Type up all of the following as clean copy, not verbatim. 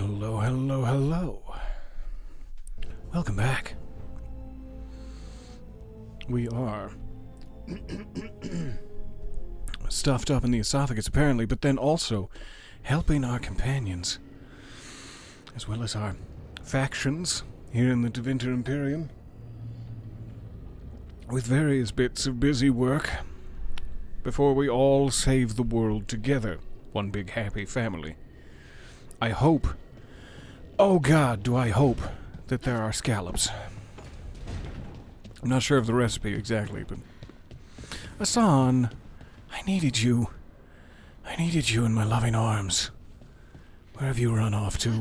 Hello, hello, hello. Welcome back. We are stuffed up in the esophagus, apparently, but then also helping our companions, as well as our factions here in the Devinter Imperium, with various bits of busy work before we all save the world together, one big happy family. I hope, oh God, do I hope that there are scallops. I'm not sure of the recipe exactly, but Hassan, I needed you. I needed you in my loving arms. Where have you run off to? I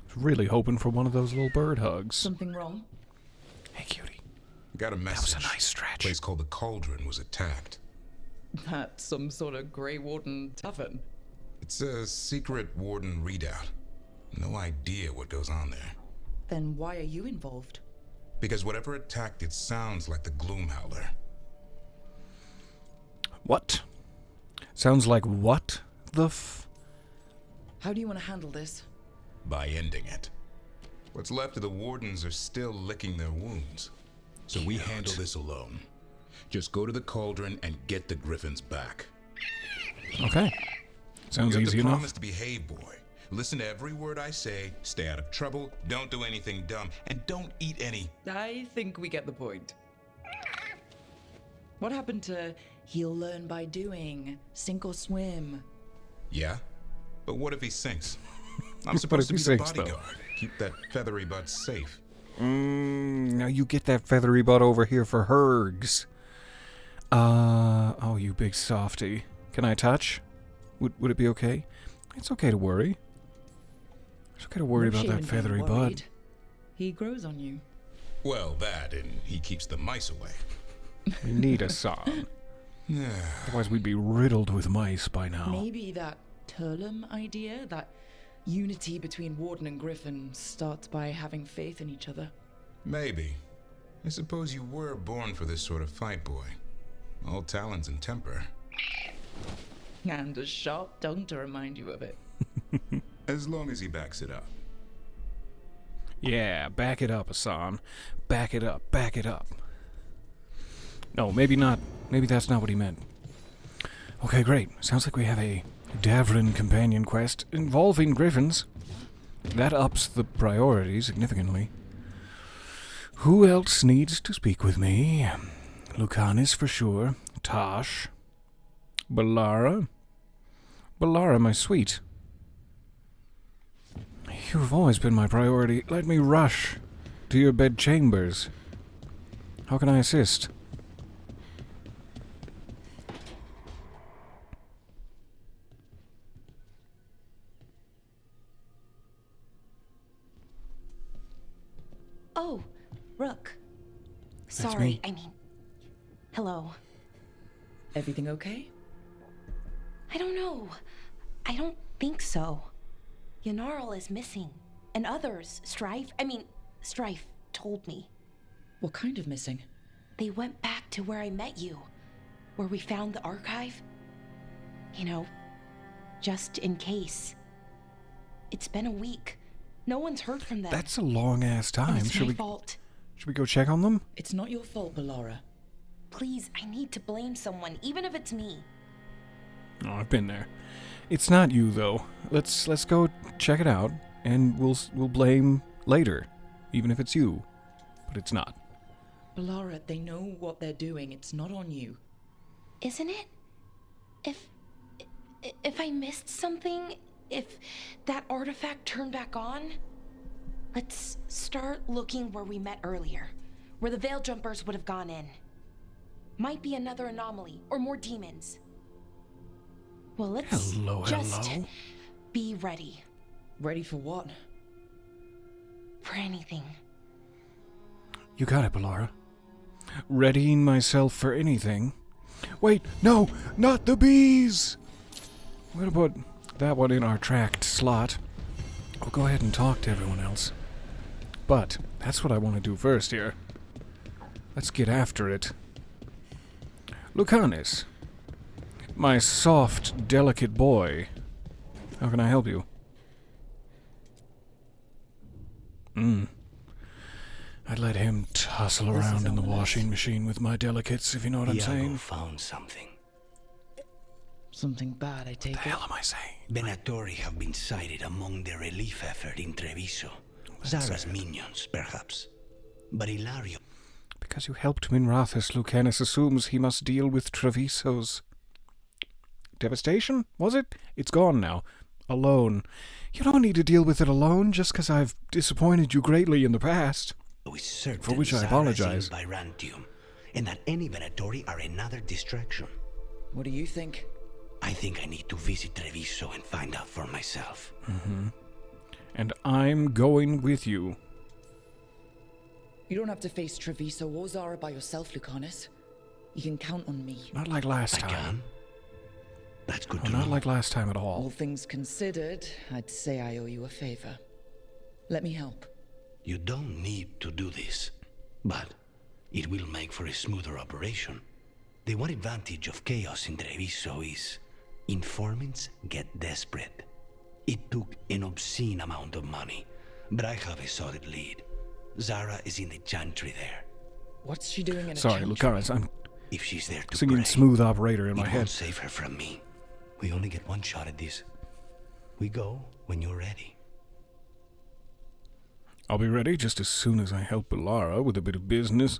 was really hoping for one of those little bird hugs. Something wrong? Hey, cutie. Got a message. That was a nice stretch. A place called the Cauldron was attacked. That's some sort of Grey Warden tavern. It's a secret Warden readout. No idea what goes on there. Then why are you involved? Because whatever attacked it sounds like the Gloomhowler. What? Sounds like what the f... How do you want to handle this? By ending it. What's left of the Wardens are still licking their wounds. So we handle this alone. Just go to the Cauldron and get the Griffins back. Okay. Sounds You have easy to enough. promise to behave, boy. Listen to every word I say, stay out of trouble, don't do anything dumb, and don't eat any. I think we get the point. What happened to he'll learn by doing, sink or swim? Yeah? But what if he sinks? I'm But supposed if to he be sinks, the though? bodyguard. Keep that feathery butt safe. Now you get that feathery butt over here for Hergs. Oh, you big softy. Can I touch? Would it be okay? It's okay to worry. It's okay to worry No about shame that in being feathery worried. butt. He grows on you. Well, that, and he keeps the mice away. We need a song. Otherwise we'd be riddled with mice by now. Maybe that Turlum idea, that unity between Warden and Griffin, starts by having faith in each other. Maybe. I suppose you were born for this sort of fight, boy. All talents and temper. And a sharp tongue to remind you of it. As long as he backs it up. Yeah, back it up, Hassan. Back it up, back it up. No, maybe not. Maybe that's not what he meant. Okay, great. Sounds like we have a Davrin companion quest involving griffins. That ups the priority significantly. Who else needs to speak with me? Lucanis for sure. Tosh. Balara. Balara, my sweet. You've always been my priority. Let me rush to your bed chambers. How can I assist? Oh, Rook. That's Sorry, me. Hello. Everything okay? I don't know. I don't think so. Yanarl is missing. And others, Strife told me. What kind of missing? They went back to where I met you. Where we found the archive. You know, just in case. It's been a week. No one's heard from them. That's a long-ass And time. it's Should my we fault. should we go check on them? It's not your fault, Balara. Please, I need to blame someone, even if it's me. Oh, I've been there. It's not you though. Let's go check it out, and we'll blame later, even if it's you. But it's not. Balara, they know what they're doing. It's not on you. Isn't it? If I missed something, if that artifact turned back on, let's start looking where we met earlier, where the Veil Jumpers would have gone in. Might be another anomaly, or more demons. Well, let's just be ready. Ready for what? For anything. You got it, Balara. Readying myself for anything. Wait, no, not the bees! We'll put that one in our tracked slot. I'll go ahead and talk to everyone else. But that's what I want to do first here. Let's get after it. Lucanis, My soft, delicate boy. How can I help you? I'd let him tussle around in the washing machine with my delicates, if you know what I'm saying. Iago found something. Something bad, I take What the it. hell am I saying? Venatori have been sighted among the relief effort in Treviso. Zara's minions, perhaps. But Ilario... Because you helped Minrathus, Lucanus assumes he must deal with Treviso's devastation, was it? It's gone now. Alone. You don't need to deal with it alone just because I've disappointed you greatly in the past. is certain For which I Zara apologize. is in Byrantium, and that any Venatori are another distraction. What do you think? I think I need to visit Treviso and find out for myself. And I'm going with you. You don't have to face Treviso or Zara by yourself, Lucanus. You can count on me. Not like last I time. can? That's good No, to not know. like last time at All all. things considered, I'd say I owe you a favor. Let me help. You don't need to do this, but it will make for a smoother operation. The one advantage of chaos in Treviso is informants get desperate. It took an obscene amount of money, but I have a solid lead. Zara is in the chantry there. What's she doing in a Sorry, chantry? Lucanus, I'm If she's there to singing pray, Smooth Operator in my it won't head. save her from me. We only get one shot at this. We go when you're ready. I'll be ready just as soon as I help Belara with a bit of business.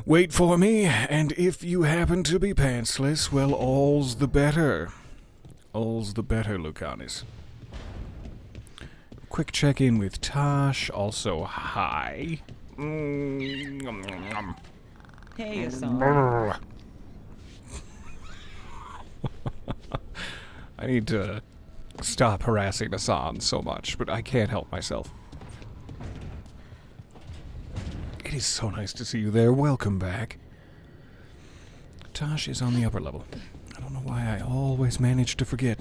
Wait for me, and if you happen to be pantsless, well, all's the better. All's the better, Lucanus. Quick check-in with Tosh, also hi. Hey, Hassan. I need to stop harassing Hassan so much, but I can't help myself. It is so nice to see you there. Welcome back. Tosh is on the upper level. I don't know why I always manage to forget.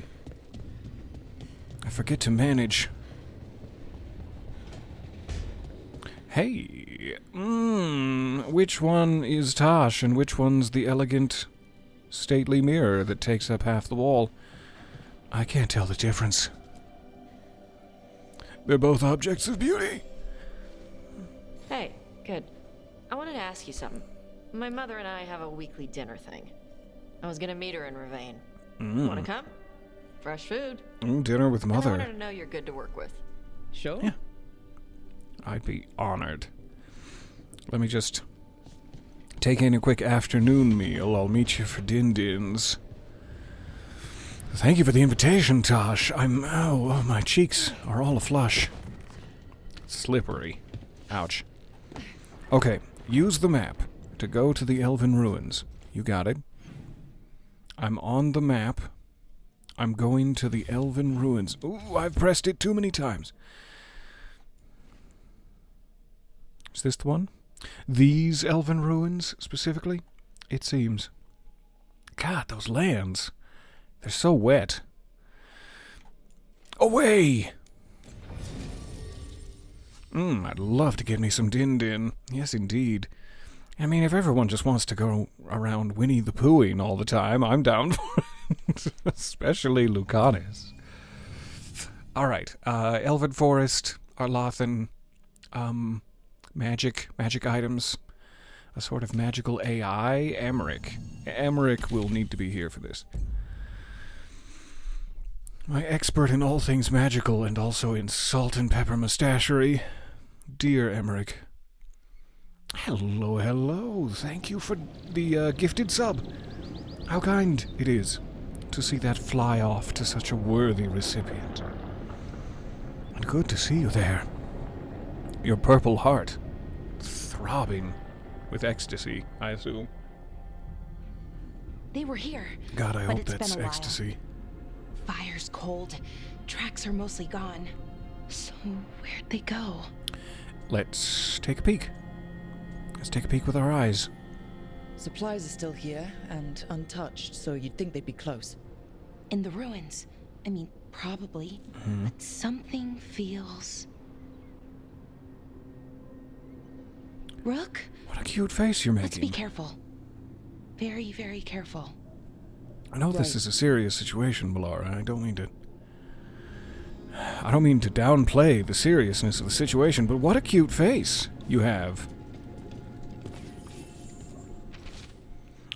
I forget to manage. Hey, which one is Tosh and which one's the elegant, stately mirror that takes up half the wall? I can't tell the difference. They're both objects of beauty. Hey, good. I wanted to ask you something. My mother and I have a weekly dinner thing. I was gonna meet her in Ravane. Wanna come? Fresh food. Dinner with And I want her Mother. to know you're good to work with. Sure. Yeah. I'd be honored. Let me just take in a quick afternoon meal. I'll meet you for din-dins. Thank you for the invitation, Tosh. Oh, my cheeks are all aflush. Slippery. Ouch. Okay, use the map to go to the Elven Ruins. You got it. I'm on the map. I'm going to the Elven Ruins. Ooh, I've pressed it too many times. Is this the one? These Elven Ruins, specifically? It seems. God, those lands. They're so wet. Away! I'd love to get me some din-din. Yes, indeed. I mean, if everyone just wants to go around Winnie the Poohing all the time, I'm down for it. Especially Lucanus. Alright, Elven Forest, Arlothan, magic items, a sort of magical AI, Emmerich. Emmerich will need to be here for this. My expert in all things magical and also in salt and pepper mustachery, dear Emmerich. Hello, hello. Thank you for the gifted sub. How kind it is to see that fly off to such a worthy recipient. And good to see you there. Your purple heart throbbing with ecstasy, I assume. They were here. God, I but hope it's that's been a while. ecstasy. Fire's cold. Tracks are mostly gone. So where'd they go? Let's take a peek. Let's take a peek with our eyes. Supplies are still here and untouched, so you'd think they'd be close. In the ruins. I mean, probably. But something feels... Rook? What a cute face you're Let's be making. careful. Very, very careful. I know this is a serious situation, Bellara. I don't mean to downplay the seriousness of the situation, but what a cute face you have.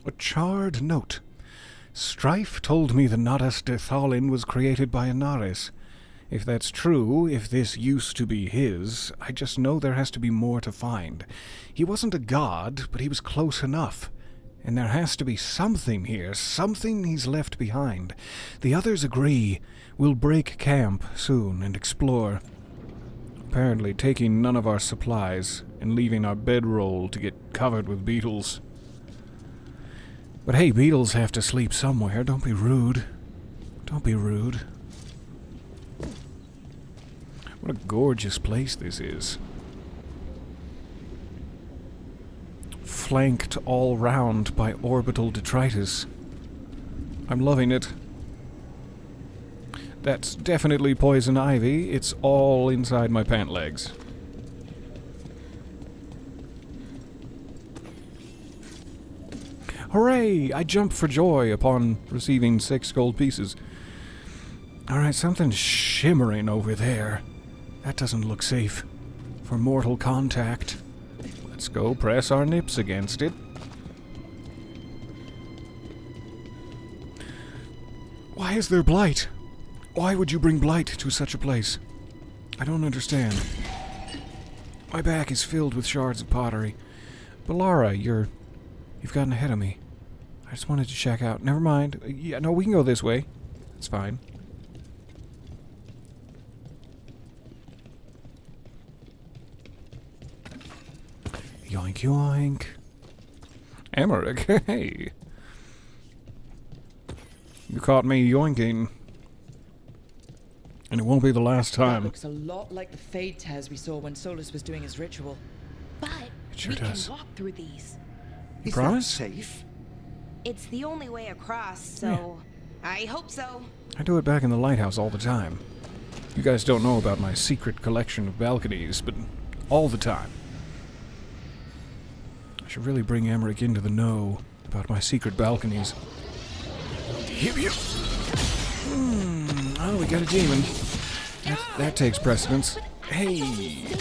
A charred note. Strife told me the Nadas de Thalin was created by Inaris. If that's true, if this used to be his, I just know there has to be more to find. He wasn't a god, but he was close enough. And there has to be something here, something he's left behind. The others agree. We'll break camp soon and explore. Apparently taking none of our supplies and leaving our bedroll to get covered with beetles. But hey, beetles have to sleep somewhere. Don't be rude. Don't be rude. What a gorgeous place this is. Flanked all round by orbital detritus. I'm loving it. That's definitely poison ivy. It's all inside my pant legs. Hooray! I jumped for joy upon receiving 6 gold pieces. Alright, something's shimmering over there. That doesn't look safe for mortal contact. Let's go press our nips against it. Why is there blight? Why would you bring blight to such a place? I don't understand. My back is filled with shards of pottery. Bellara, you've gotten ahead of me. I just wanted to check out. Never mind. Yeah, no, we can go this way. It's fine. Yoink, yoink. Emmerich, hey. You caught me yoinking. And it won't be the last That time. looks a lot like the Fade tears we saw when Solus was doing his ritual. But It sure we does. can walk through these. You promise? Safe? It's the only way across, so I hope so. I do it back in the lighthouse all the time. You guys don't know about my secret collection of balconies, but all the time. I should really bring Emmerich into the know about my secret balconies. Oh, we got a demon. That takes precedence. Hey! The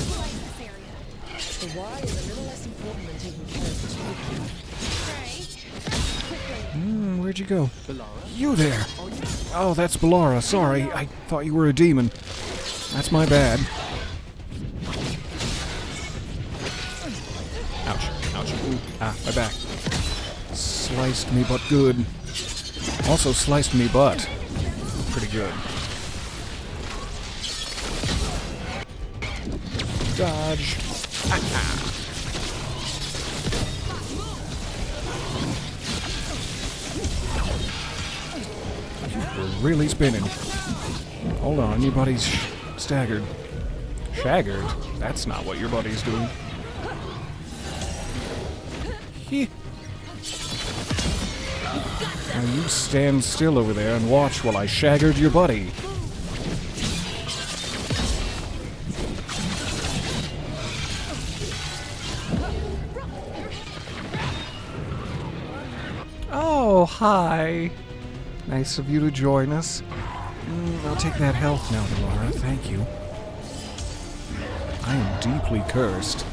why is a little less important than taking care of the two. Where'd you go? You there! Oh, that's Bellara. Sorry, I thought you were a demon. That's my bad. Ouch. Ouch. Ooh. Ah, my back. Sliced me but good. Also sliced me butt. Pretty good. Dodge. We're really spinning. Hold on, your buddy's staggered. Shaggered? That's not what your buddy's doing. Now you stand still over there and watch while I shaggered your buddy. Oh, hi. Nice of you to join us. I'll take that health now, Bellara. Thank you. I am deeply cursed.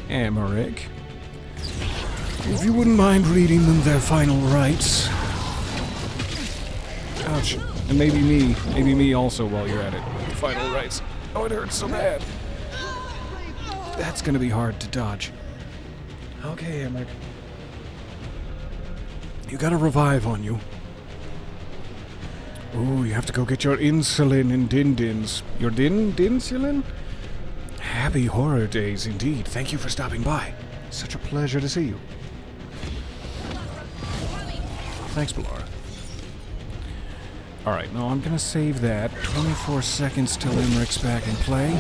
Emmerich, if you wouldn't mind reading them their final rites. Ouch. And maybe me also while you're at it. Final rites. Oh, it hurts so bad. That's gonna be hard to dodge. Okay, Emmerich. You got a revive on you. Ooh, you have to go get your insulin and din-dins. Your din-dinsulin? Happy horror days indeed. Thank you for stopping by. Such a pleasure to see you. Thanks, Bellara. Alright, now I'm gonna save that. 24 seconds till Emmerich's back in play.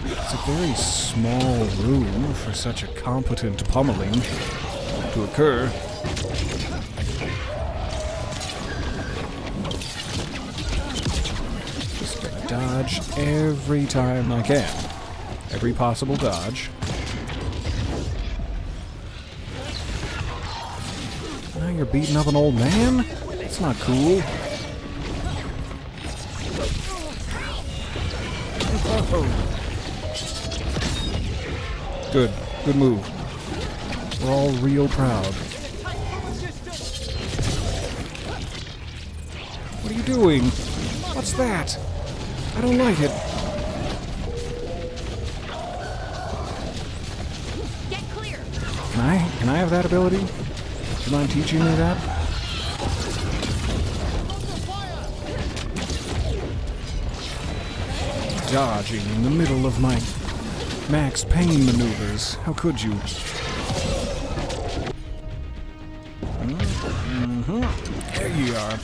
It's a very small room for such a competent pummeling to occur. Just gonna dodge every time I can. Every possible dodge. Now you're beating up an old man? That's not cool. Good. Good move. We're all real proud. What are you doing? What's that? I don't like it. Get clear. Can I have that ability? Do you mind teaching me that? Dodging in the middle of my max pain maneuvers. How could you? There you are.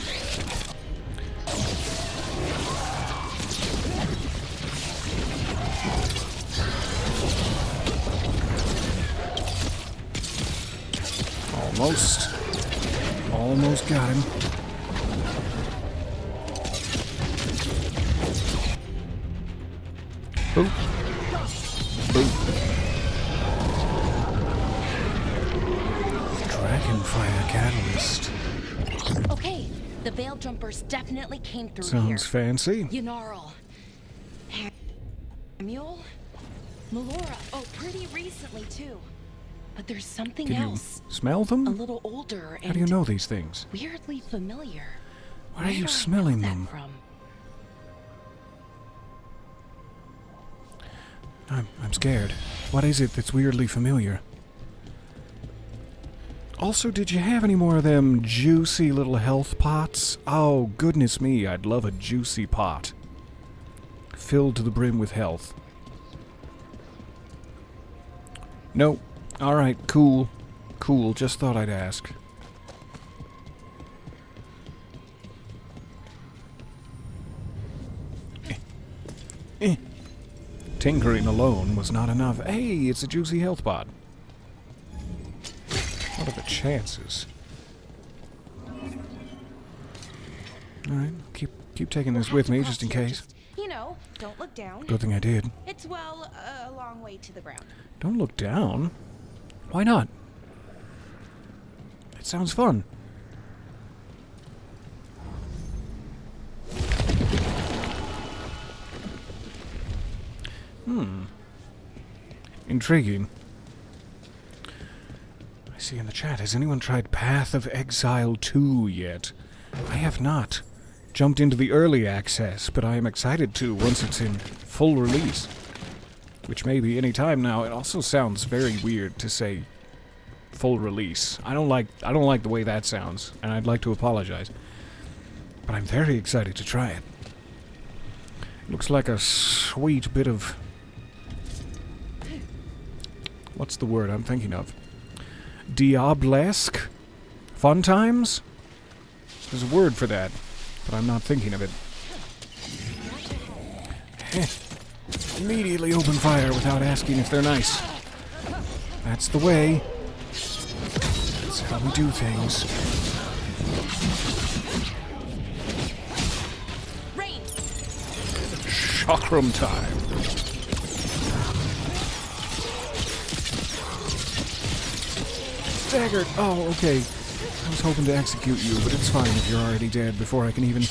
Almost got him. Boop. Boop. Dragonfire catalyst. Okay, the Veil Jumpers definitely came through here. Sounds fancy. Yunarl. Samuel? Melora. Oh, pretty recently, too. But there's something Can you else. smell them? A little older and How do you know these things? weirdly familiar. Where are you do I know smelling that them? from? I'm scared. What is it that's weirdly familiar? Also, did you have any more of them juicy little health pots? Oh, goodness me, I'd love a juicy pot. Filled to the brim with health. Nope. Alright, cool. Cool, just thought I'd ask. Tinkering alone was not enough. Hey, it's a juicy health pot. What are the chances? Alright, keep taking this with me just in case. You know, don't look down. Good thing I did. It's, well, a long way to the ground. Don't look down. Why not? It sounds fun. Intriguing. I see in the chat, has anyone tried Path of Exile 2 yet? I have not. Jumped into the early access, but I am excited to once it's in full release. Which may be any time now. It also sounds very weird to say full release. I don't like the way that sounds, and I'd like to apologize. But I'm very excited to try it. Looks like a sweet bit of... What's the word I'm thinking of? Diablesque? Fun times? There's a word for that, but I'm not thinking of it. Immediately open fire without asking if they're nice. That's the way. That's how we do things. Rain. Chakram time. Staggered. Oh, okay. I was hoping to execute you, but it's fine if you're already dead before I can even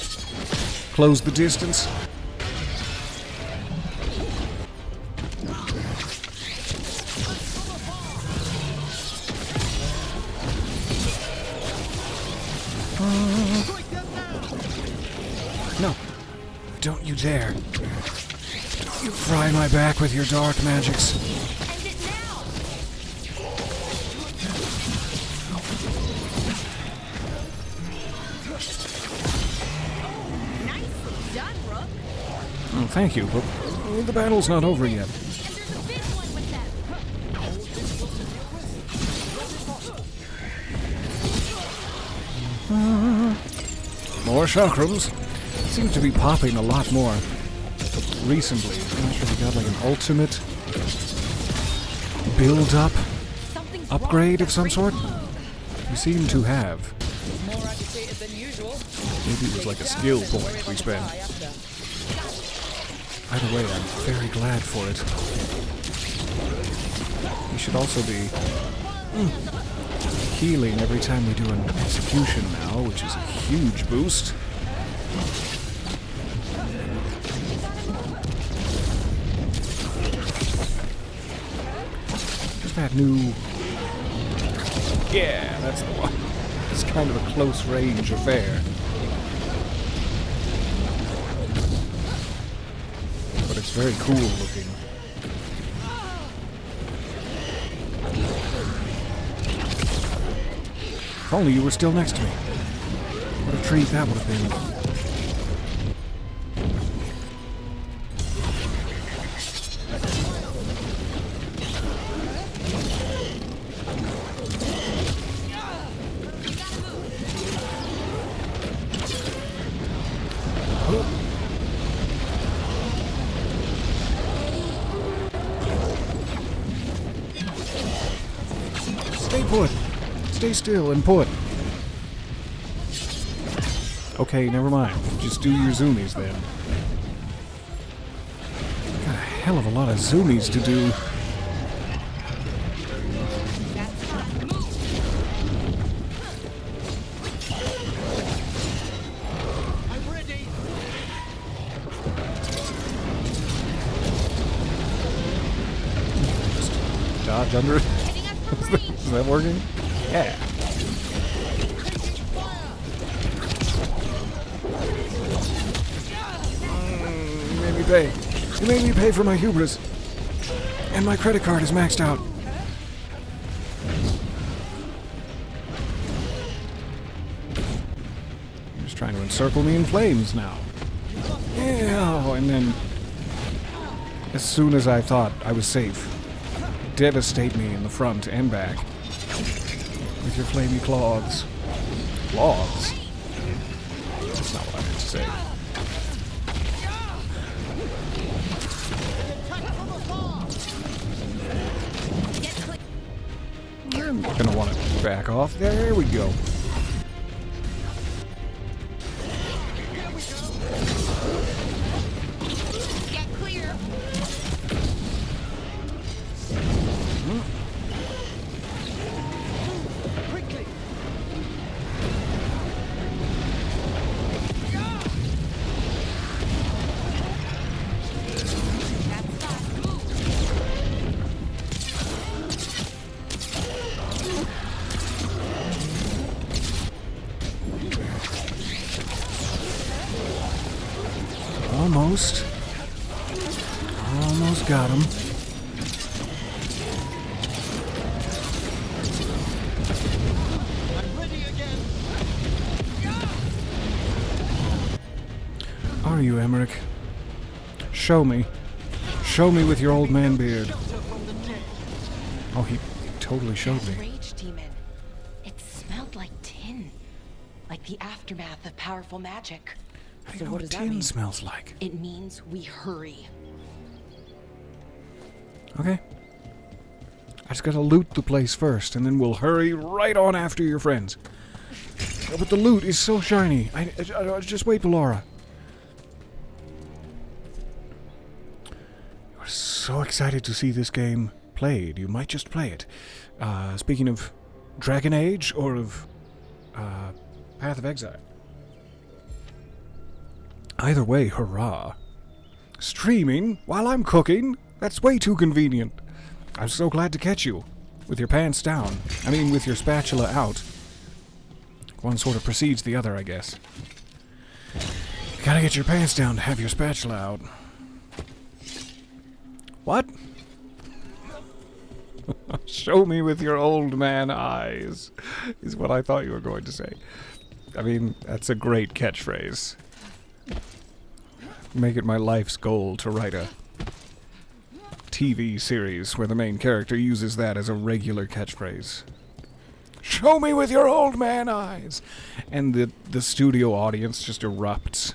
close the distance. No. Don't you dare. Don't you fry my back with your dark magics. End it now. Nicely done, Rook. Oh, thank you, but the battle's not over yet. And there's a big one with them. More chakrams. Seems to be popping a lot more recently. I'm not sure we got like an ultimate build-up Something's upgrade wrong of some sort. We seem to have. More agitated than usual. Maybe it was like a skill point we spent. Either way, I'm very glad for it. We should also be healing every time we do an execution now, which is a huge boost. Just that new... Yeah, that's the one. It's kind of a close range affair. But it's very cool looking. If only you were still next to me. What a treat that would have been. Stay put. Stay still and put. Okay, never mind. Just do your zoomies then. Got a hell of a lot of zoomies to do. I'm ready. Just dodge under it. Is that working? Yeah. You made me pay. You made me pay for my hubris. And my credit card is maxed out. You're just trying to encircle me in flames now. Yeah, oh, and then as soon as I thought I was safe, devastate me in the front and back with your flamey claws. Claws? That's not what I meant to say. I'm gonna want to back off. There we go. Get clear. Quickly. Almost. Almost got him. I'm ready again. Are you, Emmerich? Show me. Show me with your old man beard. Shelter from the dead. Oh, he totally showed That me. rage demon. It smelled like tin. Like the aftermath of powerful magic. I So know what what does that tin mean? smells like. It means we hurry. Okay. I just gotta loot the place first, and then we'll hurry right on after your friends. Oh, but the loot is so shiny. I just wait, Laura. You're so excited to see this game played. You might just play it. Speaking of Dragon Age or of Path of Exile. Either way, hurrah. Streaming while I'm cooking? That's way too convenient. I'm so glad to catch you. With your pants down. I mean, with your spatula out. One sort of precedes the other, I guess. You gotta get your pants down to have your spatula out. What? Show me with your old man eyes, is what I thought you were going to say. I mean, that's a great catchphrase. Make it my life's goal to write a TV series where the main character uses that as a regular catchphrase. Show me with your old man eyes! And the studio audience just erupts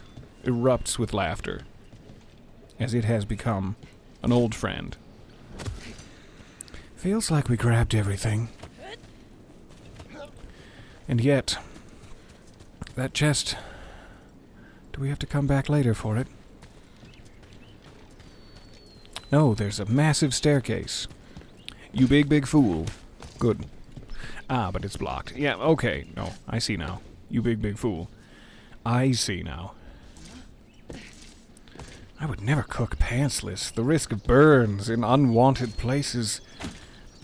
with laughter, as it has become an old friend. Feels like we grabbed everything. And yet, that chest, do we have to come back later for it? No, there's a massive staircase. You big fool. Good. Ah, but it's blocked. Yeah, okay. No, I see now. You big fool. I see now. I would never cook pantsless. The risk of burns in unwanted places.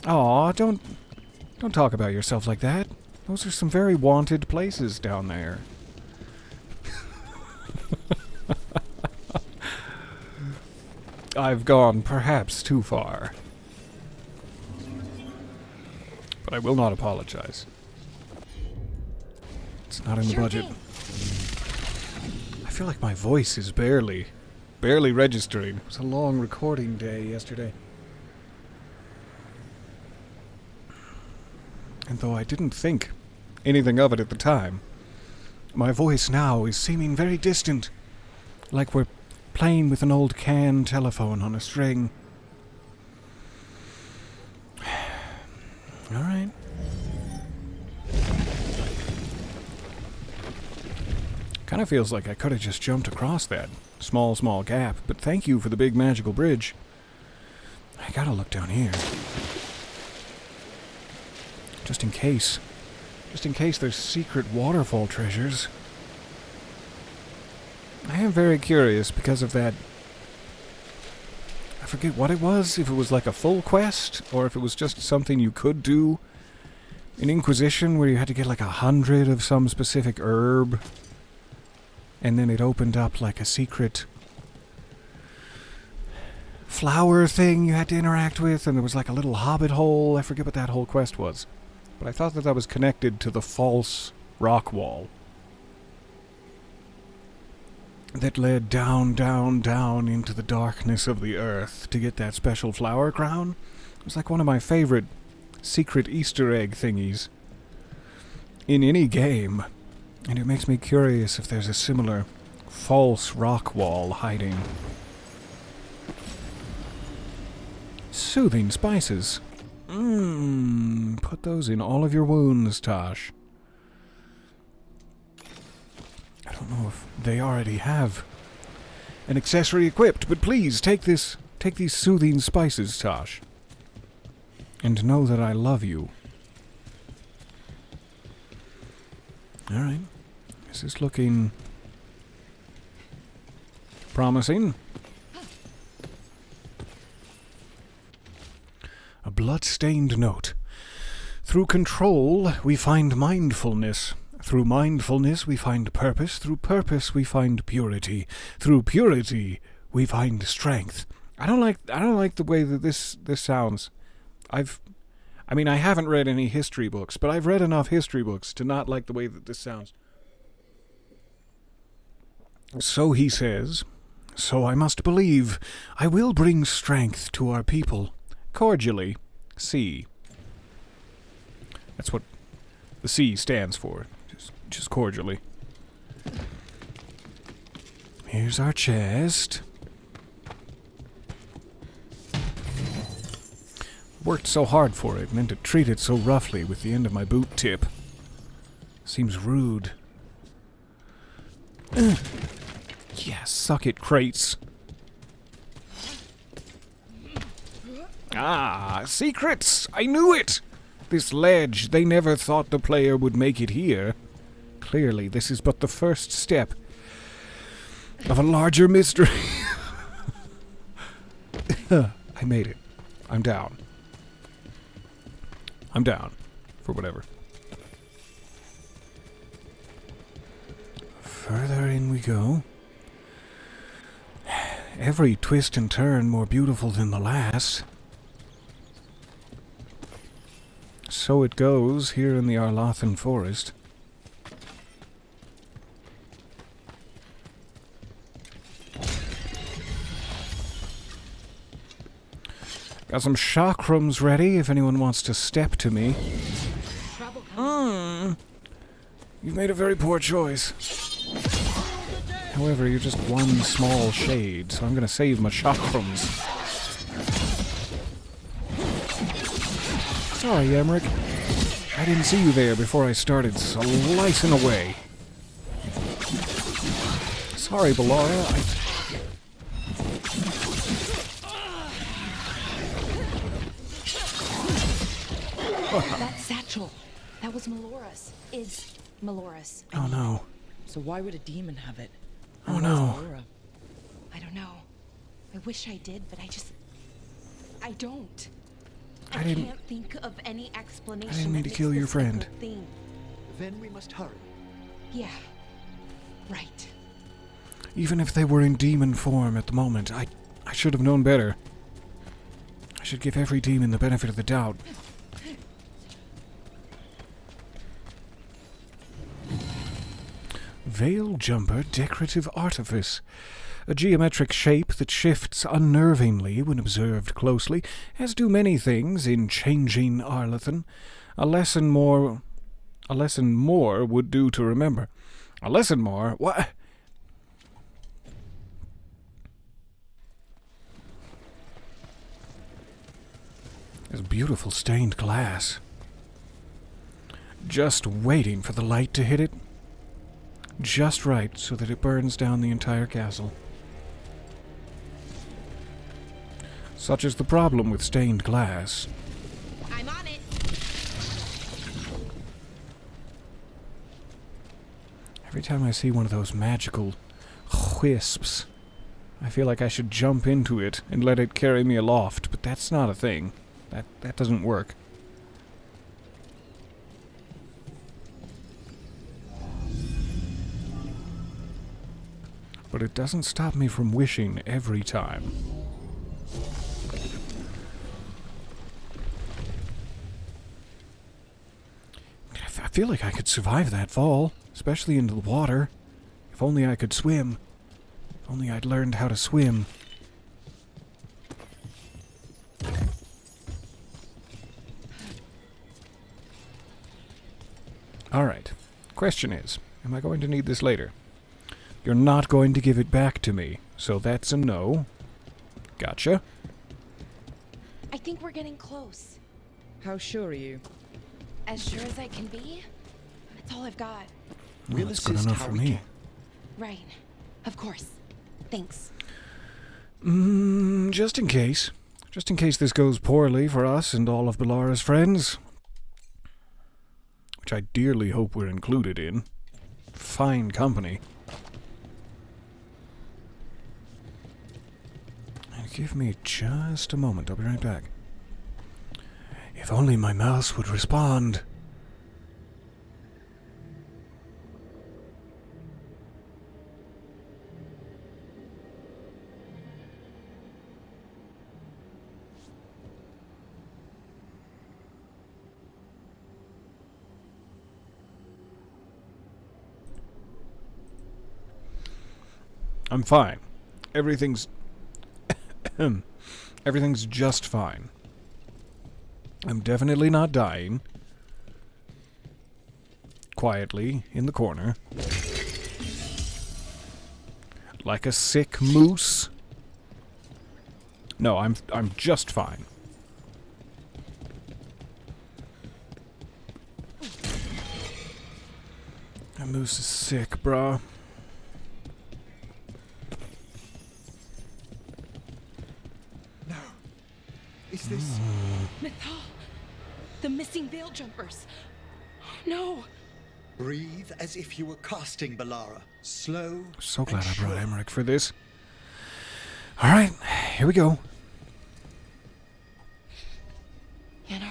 Aw, don't talk about yourself like that. Those are some very wanted places down there. I've gone perhaps too far. But I will not apologize. It's not in the budget. I feel like my voice is barely registering. It was a long recording day yesterday. And though I didn't think anything of it at the time, my voice now is seeming very distant. Like we're playing with an old can telephone on a string. Alright. Kind of feels like I could have just jumped across that small gap, but thank you for the big magical bridge. I gotta look down here. Just in case there's secret waterfall treasures. I am very curious because of that. I forget what it was, if it was like a full quest, or if it was just something you could do in Inquisition where you had to get like 100 of some specific herb, and then it opened up like a secret flower thing you had to interact with, and there was like a little hobbit hole. I forget what that whole quest was. But I thought that was connected to the false rock wall that led down into the darkness of the earth to get that special flower crown. It was like one of my favorite secret Easter egg thingies in any game. And it makes me curious if there's a similar false rock wall hiding. Soothing spices. Put those in all of your wounds, Tosh. I don't know if they already have an accessory equipped, but please take these soothing spices, Tosh. And know that I love you. Alright. This is looking promising. A blood-stained note. Through control, we find mindfulness. Through mindfulness, we find purpose. Through purpose, we find purity. Through purity, we find strength. I don't like the way that this sounds. I haven't read any history books, but I've read enough history books to not like the way that this sounds. So he says, so I must believe. I will bring strength to our people. Cordially, C. That's what the C stands for. Just cordially. Here's our chest. Worked so hard for it, and then to treat it so roughly with the end of my boot tip. Seems rude. Yeah, suck it, crates. Ah, secrets! I knew it! This ledge, they never thought the player would make it here. Clearly, this is but the first step of a larger mystery. I made it. I'm down. I'm down. For whatever. Further in we go. Every twist and turn more beautiful than the last. So it goes here in the Arlothan Forest. Got some chakrams ready if anyone wants to step to me. You've made a very poor choice. However, you're just one small shade, so I'm going to save my chakrams. Sorry, Emmerich. I didn't see you there before I started slicing away. Sorry, Bellara. That satchel. That was Melora's. Is Melora's. Oh no. So why would a demon have it? Oh And no. where's Aurora? I don't know. I wish I did, but I don't. I I didn't- can't think of any explanation. I didn't mean that to kill makes your this a friend. good thing. Then we must hurry. Yeah. Right. Even if they were in demon form at the moment, I should have known better. I should give every demon the benefit of the doubt. Veil Jumper Decorative Artifice. A geometric shape that shifts unnervingly when observed closely, as do many things in changing Arlathan. A lesson more would do to remember. A lesson more? What? There's beautiful stained glass. Just waiting for the light to hit it. Just right so that it burns down the entire castle. Such is the problem with stained glass. I'm on it. Every time I see one of those magical wisps, I feel like I should jump into it and let it carry me aloft, but that's not a thing. That doesn't work. But it doesn't stop me from wishing every time. I feel like I could survive that fall, especially into the water. If only I could swim. If only I'd learned how to swim. Alright. Question is, am I going to need this later? You're not going to give it back to me, so that's a no. Gotcha. I think we're getting close. How sure are you? As sure as I can be. That's all I've got. Well, We'll that's good assist enough how for we me. can. Right. Of course. Thanks. Just in case. Just in case this goes poorly for us and all of Belara's friends. Which I dearly hope we're included in. Fine company. Give me just a moment. I'll be right back. If only my mouse would respond. I'm fine. Everything's just fine. I'm definitely not dying. Quietly in the corner. Like a sick moose. No, I'm just fine. That moose is sick, brah. No. Is this... Mythal! The missing veil jumpers! No! Breathe as if you were casting Belara. Slow. So glad and I brought sure. Emmerich for this. Alright, here we go. General.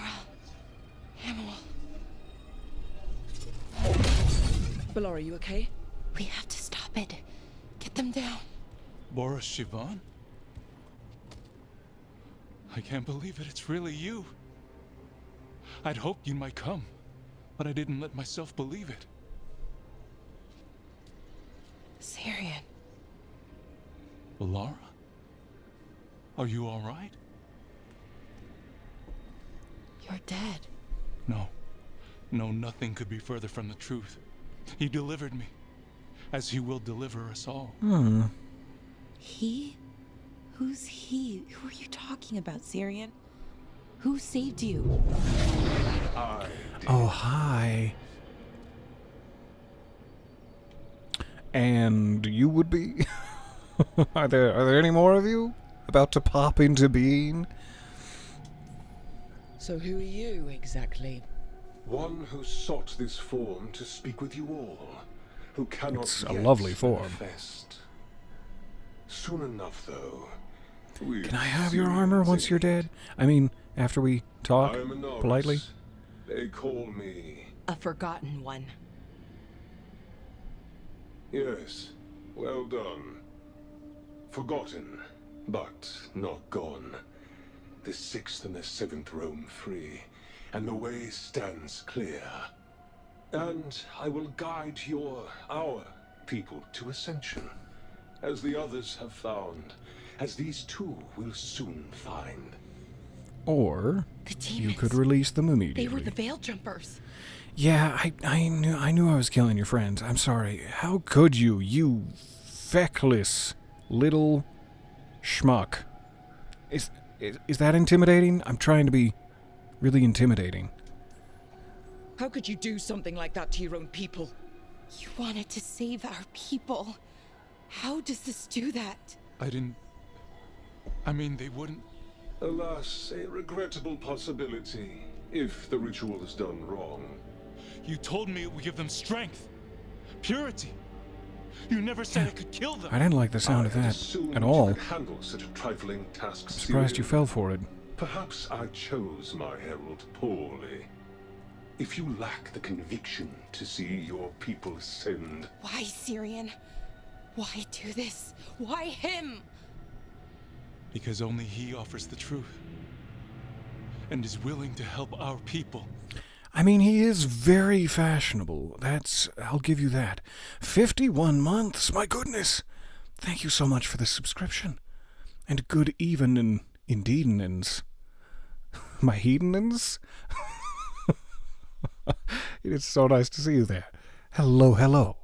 Hamel. Belara, you okay? We have to stop it. Get them down. Boris Shivan? I can't believe it. It's really you. I'd hoped you might come, but I didn't let myself believe it. Syrian. Belara? Are you all right? You're dead. No. No, nothing could be further from the truth. He delivered me, as he will deliver us all. He? Who's he? Who are you talking about, Syrian? Who saved you? Oh, hi. And you would be? Are there any more of you about to pop into being? So who are you, exactly? One who sought this form to speak with you all, who cannot It's a yet lovely form. manifest. Soon enough, though. Can I have your armor once you're dead? I mean, after we talk I am a novice. politely? They call me... A forgotten one. Yes, well done. Forgotten, but not gone. The 6th and the 7th roam free, and the way stands clear. And I will guide our people to ascension, as the others have found, as these two will soon find. Or The you demons. could release them They immediately. were the Veil Jumpers. Yeah, I knew I was killing your friends. I'm sorry. How could you, you feckless little schmuck? Is that intimidating? I'm trying to be really intimidating. How could you do something like that to your own people? You wanted to save our people. How does this do that? I mean, they wouldn't... Alas, a regrettable possibility, if the ritual is done wrong. You told me it would give them strength, purity. You never said it could kill them. I didn't like the sound of I had that assumed at you all. could handle such a trifling task. Surprised you fell for it. Perhaps I chose my herald poorly. If you lack the conviction to see your people ascend... Why, Syrian? Why do this? Why him? Because only he offers the truth. And is willing to help our people. I mean, he is very fashionable. I'll give you that. 51 months, my goodness. Thank you so much for the subscription. And good even indeedness. My hedonin's? It is so nice to see you there. Hello, hello.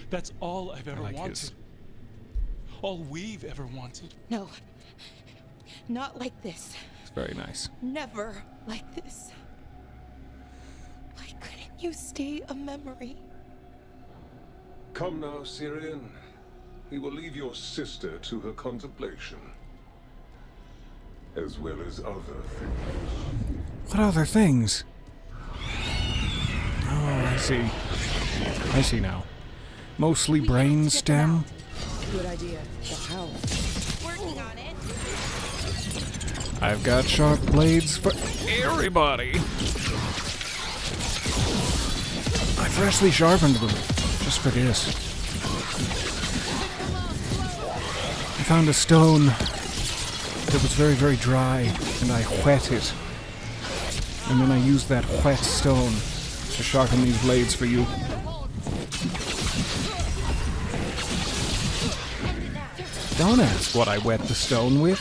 That's all I've ever like wanted. his- All we've ever wanted. No. Not like this. It's very nice. Never like this. Why couldn't you stay a memory? Come now, Syrian. We will leave your sister to her contemplation. As well as other things. What other things? Oh, I see. I see now. Mostly brain stem. Good idea, but how? Working on it. I've got sharp blades for everybody. I freshly sharpened them, just for this. I found a stone that was very, very dry, and I wet it. And then I used that wet stone to sharpen these blades for you. Don't ask what I wet the stone with.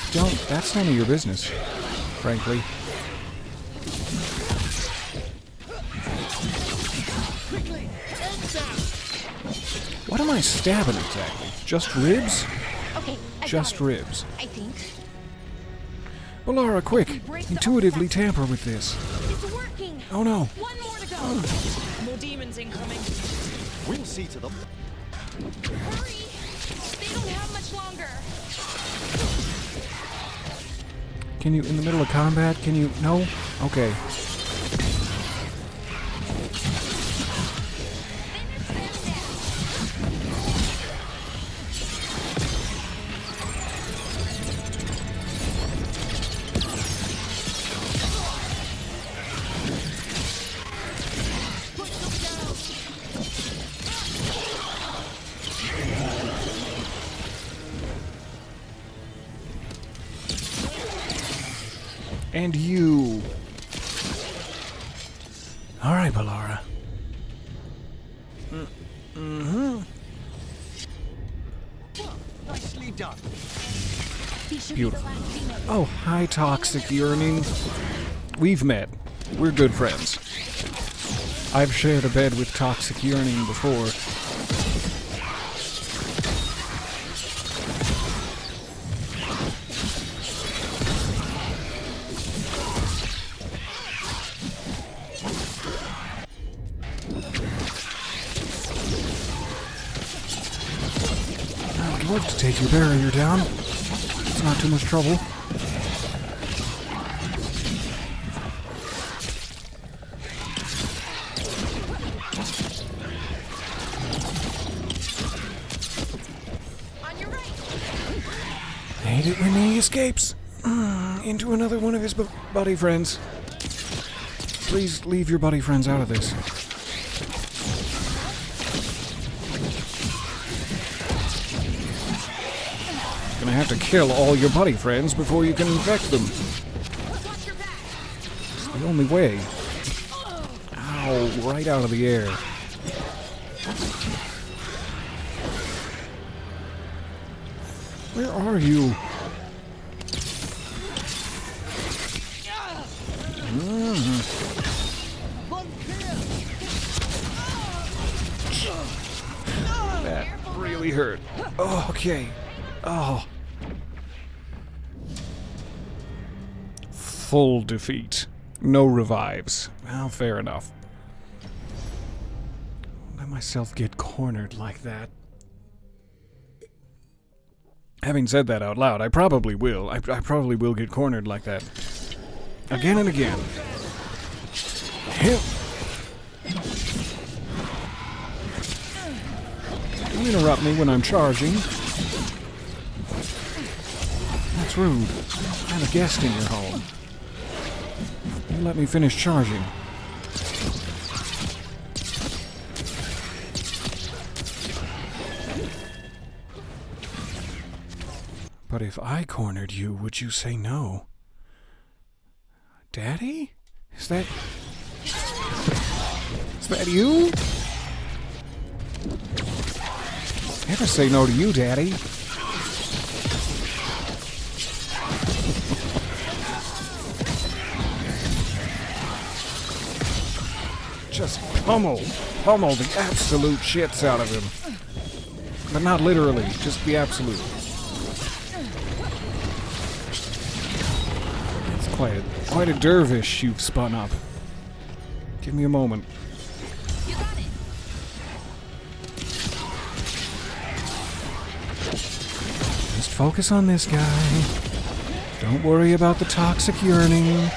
That's none of your business, frankly. What am I stabbing exactly? Just ribs? Okay, I Just got it. ribs. I think. Well, Lara, quick! Intuitively tamper with this. It's working. Oh no. One more to go. More demons incoming. We'll see to them. Hurry. They don't have much longer. Can you, in the middle of combat, can you? No? Okay. And you. All right, Balara. Nicely done. Beautiful. Oh, hi, Toxic Yearning. We've met. We're good friends. I've shared a bed with Toxic Yearning before. I would love to take your barrier down. It's not too much trouble. hate it when he escapes into another one of his buddy friends. Please leave your buddy friends out of this. Gonna have to kill all your buddy friends before you can infect them. It's the only way. Ow, right out of the air. Where are you? That really hurt. Oh, okay. Oh. Full defeat. No revives. Well, fair enough. Let myself get cornered like that. Having said that out loud, I probably will. I probably will get cornered like that. Again and again. Don't interrupt me when I'm charging. That's rude. I'm a guest in your home. You let me finish charging. But if I cornered you, would you say no? Daddy? Is that you? Never say no to you, Daddy. Just pummel the absolute shits out of him. But not literally, just the absolute. It's quite a dervish you've spun up. Give me a moment. You got it. Just focus on this guy. Don't worry about the toxic yearning.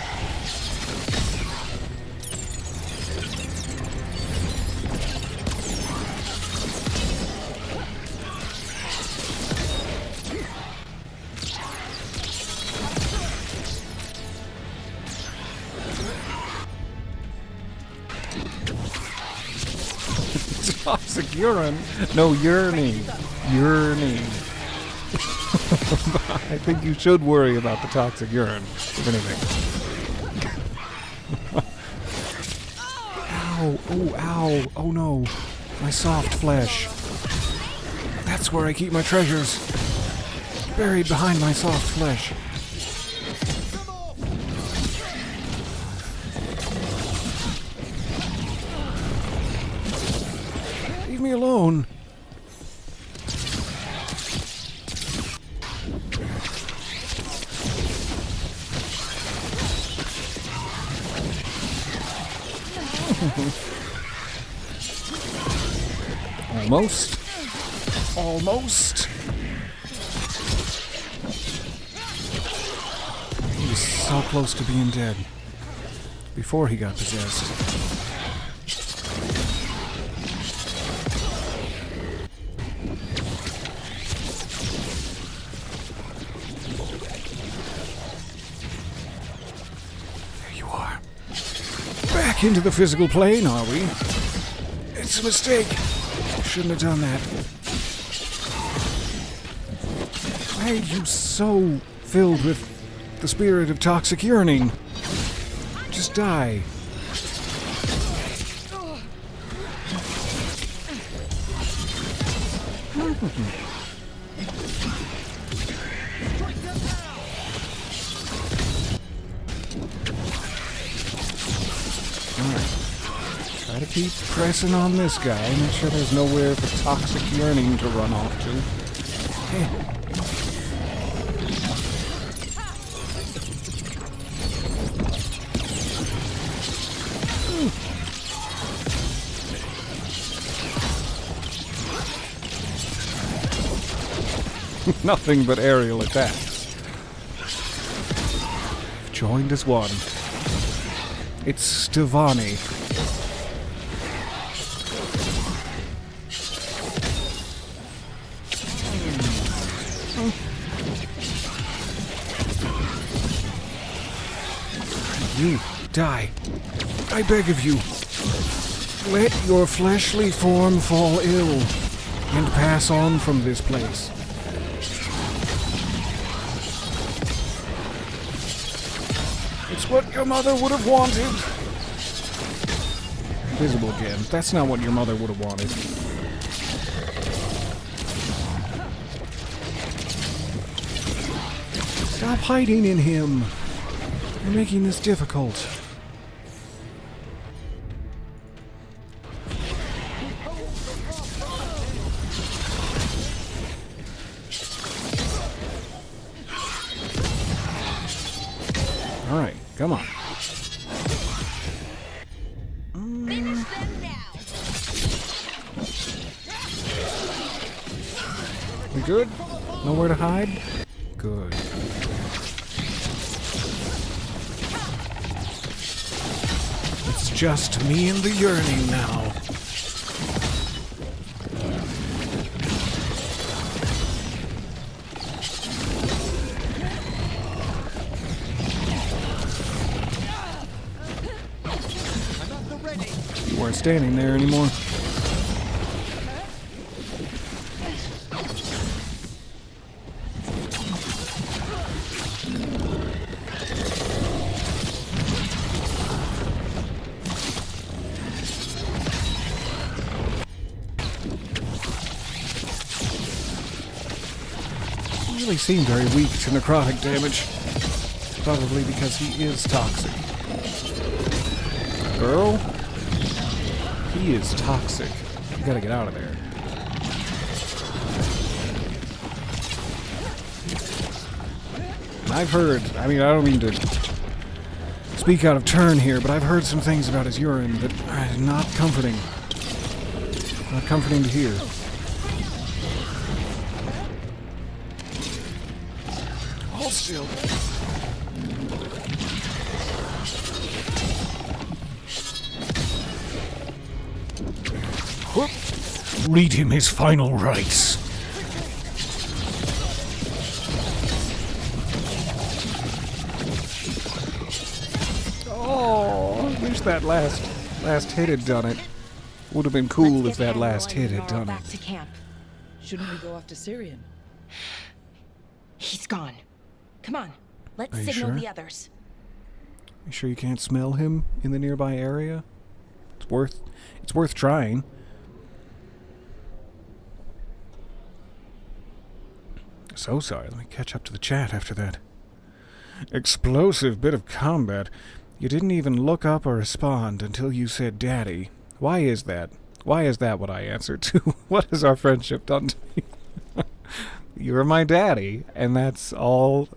Toxic urine? No, yearning. Yearning. I think you should worry about the toxic urine, if anything. Ow. Oh, ow. Oh no. My soft flesh. That's where I keep my treasures. Buried behind my soft flesh. Leave me alone. Almost. Almost. He was so close to being dead before he got possessed. There you are. Back into the physical plane, are we? It's a mistake. Shouldn't have done that. Why are you so filled with the spirit of toxic yearning? Just die. Try to keep pressing on this guy. Make sure there's nowhere for toxic yearning to run off to. Nothing but aerial attacks. Joined as one. It's Stevani. You, die. I beg of you. Let your fleshly form fall ill, and pass on from this place. It's what your mother would have wanted. Visible gem. That's not what your mother would have wanted. Stop hiding in him. You're making this difficult. Alright, come on. Finish them now. We good? Nowhere to hide? Good. It's just me and the yearning now. You weren't standing there anymore. He really seemed very weak to necrotic damage. Probably because he is toxic. Girl? He is toxic. You gotta get out of there. And I've heard, I mean, I don't mean to speak out of turn here, but I've heard some things about his urine that are not comforting. Not comforting to hear. Hold still. Whoop. Read him his final rites. Oh, I wish that last hit had done it. Would have been cool if that last hit had done back it. to camp. Shouldn't we go after Syrian? He's gone. Come on, let's Are you signal sure? the others. You sure you can't smell him in the nearby area? It's worth trying. So sorry, let me catch up to the chat after that explosive bit of combat. You didn't even look up or respond until you said daddy. Why is that? Why is that what I answered to? What has our friendship done to me? You're my daddy, and that's all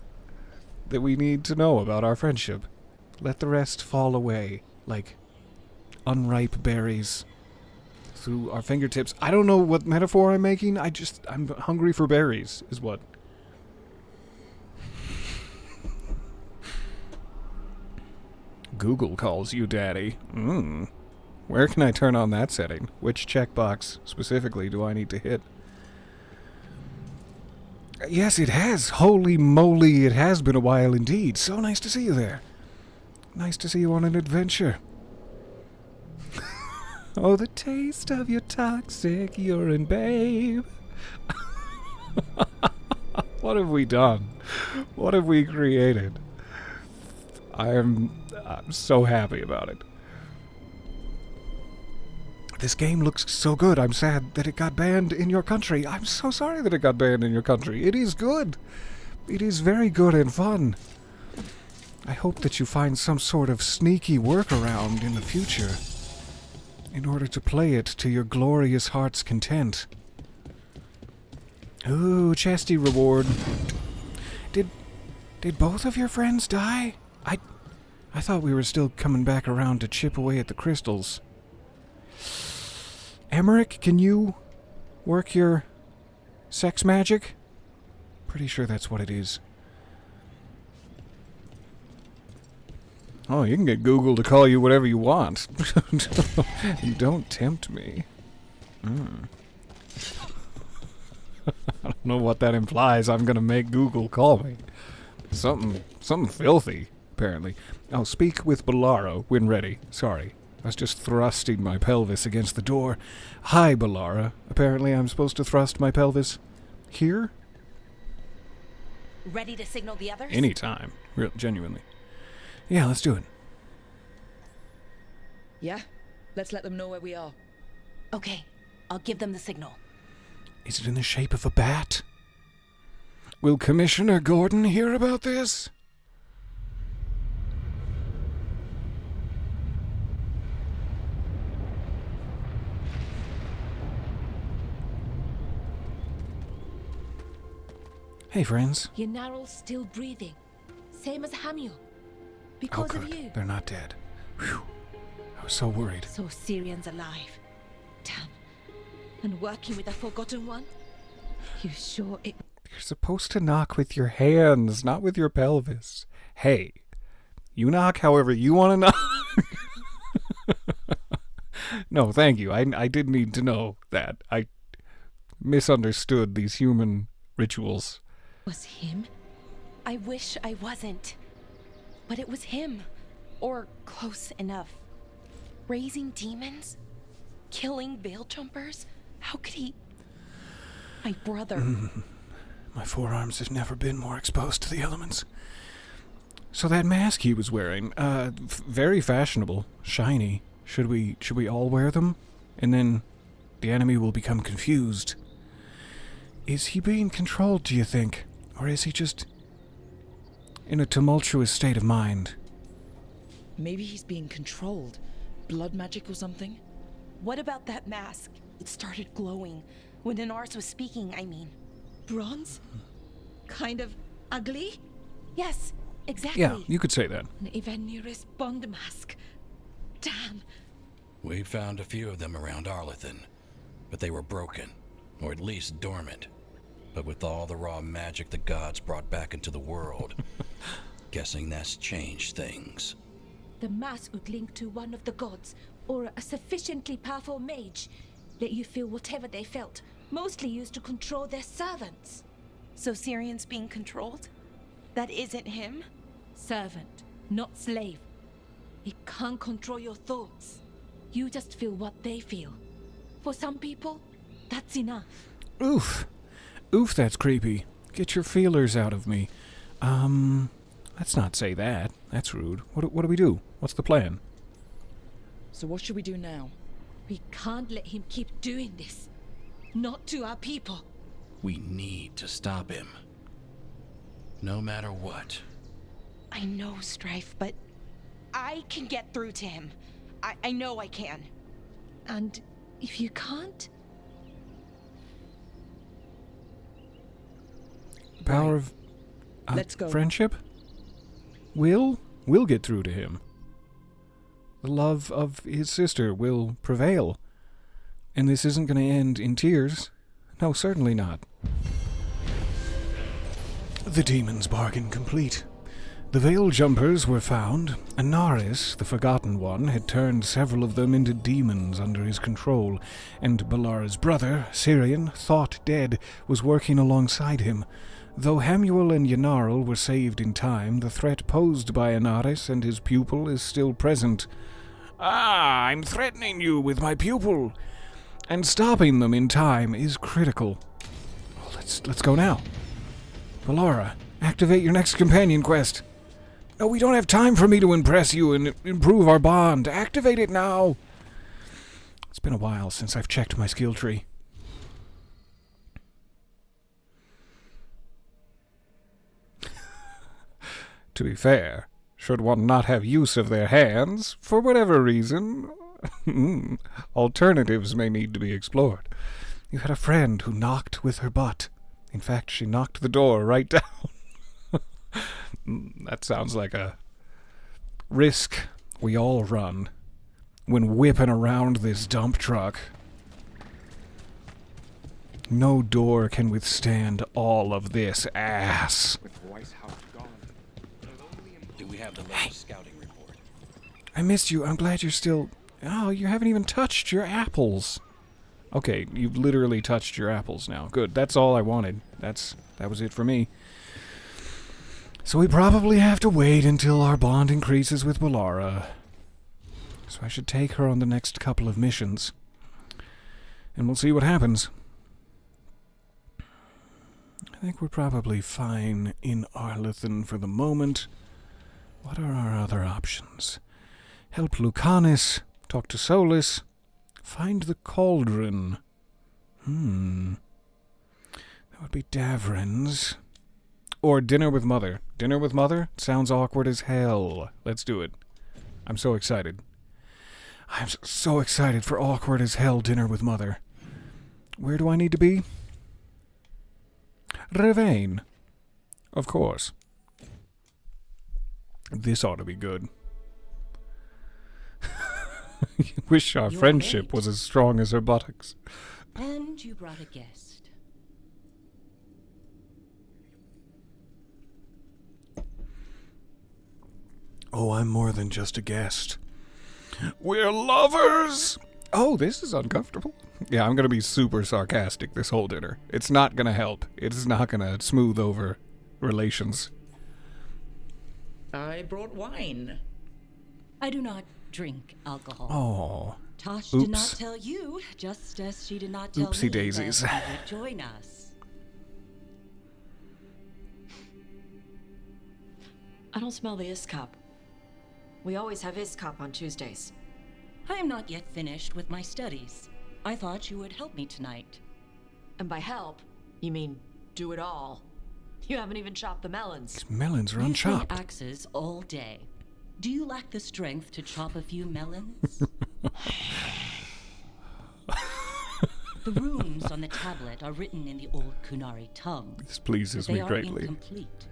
that we need to know about our friendship. Let the rest fall away like unripe berries through our fingertips. I don't know what metaphor I'm making. I'm hungry for berries, is what. Google calls you daddy. Where can I turn on that setting? Which checkbox specifically do I need to hit? Yes, it has. Holy moly, it has been a while indeed. So nice to see you there. Nice to see you on an adventure. Oh, the taste of your toxic urine, babe. What have we done? What have we created? I'm so happy about it. This game looks so good. I'm sad that it got banned in your country. I'm so sorry that it got banned in your country. It is good. It is very good and fun. I hope that you find some sort of sneaky workaround in the future in order to play it to your glorious heart's content. Ooh, chesty reward. Did both of your friends die? I thought we were still coming back around to chip away at the crystals. Emmerich, can you work your sex magic? Pretty sure that's what it is. Oh, you can get Google to call you whatever you want. Don't tempt me. I don't know what that implies. I'm gonna make Google call me. Something filthy, apparently. I'll speak with Balara when ready. Sorry. I was just thrusting my pelvis against the door. Hi, Balara. Apparently I'm supposed to thrust my pelvis here? Ready to signal the others? Anytime. Genuinely. Yeah, let's do it. Yeah? Let's let them know where we are. Okay, I'll give them the signal. Is it in the shape of a bat? Will Commissioner Gordon hear about this? Hey, friends. Yanaral's still breathing. Same as Hamiel. Because Oh, good. of you. They're not dead. Whew. I was so worried. So Syrian's alive. Damn. And working with a Forgotten One? You sure it... You're supposed to knock with your hands, not with your pelvis. Hey, you knock however you want to knock. No, thank you. I did need to know that. I misunderstood these human rituals. Was him? I wish I wasn't. But it was him. Or close enough. Raising demons? Killing veil jumpers? How could he... My brother. My forearms have never been more exposed to the elements. So that mask he was wearing, very fashionable, shiny. Should we all wear them? And then the enemy will become confused. Is he being controlled, do you think? Or is he just in a tumultuous state of mind? Maybe he's being controlled. Blood magic or something? What about that mask? It started glowing. When Inaris was speaking, I mean. Bronze? Kind of ugly? Yes, exactly. Yeah, you could say that. An Evaniris Bond mask. Damn. We found a few of them around Arlethan, but they were broken, or at least dormant. But with all the raw magic the gods brought back into the world, guessing that's changed things. The mask would link to one of the gods, or a sufficiently powerful mage. Let you feel whatever they felt, mostly used to control their servants. So Syrian's being controlled? That isn't him? Servant, not slave. It can't control your thoughts. You just feel what they feel. For some people, that's enough. Oof. Oof, that's creepy. Get your feelers out of me. Let's not say that. That's rude. What do we do? What's the plan? So what should we do now? We can't let him keep doing this. Not to our people. We need to stop him. No matter what. I know, Strife, but I can get through to him. I know I can. And if you can't? The power of Let's go. Friendship? We'll get through to him. The love of his sister will prevail. And this isn't going to end in tears. No, certainly not. The demon's bargain complete. The veil jumpers were found. Inaris, the Forgotten One, had turned several of them into demons under his control, and Balara's brother, Syrian, thought dead, was working alongside him. Though Hamuel and Yanarl were saved in time, the threat posed by Inaris and his pupil is still present. Ah, I'm threatening you with my pupil! And stopping them in time is critical. Oh, let's go now. Balara, activate your next companion quest. No, we don't have time for me to impress you and improve our bond. Activate it now. It's been a while since I've checked my skill tree. To be fair, should one not have use of their hands, for whatever reason, alternatives may need to be explored. You had a friend who knocked with her butt. In fact, she knocked the door right down. That sounds like a risk we all run when whipping around this dump truck. No door can withstand all of this ass. Do we have the latest scouting report? I missed you. I'm glad you're still... Oh, you haven't even touched your apples. Okay, you've literally touched your apples now. Good. That's all I wanted. That was it for me. So we probably have to wait until our bond increases with Bellara. So I should take her on the next couple of missions. And we'll see what happens. I think we're probably fine in Arlethan for the moment. What are our other options? Help Lucanus, talk to Solus, find the cauldron. That would be Davrin's. Or dinner with Mother. Dinner with Mother? Sounds awkward as hell. Let's do it. I'm so excited. I'm so excited for awkward as hell dinner with Mother. Where do I need to be? Ravain. Of course. This ought to be good. Wish our friendship was as strong as her buttocks. And you brought a guest. Oh, I'm more than just a guest. We're lovers! Oh, this is uncomfortable. Yeah, I'm going to be super sarcastic this whole dinner. It's not going to help. It's not going to smooth over relations. I brought wine. I do not drink alcohol. Oh. Tosh did not tell you, just as she did not tell Oopsie me daisies. that you would join us. I don't smell the Iskop. We always have Iskop on Tuesdays. I am not yet finished with my studies. I thought you would help me tonight. And by help, you mean do it all. You haven't even chopped the melons. These melons are You unchopped. swing axes all day. Do you lack the strength to chop a few melons? The runes on the tablet are written in the old Kunari tongue. This pleases but me they greatly. are incomplete.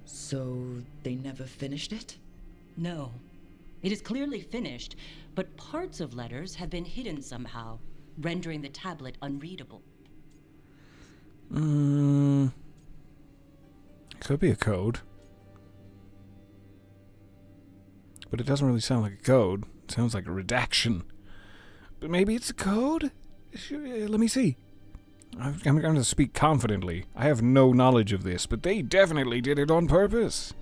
So they never finished it? No. It is clearly finished, but parts of letters have been hidden somehow, rendering the tablet unreadable. Could be a code. But it doesn't really sound like a code. It sounds like a redaction. But maybe it's a code? Let me see. I'm going to speak confidently. I have no knowledge of this, but they definitely did it on purpose.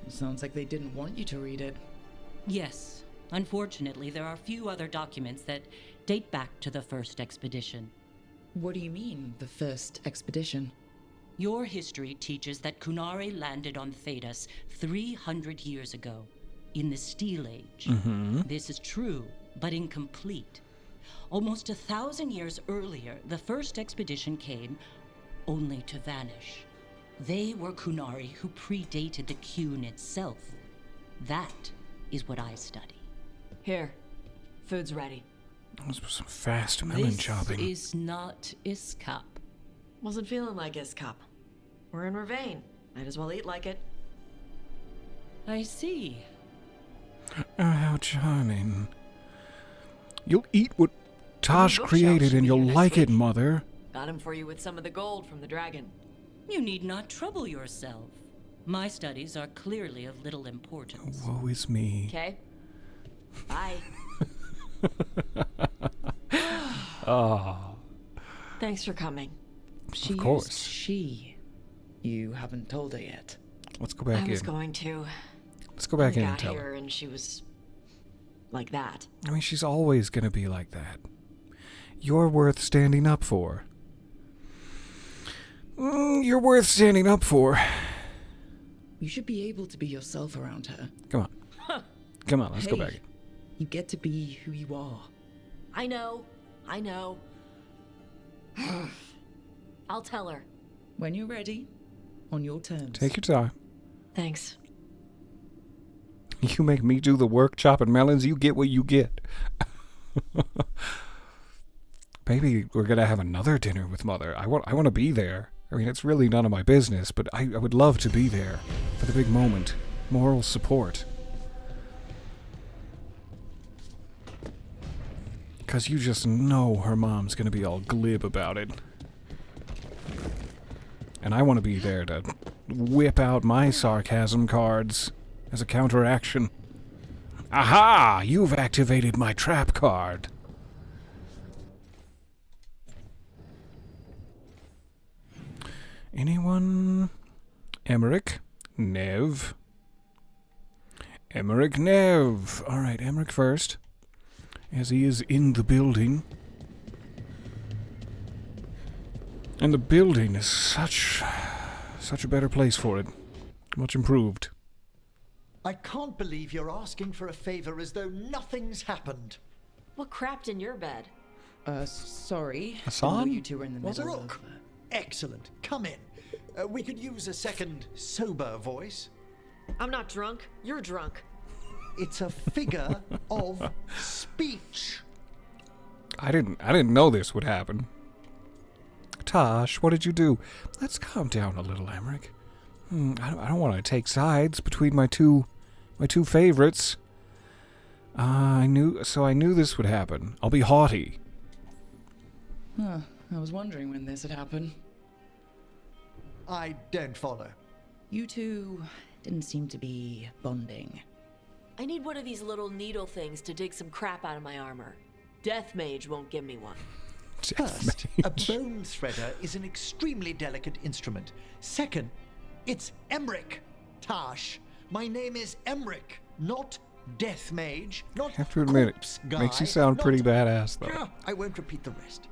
Sounds like they didn't want you to read it. Yes. Unfortunately, there are few other documents that date back to the first expedition. What do you mean, the first expedition? Your history teaches that Kunari landed on Thedas 300 years ago, in the Steel Age. This is true, but incomplete. Almost 1,000 years earlier, the first expedition came only to vanish. They were Kunari who predated the Qun itself. That is what I study. Here, food's ready. Those were some fast melon chopping. This is not Iskop. Wasn't feeling like Iskop. We're in Ravain. Might as well eat like it. I see. Oh, how charming. You'll eat what Tosh bookshelf created should and be you'll here next like it, week. Mother. Got him for you with some of the gold from the dragon. You need not trouble yourself. My studies are clearly of little importance. Woe is me. Okay? Bye. Ah. Thanks for coming. She Of course. used she. You haven't told her yet. Let's go back I was in. going to. Let's go back I in and got tell here her. and she was like that. I mean, she's always going to be like that. You're worth standing up for. You're worth standing up for. You should be able to be yourself around her. Come on. Come on, let's go back. You get to be who you are. I know. I'll tell her. When you're ready, on your terms. Take your time. Thanks. You make me do the work chopping melons, you get what you get. Maybe we're going to have another dinner with Mother. I want to be there. I mean, it's really none of my business, but I would love to be there for the big moment. Moral support. Because you just know her mom's going to be all glib about it. And I want to be there to whip out my sarcasm cards as a counteraction. Aha! You've activated my trap card. Emmerich, Nev. Emmerich, Nev. All right, Emmerich first, as he is in the building. And the building is such a better place for it. Much improved. I can't believe you're asking for a favor as though nothing's happened. What crapped in your bed? Sorry. Hassan? I know you two were in the middle Rook, of... excellent. Come in. We could use a second sober voice. I'm not drunk. You're drunk. It's a figure of speech. I didn't know this would happen. Tosh, what did you do? Let's calm down a little, Emmerich. I don't want to take sides between my two favorites. I knew this would happen. I'll be haughty. Huh, I was wondering when this had happened. I don't follow. You two didn't seem to be bonding. I need one of these little needle things to dig some crap out of my armor. Death Mage won't give me one. First, a bone threader is an extremely delicate instrument. Second, it's Emmerich. Tash, my name is Emmerich, not Death Mage, not I have to admit, Corpse it Guy, makes you sound pretty badass, though. I won't repeat the rest.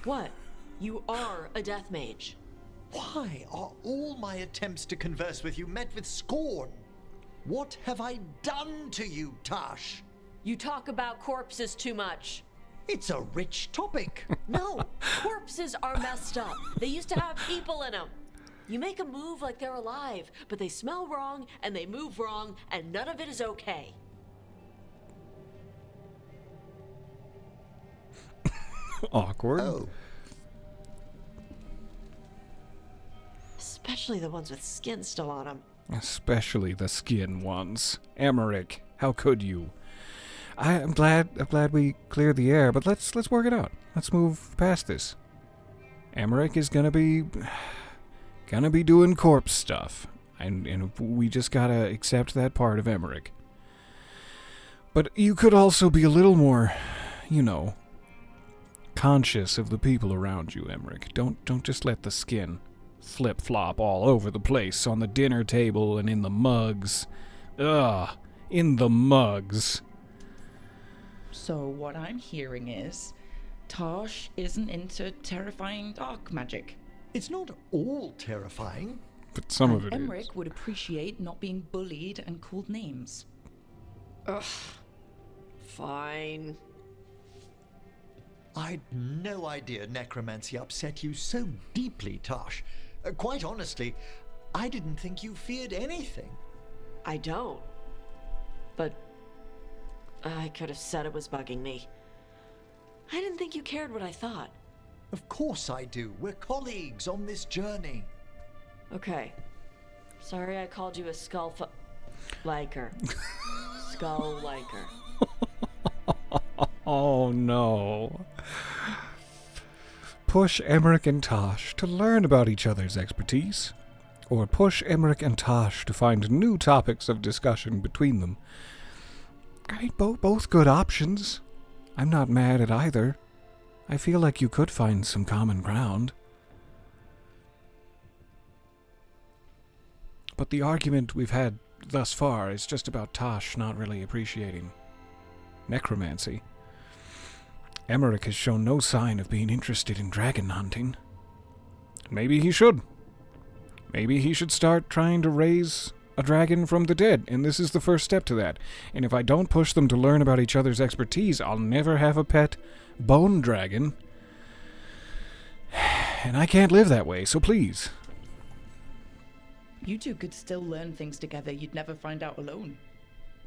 What? You are a Death Mage. Why are all my attempts to converse with you met with scorn? What have I done to you, Tash? You talk about corpses too much. It's a rich topic. No, corpses are messed up. They used to have people in them. You make them move like they're alive, but they smell wrong and they move wrong, and none of it is okay. Awkward. Oh. Especially the ones with skin still on them. Especially the skin ones. Emmerich, how could you? I'm glad we cleared the air, but let's work it out. Let's move past this. Emmerich is gonna be doing corpse stuff, and we just gotta accept that part of Emmerich. But you could also be a little more, conscious of the people around you, Emmerich. Don't just let the skin flip-flop all over the place on the dinner table and in the mugs. Ugh, in the mugs. So what I'm hearing is, Tosh isn't into terrifying dark magic. It's not all terrifying. But some of it is. Emmerich would appreciate not being bullied and called names. Ugh. Fine. I'd no idea necromancy upset you so deeply, Tosh. Quite honestly, I didn't think you feared anything. I don't. But I could have said it was bugging me. I didn't think you cared what I thought. Of course I do. We're colleagues on this journey. Okay. Sorry I called you a liker. Skull liker. Oh no. Push Emmerich and Tosh to learn about each other's expertise, or push Emmerich and Tosh to find new topics of discussion between them. I mean, both good options. I'm not mad at either. I feel like you could find some common ground. But the argument we've had thus far is just about Tosh not really appreciating necromancy. Emmerich has shown no sign of being interested in dragon hunting. Maybe he should. Maybe he should start trying to raise a dragon from the dead, and this is the first step to that. And if I don't push them to learn about each other's expertise, I'll never have a pet bone dragon. And I can't live that way, so please. You two could still learn things together you'd never find out alone.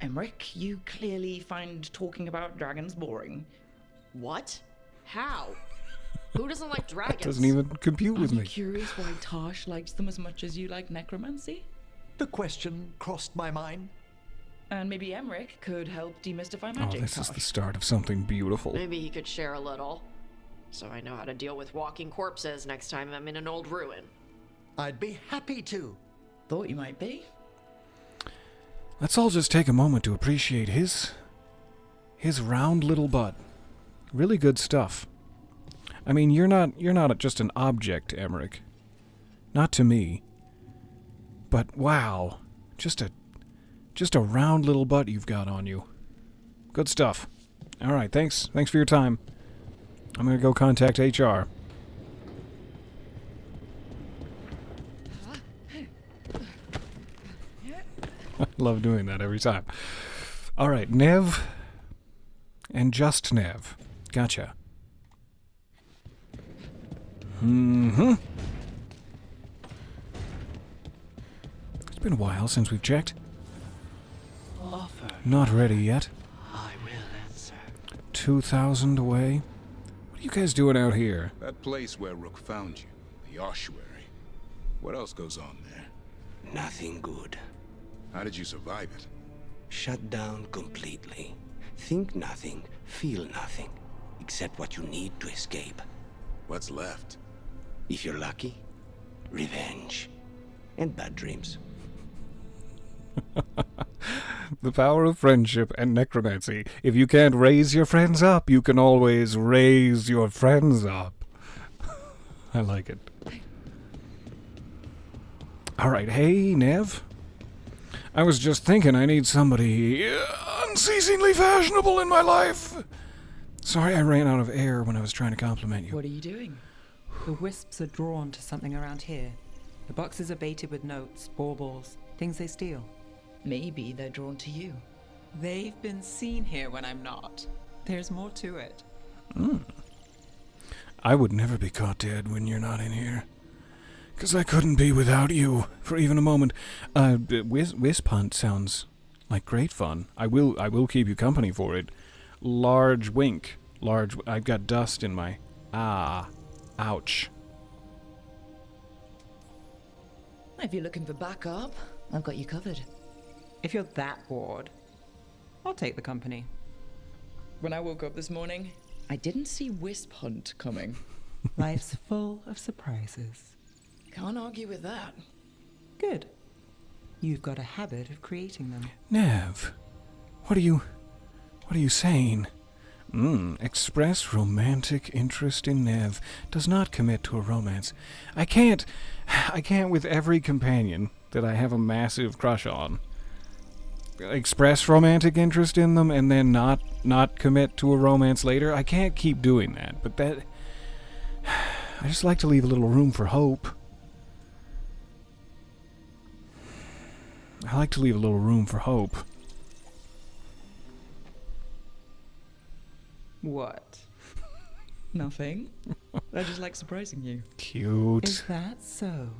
Emmerich, you clearly find talking about dragons boring. What? How? Who doesn't like dragons? That doesn't even compute with Are me. you curious why Tosh likes them as much as you like necromancy? The question crossed my mind. And maybe Emmerich could help demystify magic. Oh, this is Tosh. the start of something beautiful. Maybe he could share a little. So I know how to deal with walking corpses next time I'm in an old ruin. I'd be happy to. Thought you might be. Let's all just take a moment to appreciate his round little butt. Really good stuff. I mean, you're not just an object, Emmerich. Not to me. But wow, just a round little butt you've got on you. Good stuff. All right, thanks for your time. I'm gonna go contact HR. I love doing that every time. All right, Nev and just Nev. Gotcha. Mm-hmm. It's been a while since we've checked. Offer. Not ready yet. I will answer. 2,000 away. What are you guys doing out here? That place where Rook found you, the ossuary. What else goes on there? Nothing good. How did you survive it? Shut down completely. Think nothing, feel nothing, except what you need to escape. What's left? If you're lucky, revenge. And bad dreams. The power of friendship and necromancy. If you can't raise your friends up, you can always raise your friends up. I like it. Alright, hey, Nev. I was just thinking I need somebody unceasingly fashionable in my life. Sorry I ran out of air when I was trying to compliment you. What are you doing? The wisps are drawn to something around here. The boxes are baited with notes, baubles, things they steal. Maybe they're drawn to you. They've been seen here when I'm not. There's more to it. I would never be caught dead when you're not in here. 'Cause I couldn't be without you for even a moment. Wisp hunt sounds like great fun. I will keep you company for it. Large wink. I've got dust in my... ouch. If you're looking for backup, I've got you covered. If you're that bored, I'll take the company. When I woke up this morning, I didn't see Wisp Hunt coming. Life's full of surprises. Can't argue with that. Good. You've got a habit of creating them. Nev, what are you saying? Express romantic interest in Nev. Does not commit to a romance. I can't with every companion that I have a massive crush on. Express romantic interest in them and then not commit to a romance later. I can't keep doing that, but I just like to leave a little room for hope. I like to leave a little room for hope. What? Nothing. I just like surprising you. Cute. Is that so?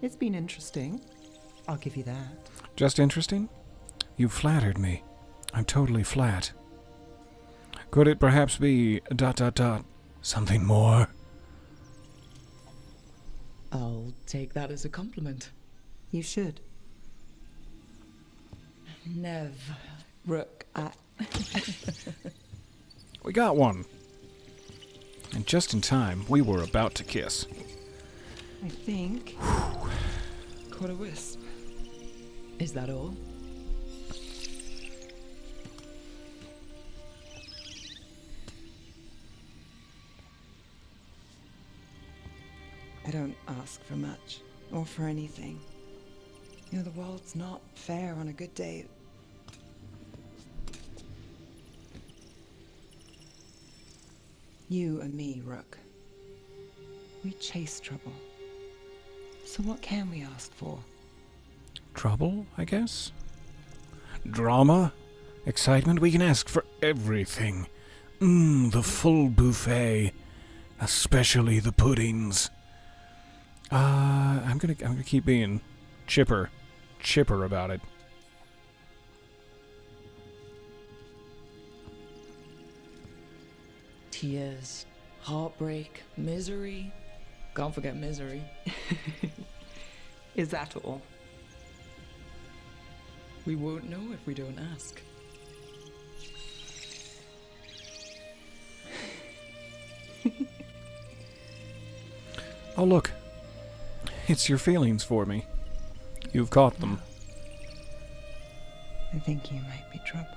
It's been interesting. I'll give you that. Just interesting? You flattered me. I'm totally flat. Could it perhaps be ... something more? I'll take that as a compliment. You should. Nev. Rook, We got one. And just in time, we were about to kiss. I think. Caught a wisp. Is that all? I don't ask for much, or for anything. You know, the world's not fair on a good day. You and me, Rook. We chase trouble. So what can we ask for? Trouble, I guess? Drama? Excitement? We can ask for everything. The full buffet. Especially the puddings. I'm gonna keep being chipper about it. Tears, heartbreak, misery. Can't forget misery. Is that all? We won't know if we don't ask. Oh, look. It's your feelings for me. You've caught them. I think you might be trouble.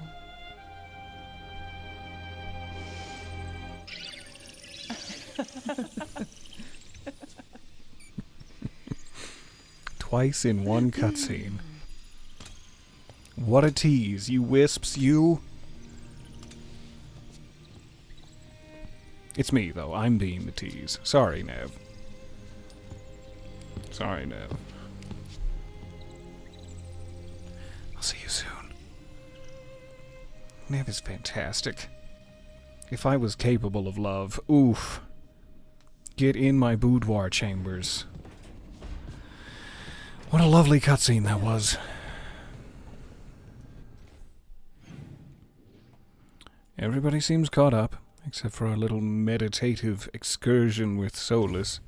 twice in one cutscene. What a tease, you wisps, you! It's me, though. I'm being the tease. Sorry, Nev. Sorry, Nev. I'll see you soon. Nev is fantastic. If I was capable of love, oof. Get in my boudoir chambers. What a lovely cutscene that was. Everybody seems caught up, except for our little meditative excursion with Solus,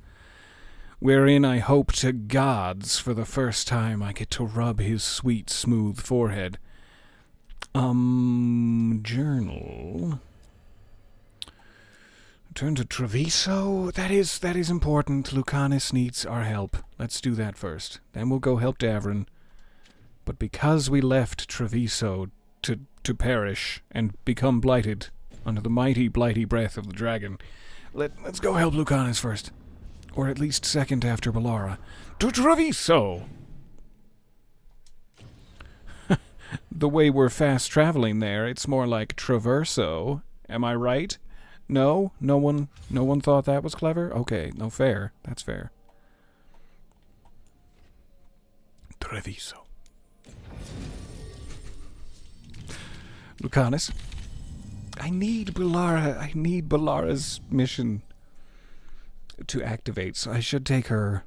wherein I hope to gods for the first time I get to rub his sweet, smooth forehead. Journal. Turn to Treviso? That is important. Lucanus needs our help. Let's do that first. Then we'll go help Davrin. But because we left Treviso to perish and become blighted under the mighty, blighty breath of the dragon, let's go help Lucanus first. Or at least second after Bellara. To Treviso! The way we're fast traveling there, it's more like Traverso. Am I right? No? No one thought that was clever? Okay, no, fair. That's fair. Treviso. Lucanus. I need Bellara's mission to activate, so I should take her.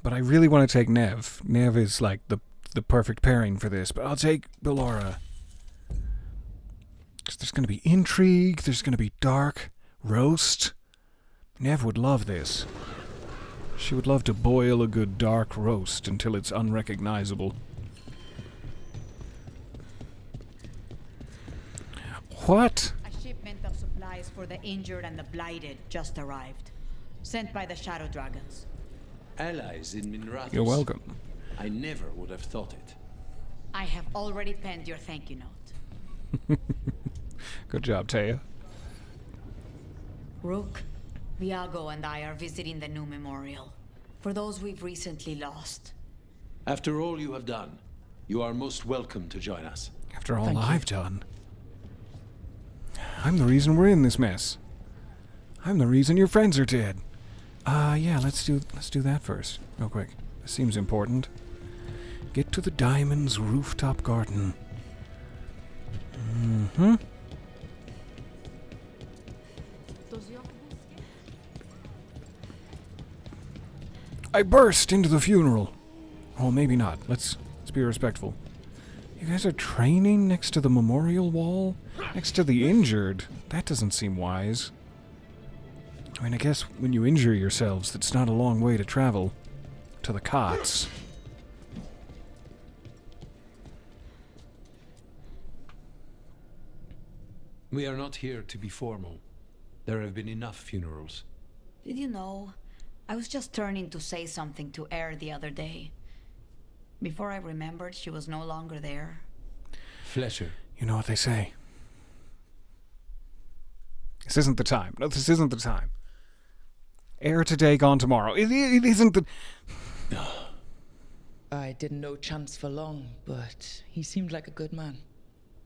But I really want to take Nev. Nev is like the perfect pairing for this, but I'll take Bellara. Because there's going to be intrigue, there's going to be dark roast. Nev would love this. She would love to boil a good dark roast until it's unrecognizable. What? A shipment of supplies for the injured and the blighted just arrived. Sent by the Shadow Dragons. Allies in Minrathous. You're welcome. I never would have thought it. I have already penned your thank you note. Good job, Taya. Rook, Viago and I are visiting the new memorial. For those we've recently lost. After all you have done, you are most welcome to join us. After all I've done. I'm the reason we're in this mess. I'm the reason your friends are dead. Yeah, let's do that first, real quick. This seems important. Get to the Diamond's rooftop garden. Mm-hmm. I burst into the funeral. Oh, maybe not. Let's be respectful. You guys are training next to the memorial wall? Next to the injured? That doesn't seem wise. I mean, I guess when you injure yourselves, it's not a long way to travel. To the cots. We are not here to be formal. There have been enough funerals. Did you know? I was just turning to say something to Air the other day. Before I remembered, she was no longer there. Fletcher. You know what they say. This isn't the time. No, this isn't the time. Air today, gone tomorrow. It isn't the... I didn't know Chance for long, but he seemed like a good man.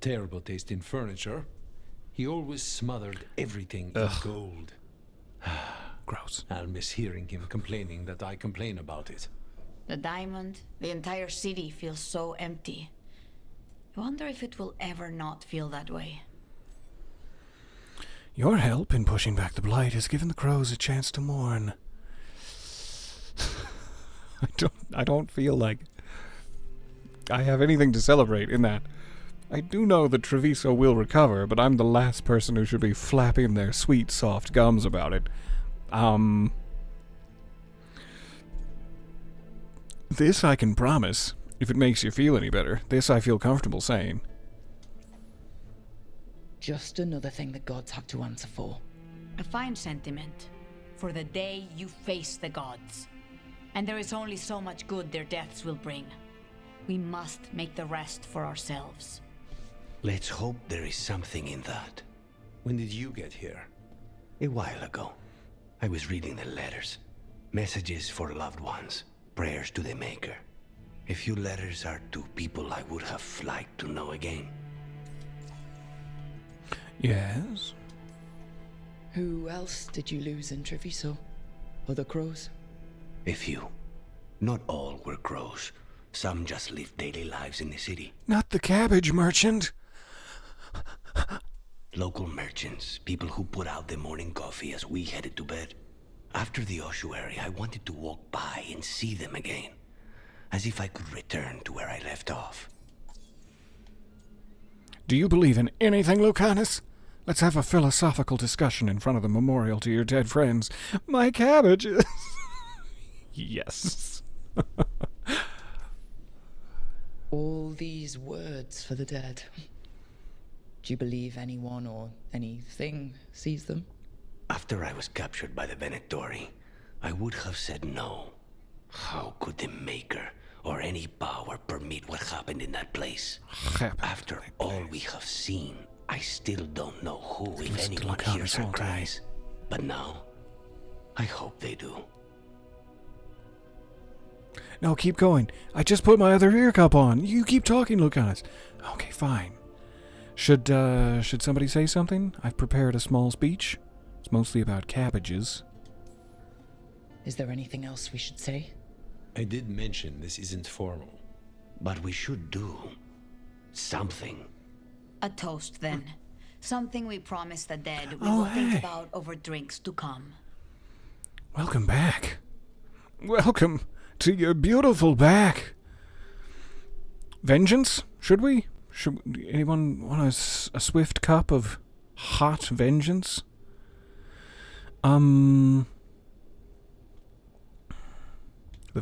Terrible taste in furniture. He always smothered everything in gold. Gross. I'll miss hearing him complaining that I complain about it. The diamond, the entire city feels so empty. I wonder if it will ever not feel that way. Your help in pushing back the blight has given the crows a chance to mourn. I don't feel like I have anything to celebrate in that. I do know that Treviso will recover, but I'm the last person who should be flapping their sweet, soft gums about it. This I can promise, if it makes you feel any better. This I feel comfortable saying. Just another thing the gods have to answer for. A fine sentiment. For the day you face the gods. And there is only so much good their deaths will bring. We must make the rest for ourselves. Let's hope there is something in that. When did you get here? A while ago. I was reading the letters. Messages for loved ones. prayers to the Maker. A few letters are to people I would have liked to know again. Yes? Who else did you lose in Treviso? Other crows? A few. Not all were crows. Some just lived daily lives in the city. Not the cabbage merchant. Local merchants, people who put out the morning coffee as we headed to bed. After the ossuary, I wanted to walk by and see them again, as if I could return to where I left off. Do you believe in anything, Lucanus? Let's have a philosophical discussion in front of the memorial to your dead friends. My cabbages. Yes. All these words for the dead. Do you believe anyone or anything sees them? After I was captured by the Venatori, I would have said no. How could the Maker or any power permit what happened in that place? After all we have seen, I still don't know who, if anyone, hears our cries. But now, I hope they do. No, keep going. I just put my other ear cup on. You keep talking, Lucanus. Okay, fine. Should somebody say something? I've prepared a small speech. It's mostly about cabbages. Is there anything else we should say? I did mention this isn't formal. But we should do something. A toast, then. Something we promise the dead we Oh, will hey. think about over drinks to come. Welcome back. Welcome to your beautiful back. Vengeance? Should we? Should anyone want a swift cup of hot vengeance? The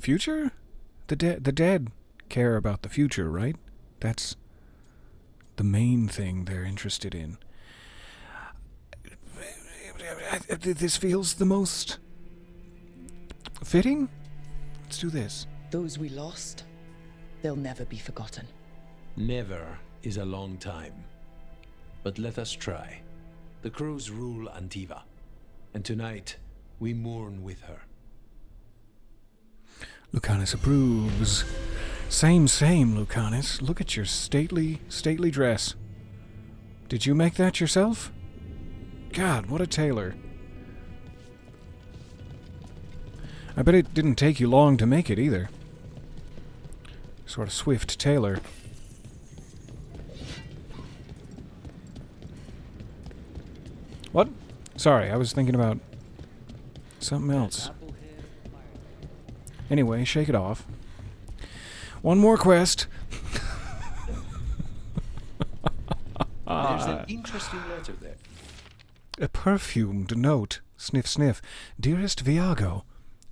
future? The dead care about the future, right? That's the main thing they're interested in. This feels the most fitting. Let's do this. Those we lost, they'll never be forgotten. Never is a long time. But let us try. The crows rule Antiva, and tonight we mourn with her. Lucanus approves. Same, Lucanus. Look at your stately dress. Did you make that yourself? God, what a tailor. I bet it didn't take you long to make it either. Sort of swift tailor. What? Sorry, I was thinking about something else. Anyway, shake it off. One more quest. There's an interesting letter there. A perfumed note. Sniff, sniff. Dearest Viago,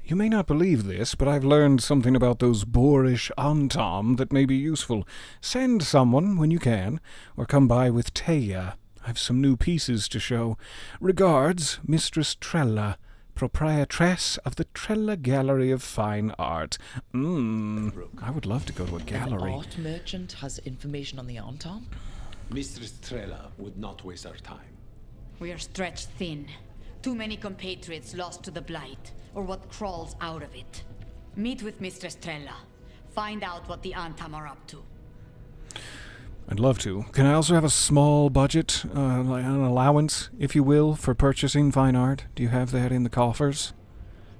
you may not believe this, but I've learned something about those boorish Antom that may be useful. Send someone when you can, or come by with Teia. I've some new pieces to show. Regards, Mistress Trella, proprietress of the Trella Gallery of Fine Art. I would love to go to a gallery. An art merchant has information on the Antom? Mistress Trella would not waste our time. We are stretched thin. Too many compatriots lost to the Blight, or what crawls out of it. Meet with Mistress Trella. Find out what the Antam are up to. I'd love to. Can I also have a small budget, like an allowance, if you will, for purchasing fine art? Do you have that in the coffers?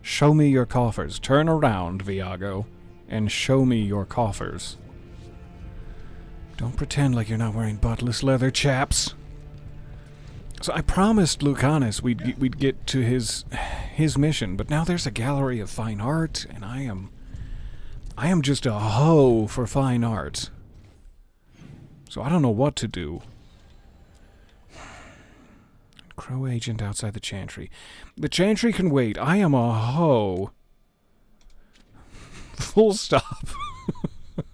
Show me your coffers. Turn around, Viago, and show me your coffers. Don't pretend like you're not wearing buttless leather, chaps. So I promised Lucanus we'd get to his mission, but now there's a gallery of fine art, and I am just a hoe for fine art. So I don't know what to do. Crow agent outside the Chantry. The Chantry can wait. I am a hoe. Full stop.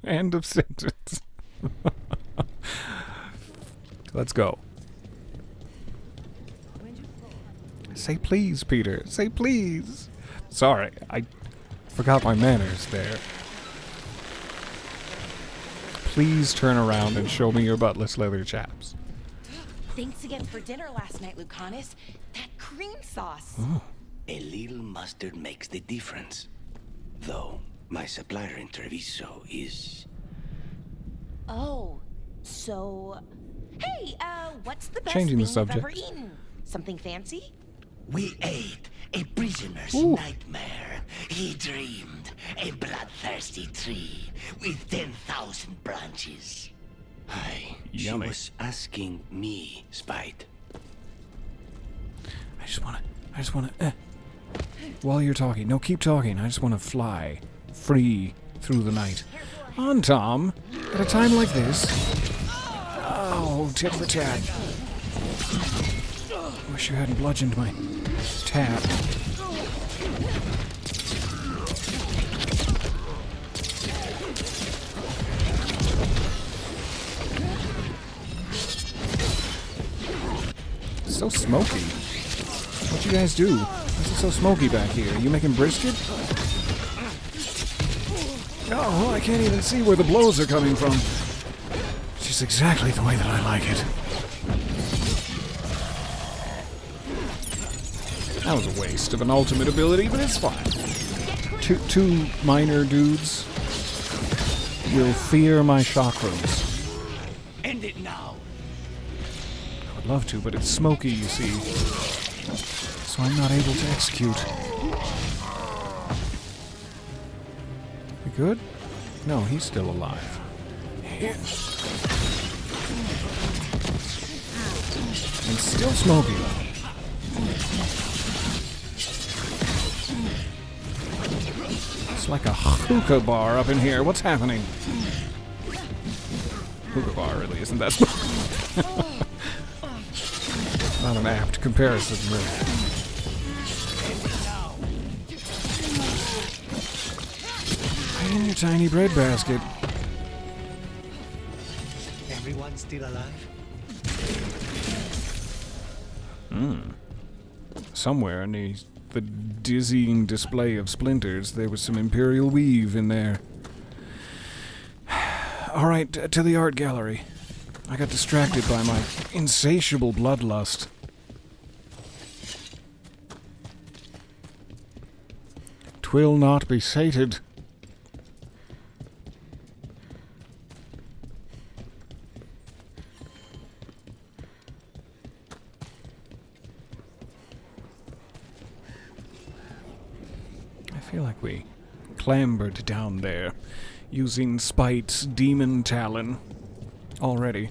End of sentence. Let's go. Say please, Peter. Say please. Sorry, I forgot my manners there. Please turn around and show me your buttless leather chaps. Thanks again for dinner last night, Lucanus. That cream sauce. A little mustard makes the difference. Though, My supplier in Treviso is... Oh, so... Hey, what's the best Changing thing the subject. you've ever eaten? Something fancy? We ate a prisoner's Ooh. nightmare. He dreamed a bloodthirsty tree with 10,000 branches. She Yummy. was asking me, Spite. I just wanna, While you're talking, no, keep talking. I just wanna fly free through the night. On, Tom. At a time like this. Oh, tit for tat. Wish you hadn't bludgeoned my tat. So smoky. What you guys do? Why is it so smoky back here? Are you making brisket? Oh, I can't even see where the blows are coming from. It's just exactly the way that I like it. That was a waste of an ultimate ability, but it's fine. Two minor dudes will fear my chakrams. End it now. I would love to, but it's smoky, you see. So I'm not able to execute. We good? No, he's still alive. And still smoky. It's like a hookah bar up in here. What's happening? Hookah bar, really, isn't that? Not an apt comparison, really. Right in your tiny bread basket. Everyone still alive? Somewhere in the dizzying display of splinters, there was some Imperial weave in there. Alright, to the art gallery. I got distracted by my insatiable bloodlust. Twill not be sated. I feel like we clambered down there using Spite's demon talon already.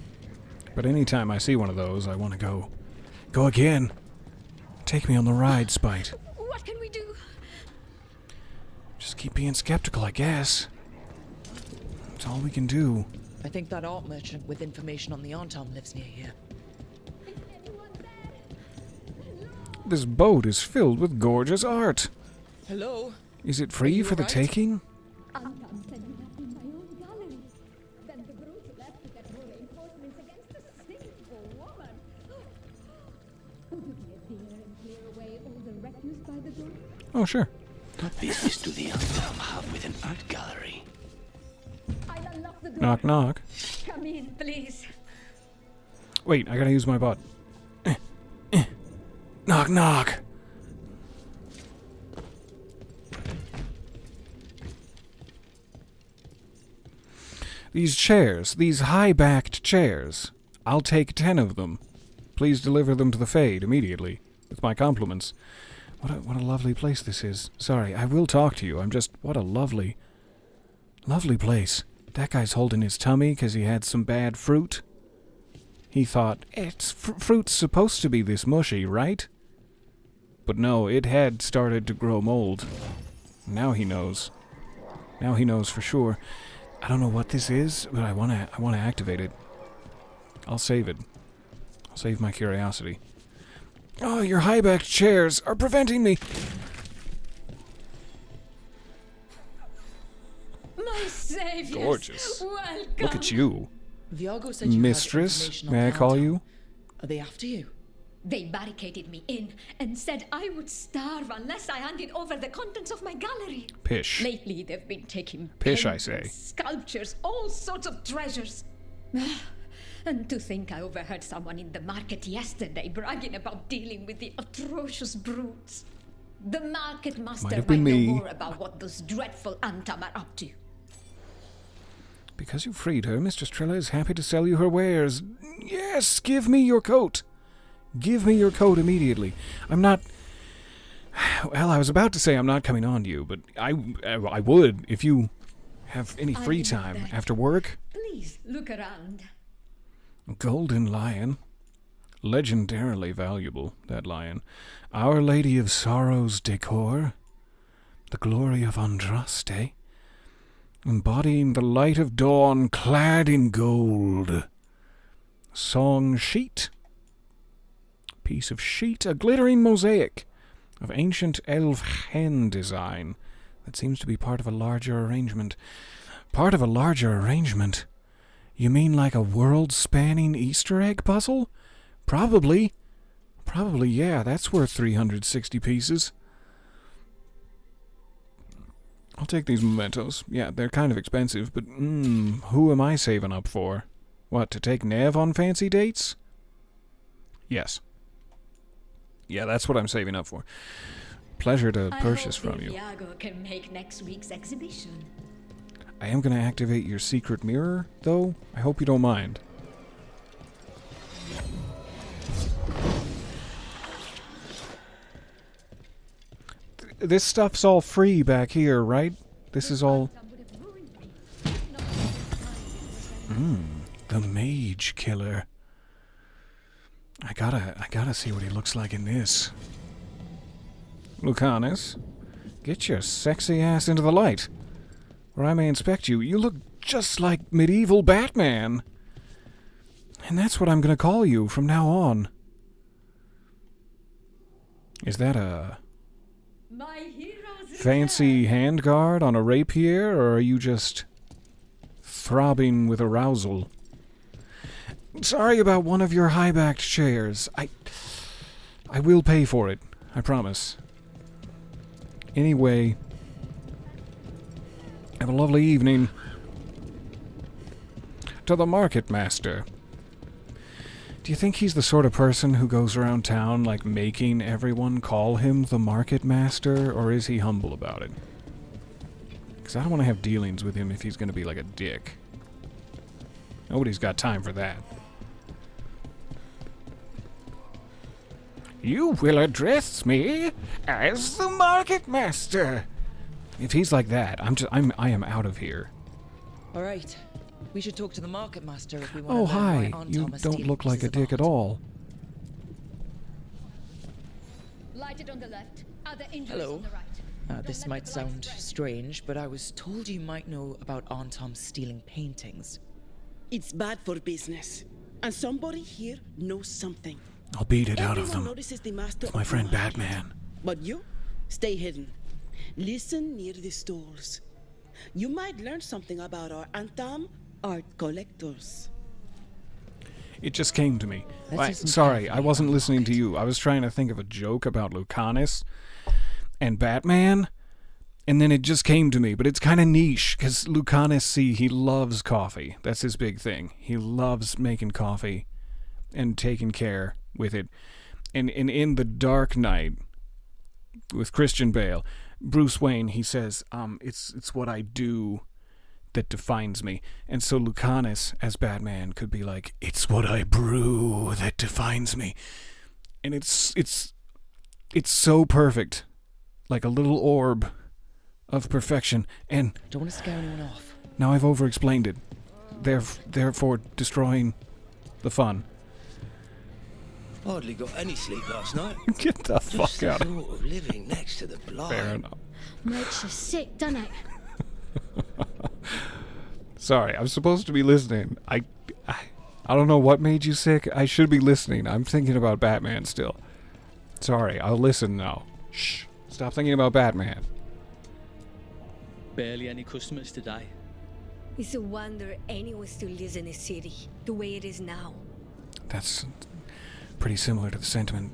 But anytime I see one of those, I want to go. Go again. Take me on the ride, Spite. What can we do? Just keep being skeptical, I guess. That's all we can do. I think that art merchant with information on the Artom lives near here. This boat is filled with gorgeous art. Hello? Is it free for the taking? Anton said you have in my own gallery. Then the brute left to get more reinforcements against a sinful woman. Would you be a dear and clear away all the refuse by the door? Oh, sure. What business do the Artom have with an art gallery? I'll unlock the door. Knock, knock. Come in, please. Wait, I gotta use my butt. Knock, knock. These chairs, these high-backed chairs. I'll take 10 of them. Please deliver them to the Fade immediately, with my compliments. What a lovely place this is. Sorry, I will talk to you. What a lovely place. That guy's holding his tummy because he had some bad fruit. He thought, fruit's supposed to be this mushy, right? But no, it had started to grow mold. Now he knows. Now he knows for sure. I don't know what this is, but I wanna activate it. I'll save it. I'll save my curiosity. Oh, your high-backed chairs are preventing me. My saviors. Gorgeous. Welcome. Look at you. Viago said you Mistress, had information on may I the call Artom. you? Are they after you? They barricaded me in and said I would starve unless I handed over the contents of my gallery. Pish. Lately, they've been taking Pish, I paintings, say. sculptures, all sorts of treasures. And to think I overheard someone in the market yesterday bragging about dealing with the atrocious brutes. The market master Might have might been know me. more about what those dreadful Antam are up to. Because you freed her, Mistress Trilla is happy to sell you her wares. Yes, give me your coat. Give me your coat immediately. I'm not... Well, I was about to say I'm not coming on to you, but I would if you have any free time after work. Please look around. Golden lion. Legendarily valuable, that lion. Our Lady of Sorrow's decor. The glory of Andraste. Embodying the light of dawn clad in gold. Song sheet. Piece of sheet, a glittering mosaic of ancient elf hand design that seems to be part of a larger arrangement. Part of a larger arrangement? You mean like a world-spanning Easter egg puzzle? Probably. Probably, yeah, that's worth 360 pieces. I'll take these mementos. Yeah, they're kind of expensive, but who am I saving up for? What, to take Nev on fancy dates? Yes. Yeah, that's what I'm saving up for. Pleasure to purchase from you. Viago can make next week's exhibition. I am going to activate your secret mirror, though. I hope you don't mind. This stuff's all free back here, right? This is all... the mage killer. I gotta see what he looks like in this. Lucanus, get your sexy ass into the light, or I may inspect you. You look just like medieval Batman. And that's what I'm gonna call you from now on. Is that a fancy handguard on a rapier, or are you just throbbing with arousal? Sorry about one of your high-backed chairs. I will pay for it. I promise. Anyway, have a lovely evening. To the Market Master. Do you think he's the sort of person who goes around town, like, making everyone call him the Market Master, or is he humble about it? Because I don't want to have dealings with him if he's going to be like a dick. Nobody's got time for that. You will address me as the Market Master. If he's like that, I am out of here. All right. We should talk to the Market Master if we want Oh, to know hi. why Aunt You Thomas don't stealing look like a pieces of dick at art. all. Lighted on the left, other injuries Hello. on the right. This might sound strange, but I was told you might know about Aunt Tom stealing paintings. It's bad for business. And somebody here knows something. I'll beat it out of Everyone them. notices the master With my of friend the market. Batman. But you, stay hidden. Listen near the stalls. You might learn something about our Antam art collectors. It just came to me. Let's listen Sorry, carefully I wasn't listening to you. I was trying to think of a joke about Lucanus and Batman, and then it just came to me. But it's kind of niche, because Lucanus, see, he loves coffee. That's his big thing. He loves making coffee and taking care with it. And in The Dark Knight, with Christian Bale, Bruce Wayne, he says, it's what I do that defines me. And so Lucanus, as Batman, could be like, it's what I brew that defines me. And it's so perfect. Like a little orb of perfection. And Don't want to scare anyone off. now I've over-explained it. Therefore destroying the fun. Hardly got any sleep last night. Get the fuck Just the out of thought of living next to the blind. Fair enough. Makes you sick, doesn't it? Sorry, I'm supposed to be listening. I don't know what made you sick. I should be listening. I'm thinking about Batman still. Sorry, I'll listen now. Shh. Stop thinking about Batman. Barely any customers today. It's a wonder anyone still lives in this city the way it is now. That's pretty similar to the sentiment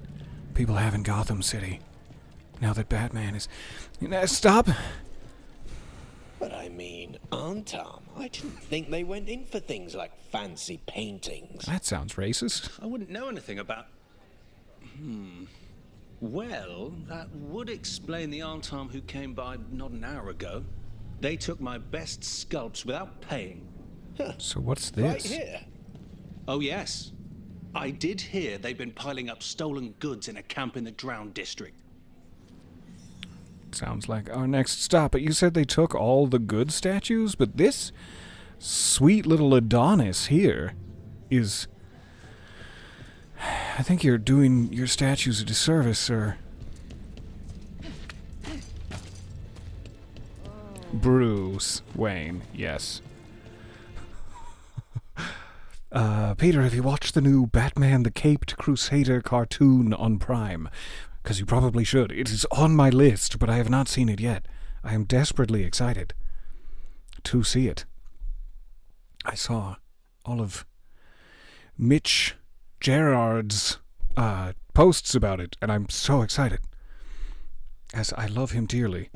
people have in Gotham City. Now that Batman is... Stop! But I mean, Antam, I didn't think they went in for things like fancy paintings. That sounds racist. I wouldn't know anything about... Well, that would explain the Antam who came by not an hour ago. They took my best sculpts without paying. So what's this? Right here. Oh, yes. I did hear they've been piling up stolen goods in a camp in the Drowned district. Sounds like our next stop. But you said they took all the good statues? But this sweet little Adonis here is... I think you're doing your statues a disservice, sir. Bruce Wayne, yes. Peter, have you watched the new Batman the Caped Crusader cartoon on Prime? Because you probably should. It is on my list, but I have not seen it yet. I am desperately excited to see it. I saw all of Mitch Gerard's posts about it, and I'm so excited, as I love him dearly.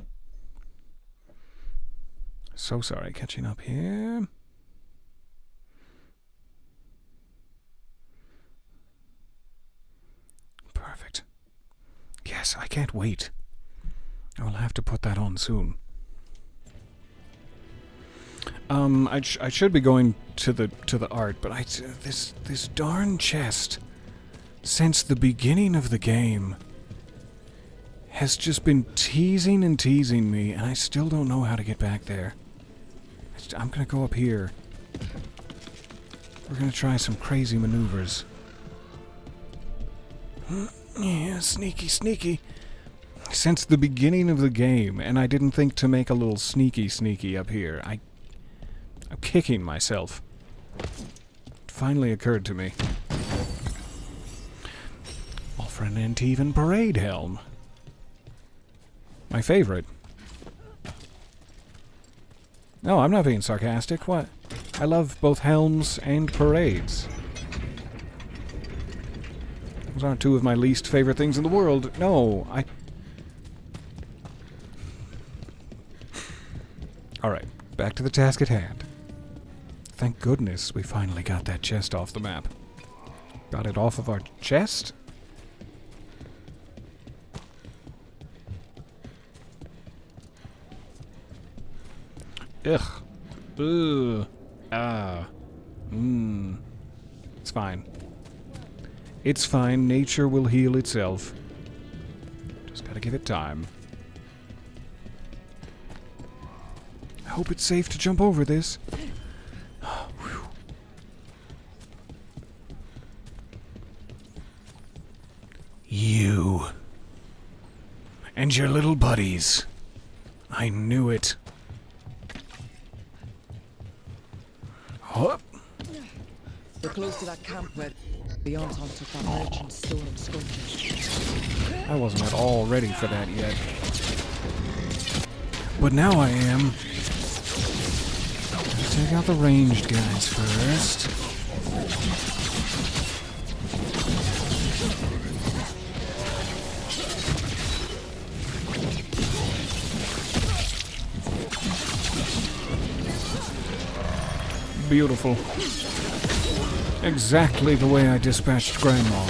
So sorry, catching up here. Perfect. Yes, I can't wait. I will have to put that on soon. I should be going to the art, but this darn chest, since the beginning of the game, has just been teasing and teasing me, and I still don't know how to get back there. I'm gonna go up here. We're gonna try some crazy maneuvers. Yeah, sneaky, sneaky. Since the beginning of the game, and I didn't think to make a little sneaky up here. I'm kicking myself. It finally occurred to me. All for an Antivan parade helm. My favorite. No, I'm not being sarcastic. What? I love both helms and parades. Those aren't two of my least favorite things in the world. No, Alright, back to the task at hand. Thank goodness we finally got that chest off the map. Got it off of our chest? Ugh. Ugh. Ah. It's fine. It's fine. Nature will heal itself. Just gotta give it time. I hope it's safe to jump over this. You. And your little buddies. I knew it. Huh? We're close to that camp where the Anton took that merchant's stolen sculpture. I wasn't at all ready for that yet. But now I am. Let's take out the ranged guys first. Beautiful. Exactly the way I dispatched Grandma.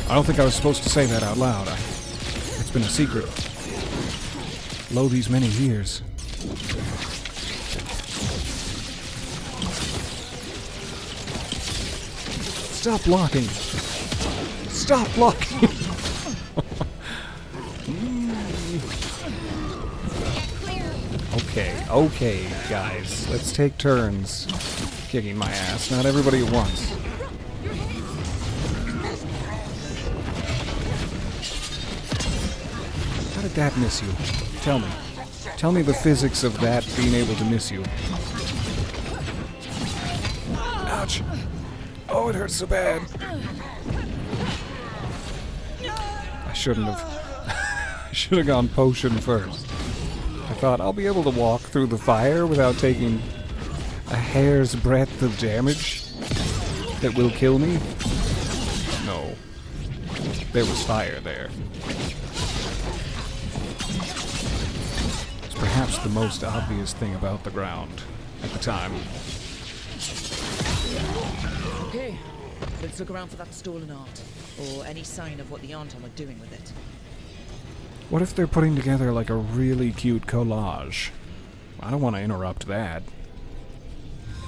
I don't think I was supposed to say that out loud. It's been a secret. Lo these many years. Stop blocking. Stop blocking. Okay, guys. Let's take turns kicking my ass. Not everybody at once. How did that miss you? Tell me. Tell me the physics of that being able to miss you. Ouch. Oh, it hurts so bad. I shouldn't have. I should have gone potion first. I thought I'll be able to walk through the fire without taking a hair's breadth of damage that will kill me. No. There was fire there. It's perhaps the most obvious thing about the ground at the time. Okay, Let's look around for that stolen art, or any sign of what the Anton are doing with it. What if they're putting together like a really cute collage? I don't want to interrupt that.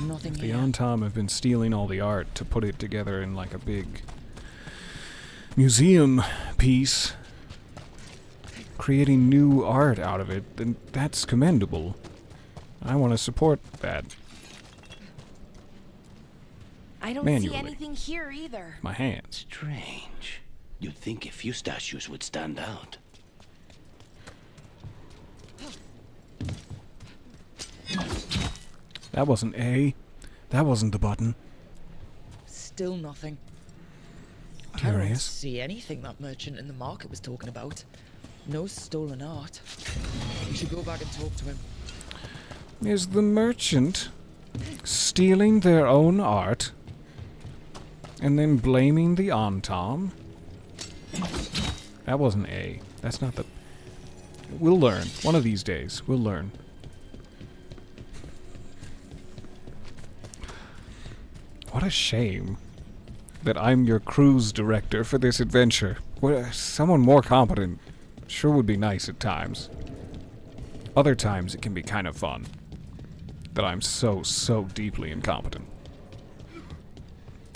Nothing The here. Antom have been stealing all the art to put it together in like a big museum piece, creating new art out of it, then that's commendable. I want to support that. I don't Manually. see anything here either. My hands. Strange. You'd think a few statues would stand out. That wasn't A. That wasn't the button. Still nothing. I There he don't is. see anything that merchant in the market was talking about. No stolen art. We should go back and talk to him. Is the merchant stealing their own art and then blaming the Antom? That wasn't A. That's not the... We'll learn. One of these days, we'll learn. What a shame that I'm your cruise director for this adventure. Someone more competent sure would be nice at times. Other times it can be kind of fun that I'm so deeply incompetent.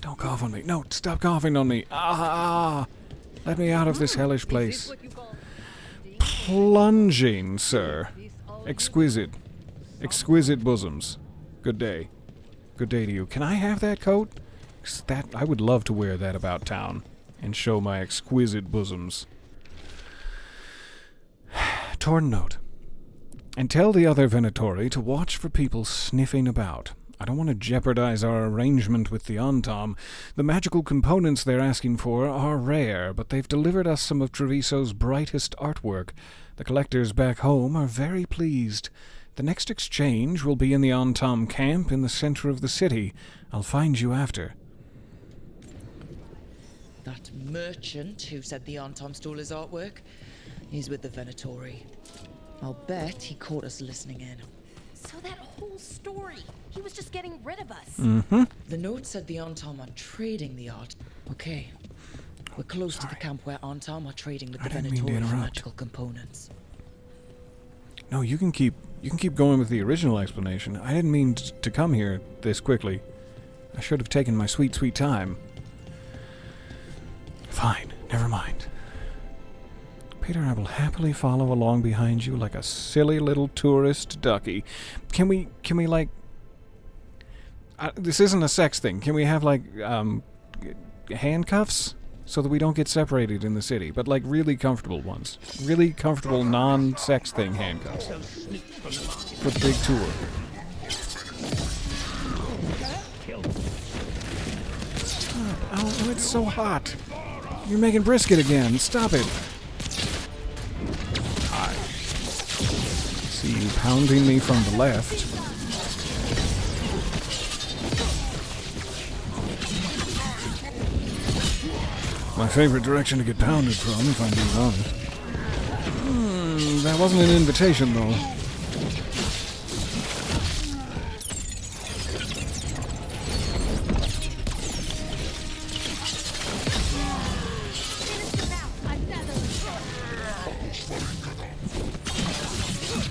Don't cough on me. No, stop coughing on me. Ah! Let me out of this hellish place. Plunging, sir. Exquisite. Exquisite bosoms. Good day. Good day to you. Can I have that coat? 'Cause I would love to wear that about town and show my exquisite bosoms. Torn note. And tell the other Venatori to watch for people sniffing about. I don't want to jeopardize our arrangement with the Antom. The magical components they're asking for are rare, but they've delivered us some of Treviso's brightest artwork. The collectors back home are very pleased. The next exchange will be in the Antom camp in the center of the city. I'll find you after. That merchant who said the Anton stole his artwork, he's with the Venatori. I'll bet he caught us listening in. So that whole story, he was just getting rid of us. Mm-hmm. The note said the Antom are trading the art. Okay. We're close to the camp where Antom are trading with the didn't mean to Venatori for interrupt. magical components. No, you can keep going with the original explanation. I didn't mean to come here this quickly. I should have taken my sweet, sweet time. Fine, never mind. Peter, I will happily follow along behind you like a silly little tourist ducky. Can we like... this isn't a sex thing. Can we have, like, handcuffs? So that we don't get separated in the city. But, like, really comfortable ones. Really comfortable, non-sex thing handcuffs. For the big tour. Oh, it's so hot. You're making brisket again. Stop it. I see you pounding me from the left. My favorite direction to get pounded from, if I'm being honest. That wasn't an invitation, though.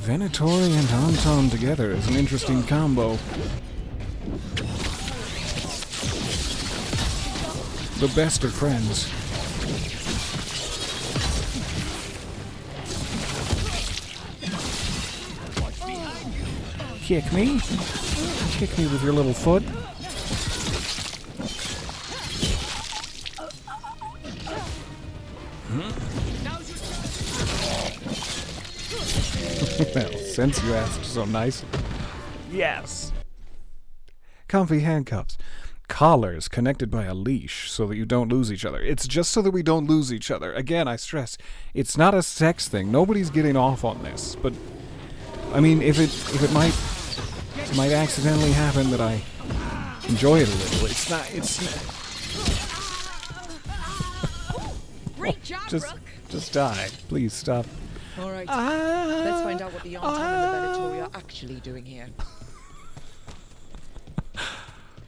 Venatori and Anton together is an interesting combo. The best of friends. Kick me? Kick me with your little foot? Well, since you asked so nicely. Yes. Comfy handcuffs. Collars connected by a leash so that you don't lose each other. It's just so that we don't lose each other. Again, I stress, it's not a sex thing. Nobody's getting off on this. But, I mean, if it might accidentally happen that I enjoy it a little. It's not. Great job, Rook. Just die. Please stop. All right. Let's find out what the Anton and the Venatori are actually doing here.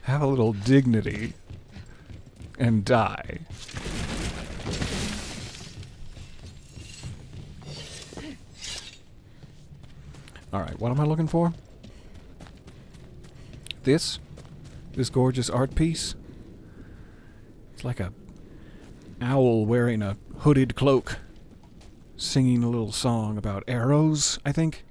Have a little dignity. and die. Alright, what am I looking for? This gorgeous art piece. It's like a owl wearing a hooded cloak, singing a little song about arrows, I think.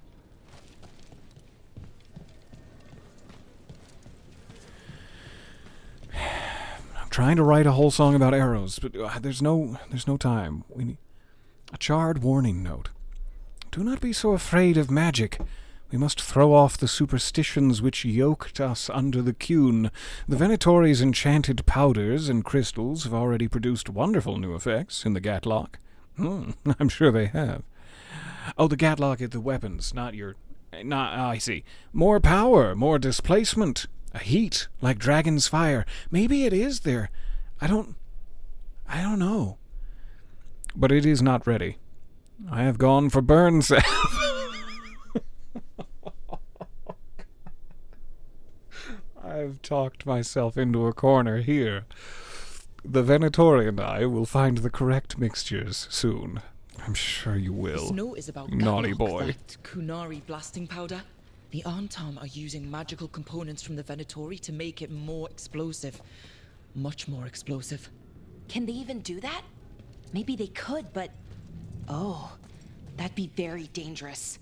I'm trying to write a whole song about arrows, but there's no time. We need a charred warning note. Do not be so afraid of magic. We must throw off the superstitions which yoked us under the Cune. The Venatori's enchanted powders and crystals have already produced wonderful new effects in the Gatlock. I'm sure they have. Oh, the Gatlock is the weapons, not your... I see. More power, more displacement. A heat, like dragon's fire. Maybe it is there. I don't know. But it is not ready. I have gone for burn salve. I've talked myself into a corner here. The Venatori and I will find the correct mixtures soon. I'm sure you will. This note is about naughty Gatlock, boy. that Kunari blasting powder. The Arntam are using magical components from the Venatori to make it more explosive. Much more explosive. Can they even do that? Maybe they could, but... Oh, that'd be very dangerous.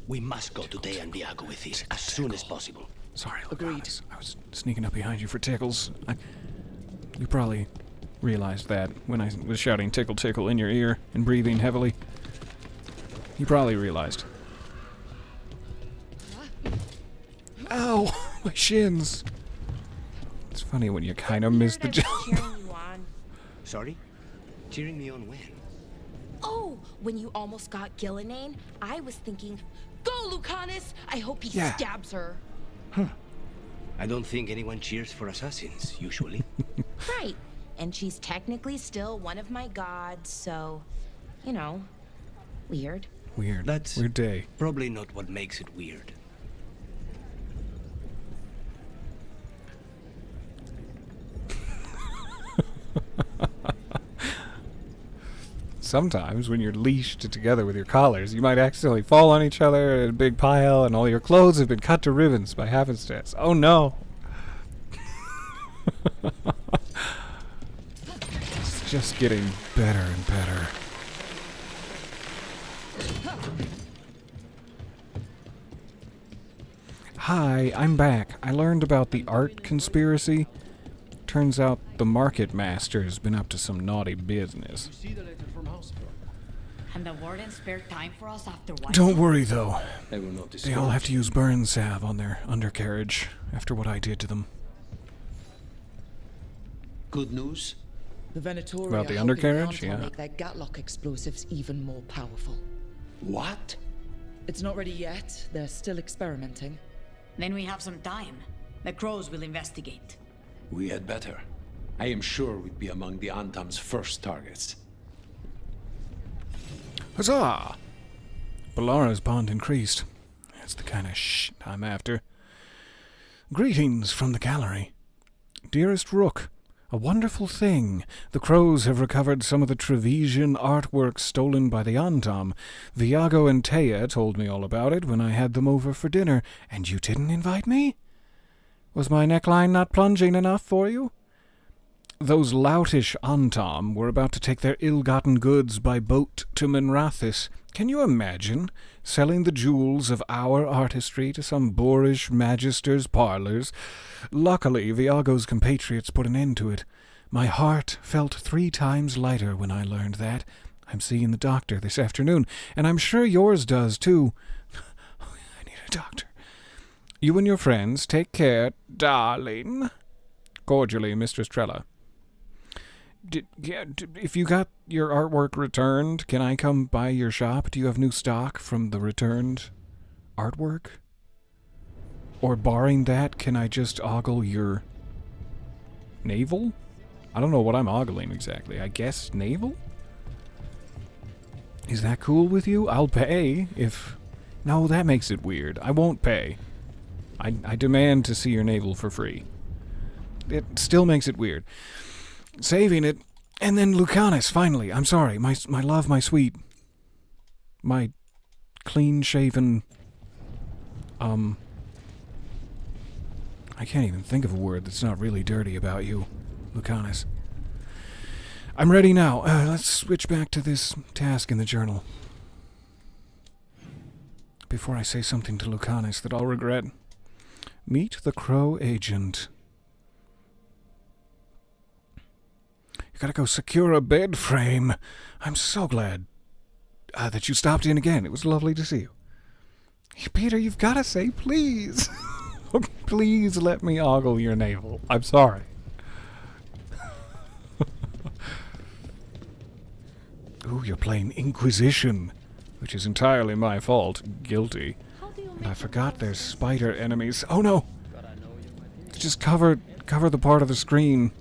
We must go to Day and Diago with this as soon as possible. Sorry, Lucanis. I was sneaking up behind you for tickles. You probably realized that when I was shouting tickle tickle in your ear and breathing heavily. You probably realized. Ow! My shins! It's funny when you kind of miss the jump. Sorry? Cheering me on when? Oh, when you almost got Gillinane, I was thinking, go, Lucanis! I hope he stabs her. Huh. I don't think anyone cheers for assassins, usually. Right. And she's technically still one of my gods, so, you know, weird. Weird. That's weird day. Probably not what makes it weird. Sometimes, when you're leashed together with your collars, you might accidentally fall on each other in a big pile, and all your clothes have been cut to ribbons by happenstance. Oh no! It's just getting better and better. Hi, I'm back. I learned about the art conspiracy. Turns out the market master's been up to some naughty business. And the warden spared time for us after what? Don't worry, though. They will not They all have to use burn salve on their undercarriage after what I did to them. Good news? The Venatori About the are undercarriage? helping Yeah. make their Gatlock explosives even more powerful. What? It's not ready yet. They're still experimenting. Then we have some time. The crows will investigate. We had better. I am sure we'd be among the Antam's first targets. Huzzah! Balara's bond increased. That's the kind of shit I'm after. Greetings from the gallery. Dearest Rook, a wonderful thing. The crows have recovered some of the Trevesian artwork stolen by the Antam. Viago and Taya told me all about it when I had them over for dinner. And you didn't invite me? Was my neckline not plunging enough for you? Those loutish Antam were about to take their ill-gotten goods by boat to Menrathis. Can you imagine selling the jewels of our artistry to some boorish magister's parlors? Luckily, Viago's compatriots put an end to it. My heart felt 3 times lighter when I learned that. I'm seeing the doctor this afternoon, and I'm sure yours does, too. I need a doctor. You and your friends take care, darling. Cordially, Mistress Trella. If you got your artwork returned, can I come by your shop? Do you have new stock from the returned artwork? Or barring that, can I just ogle your navel? I don't know what I'm ogling exactly. I guess navel? Is that cool with you? I'll pay if... No, that makes it weird. I won't pay. I demand to see your navel for free. It still makes it weird. saving it. And then Lucanus, finally. I'm sorry. My love, my sweet. My clean-shaven... I can't even think of a word that's not really dirty about you, Lucanus. I'm ready now. Let's switch back to this task in the journal. Before I say something to Lucanus that I'll regret. Meet the Crow Agent. You gotta go secure a bed frame. I'm so glad that you stopped in again. It was lovely to see you. Hey, Peter, you've gotta say please. Okay, please let me ogle your navel. I'm sorry. Ooh, you're playing Inquisition, which is entirely my fault. Guilty. And I forgot there's spider enemies. Oh no! Just cover the part of the screen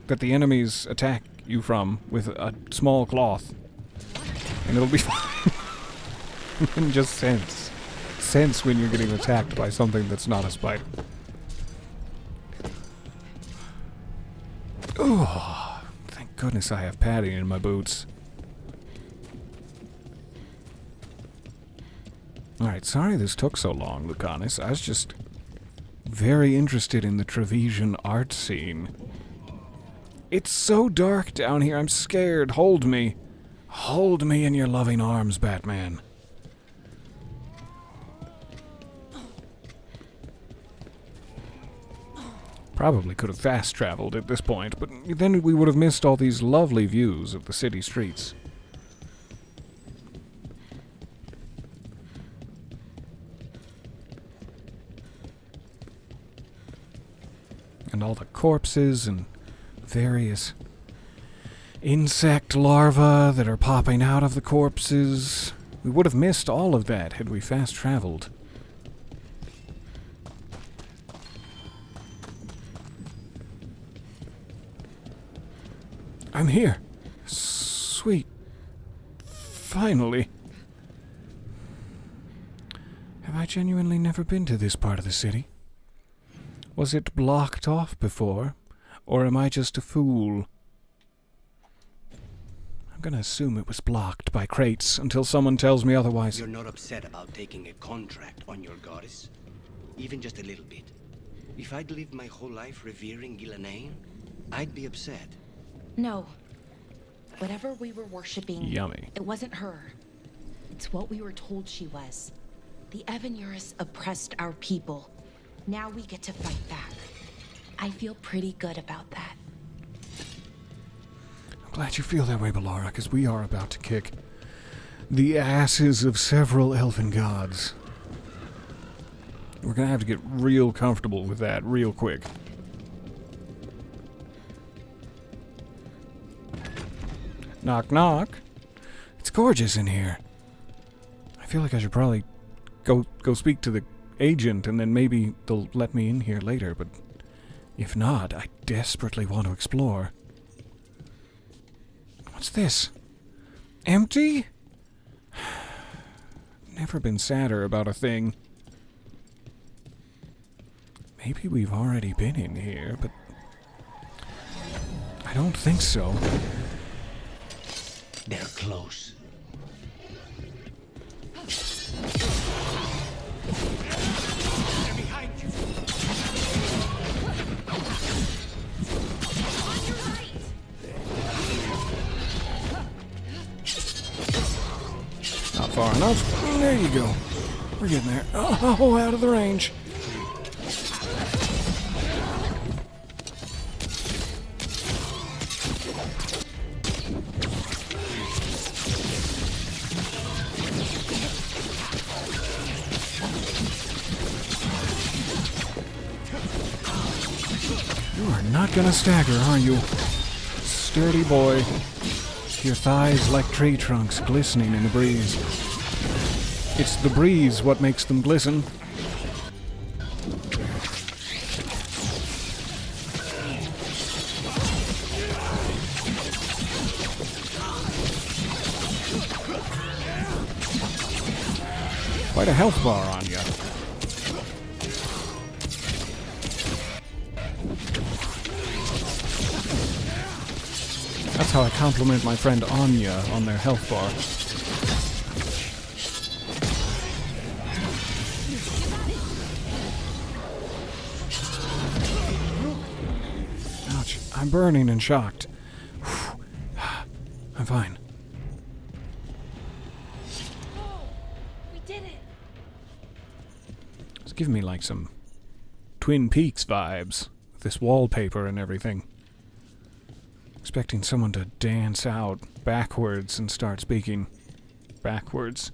that the enemies attack you from with a small cloth. And it'll be fine. And just sense when you're getting attacked by something that's not a spider. Oh, thank goodness I have padding in my boots. Alright, sorry this took so long, Lucanus. I was just very interested in the Trevesian art scene. It's so dark down here, I'm scared. Hold me. Hold me in your loving arms, Batman. Probably could have fast-traveled at this point, but then we would have missed all these lovely views of the city streets. And all the corpses and various insect larvae that are popping out of the corpses. We would have missed all of that had we fast-traveled. I'm here. Sweet. Finally. Have I genuinely never been to this part of the city? Was it blocked off before? Or am I just a fool? I'm gonna assume it was blocked by crates until someone tells me otherwise. You're not upset about taking a contract on your goddess? Even just a little bit. If I'd lived my whole life revering Ghilanane, I'd be upset. No. Whatever we were worshipping, Yummy. It wasn't her. It's what we were told she was. The Evanuris oppressed our people. Now we get to fight back. I feel pretty good about that. I'm glad you feel that way, Bellara, because we are about to kick the asses of several elven gods. We're gonna have to get real comfortable with that real quick. Knock, knock. It's gorgeous in here. I feel like I should probably go speak to the agent, and then maybe they'll let me in here later, but if not, I desperately want to explore. What's this? Empty? Never been sadder about a thing. Maybe we've already been in here, but I don't think so. They're close. They're behind you. On your right. Not far enough. There you go. We're getting there. Oh, out of the range. Not gonna stagger, are you? Sturdy boy. Your thighs like tree trunks glistening in the breeze. It's the breeze what makes them glisten. Quite a health bar on you. That's how I compliment my friend Anya on their health bar. Ouch. I'm burning and shocked. I'm fine. We did it. It's giving me like some Twin Peaks vibes with this wallpaper and everything. Expecting someone to dance out backwards and start speaking backwards.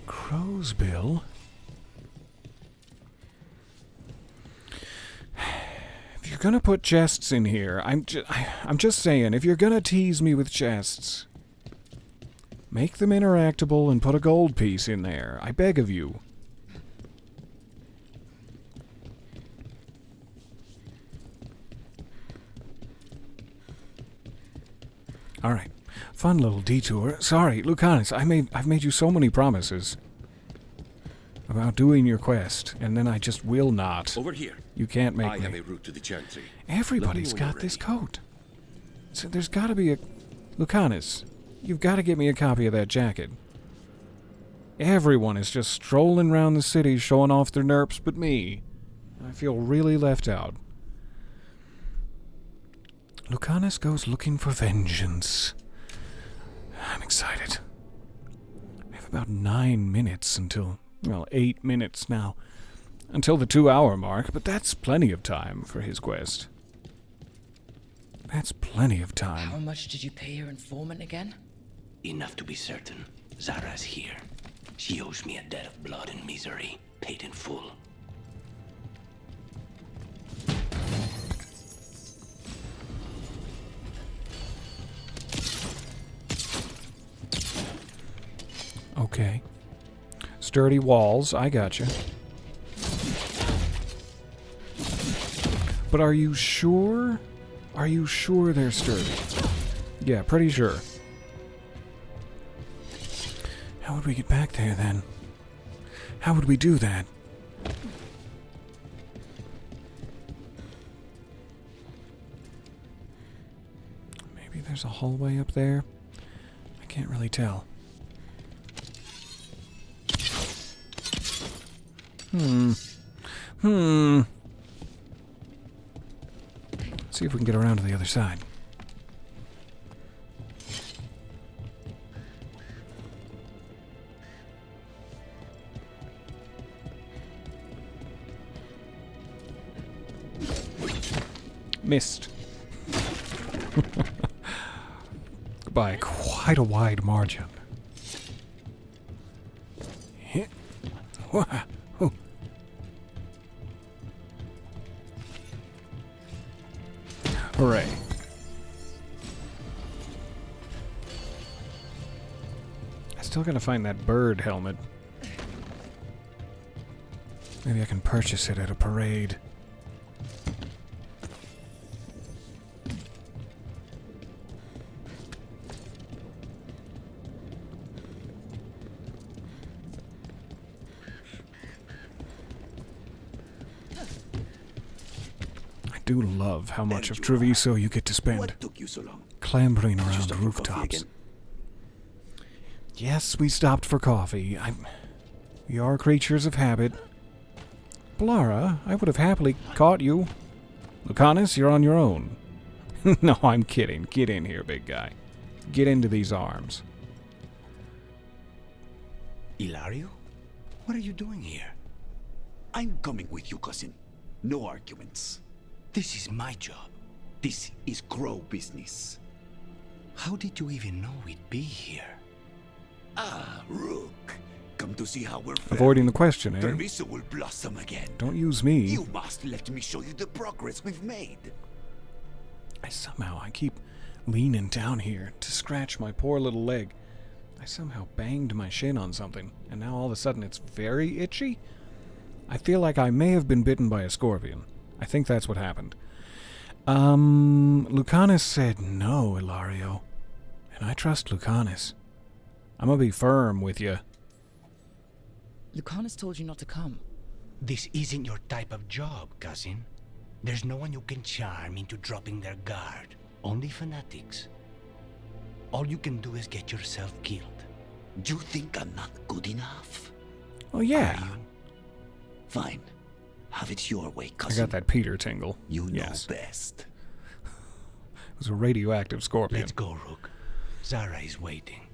Crow's Bill. If you're gonna put chests in here, I'm just saying, if you're gonna tease me with chests, make them interactable and put a gold piece in there. I beg of you. All right, fun little detour. Sorry, Lucanus, I've made you so many promises about doing your quest, and then I just will not. Over here. You can't make I me. have a route to the Chantry. Everybody's got this coat. So there's got to be a... Lucanus, you've got to get me a copy of that jacket. Everyone is just strolling around the city showing off their nerps but me. I feel really left out. Lucanus goes looking for vengeance. I'm excited. I have about 9 minutes until... Well, 8 minutes now. Until the 2-hour mark, but that's plenty of time for his quest. That's plenty of time. How much did you pay your informant again? Enough to be certain. Zara's here. She owes me a debt of blood and misery, paid in full. Okay. Sturdy walls, I gotcha. But are you sure? Are you sure they're sturdy? Yeah, pretty sure. How would we get back there, then? How would we do that? Maybe there's a hallway up there? I can't really tell. See if we can get around to the other side. Missed. By quite a wide margin. Hit. Oh. Hooray. I still gotta find that bird helmet. Maybe I can purchase it at a parade. I do love how much of Treviso you get to spend. What took you so long? Clambering around rooftops. Yes, we stopped for coffee. We are creatures of habit. Blara, I would have happily caught you. Lucanus, you're on your own. No, I'm kidding. Get in here, big guy. Get into these arms. Ilario? What are you doing here? I'm coming with you, cousin. No arguments. This is my job. This is Crow business. How did you even know we'd be here? Ah, Rook. Come to see how we're faring. Avoiding the question, eh? Treviso will blossom again. Don't use me. You must let me show you the progress we've made. I keep leaning down here to scratch my poor little leg. I somehow banged my shin on something, and now all of a sudden it's very itchy? I feel like I may have been bitten by a scorpion. I think that's what happened. Lucanus said no, Ilario. And I trust Lucanus. I'm gonna be firm with you. Lucanus told you not to come. This isn't your type of job, cousin. There's no one you can charm into dropping their guard. Only fanatics. All you can do is get yourself killed. You think I'm not good enough? Oh, yeah. Are you? Fine. Have it your way, I cousin. got that Peter tingle. You know yes. best. It was a radioactive scorpion. Let's go, Rook. Zara is waiting.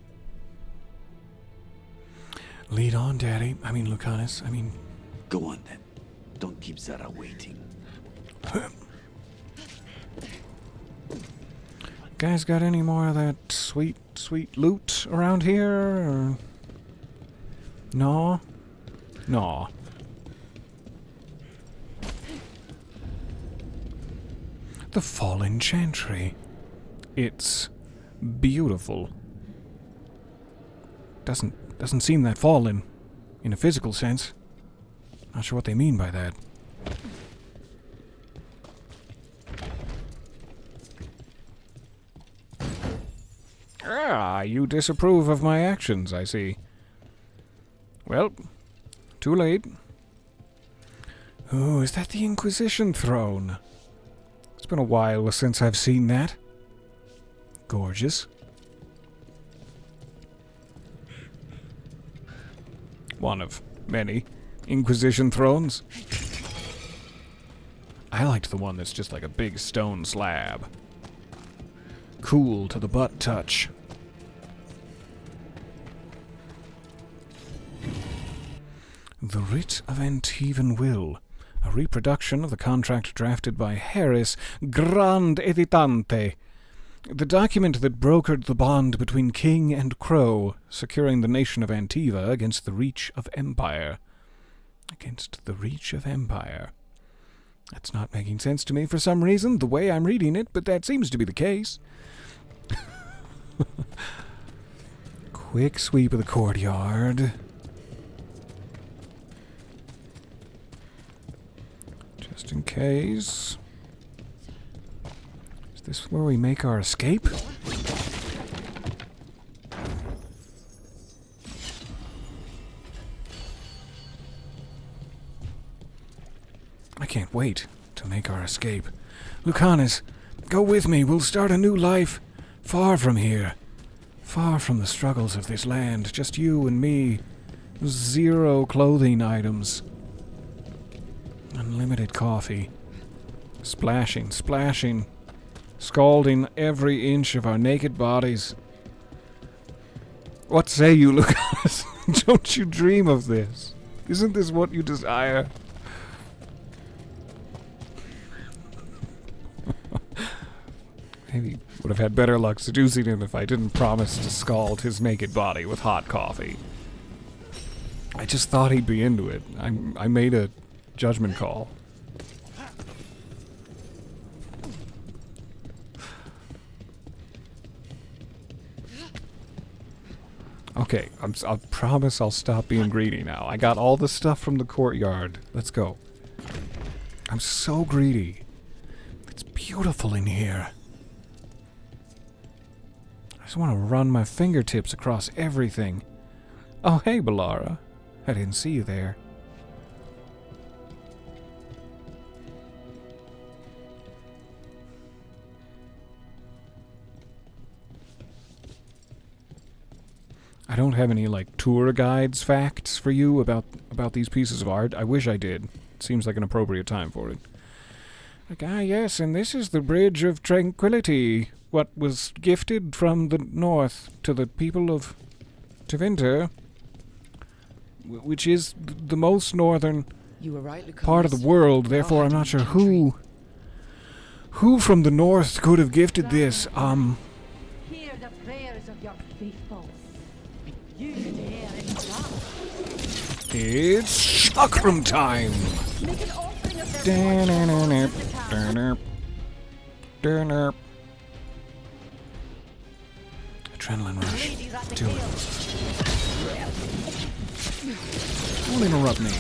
Lead on, Daddy. I mean, Lucanus. I mean... Go on, then. Don't keep Zara waiting. Guys got any more of that sweet, sweet loot around here? Or... No? No. The Fallen Chantry. It's beautiful. Doesn't seem that fallen in a physical sense. Not sure what they mean by that. Ah, you disapprove of my actions, I see. Well, too late. Oh, is that the Inquisition throne? It's been a while since I've seen that. Gorgeous. One of many Inquisition thrones. I liked the one that's just like a big stone slab. Cool to the butt touch. The Writ of Antivan Will, a reproduction of the contract drafted by Harris, Grand Editante, the document that brokered the bond between King and Crow, securing the nation of Antiva against the reach of Empire. Against the reach of Empire. That's not making sense to me for some reason, the way I'm reading it, but that seems to be the case. Quick sweep of the courtyard. Just in case. Is this where we make our escape? I can't wait to make our escape. Lucanus, go with me. We'll start a new life. Far from here. Far from the struggles of this land. Just you and me. 0 clothing items. Unlimited coffee. Splashing, splashing. Scalding every inch of our naked bodies. What say you, Lucanus? Don't you dream of this? Isn't this what you desire? Maybe would have had better luck seducing him if I didn't promise to scald his naked body with hot coffee. I just thought he'd be into it. I made a judgment call. Okay, I promise I'll stop being greedy now. I got all the stuff from the courtyard. Let's go. I'm so greedy. It's beautiful in here. I just want to run my fingertips across everything. Oh, hey, Balara. I didn't see you there. I don't have any, like, tour guides facts for you about these pieces of art. I wish I did. It seems like an appropriate time for it. Like, yes, and this is the Bridge of Tranquility. What was gifted from the north to the people of Tevinter, which is the most northern You were right, Lucanus. part of the world. Therefore, I'm not sure who from the north could have gifted this. Hear the prayers of your faithful. You could hear it. It's chakram time. Make an offering of their Adrenaline rush. Do it. Don't interrupt me.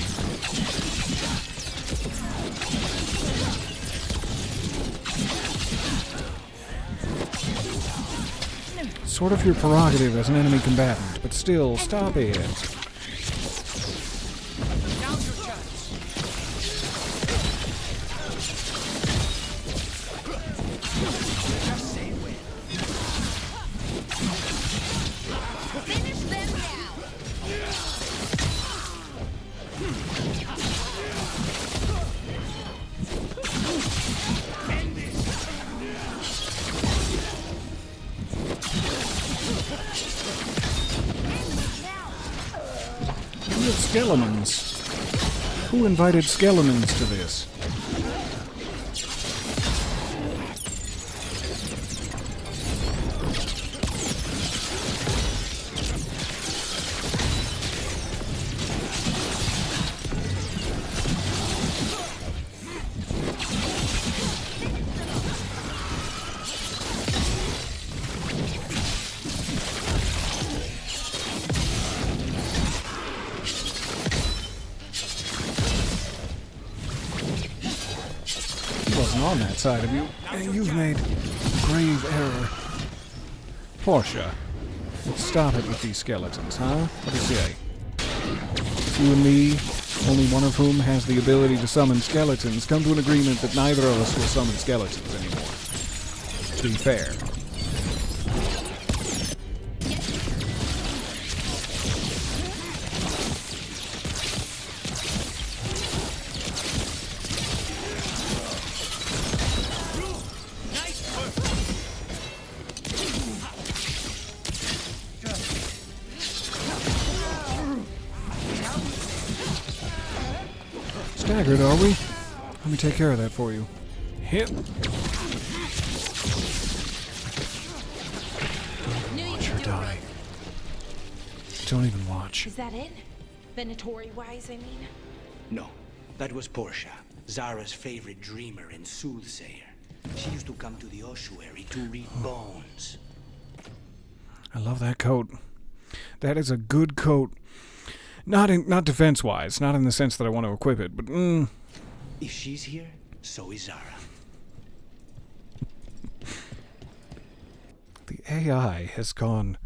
Sort of your prerogative as an enemy combatant, but still, stop it. Skeletons. Who invited skeletons to this? On that side of you, and you've made a grave error. Portia, stop it with these skeletons, huh? What do you say? You and me, only one of whom has the ability to summon skeletons, come to an agreement that neither of us will summon skeletons anymore. To be fair. Staggered, are we? Let me take care of that for you. Hit. Watch her die. Don't even watch. Is that it? Venatori-wise, I mean? No, that was Portia, Zara's favorite dreamer and soothsayer. She used to come to the ossuary to read bones. I love that coat. That is a good coat. Not defense-wise, not in the sense that I want to equip it, but If she's here, so is Zara. The AI has gone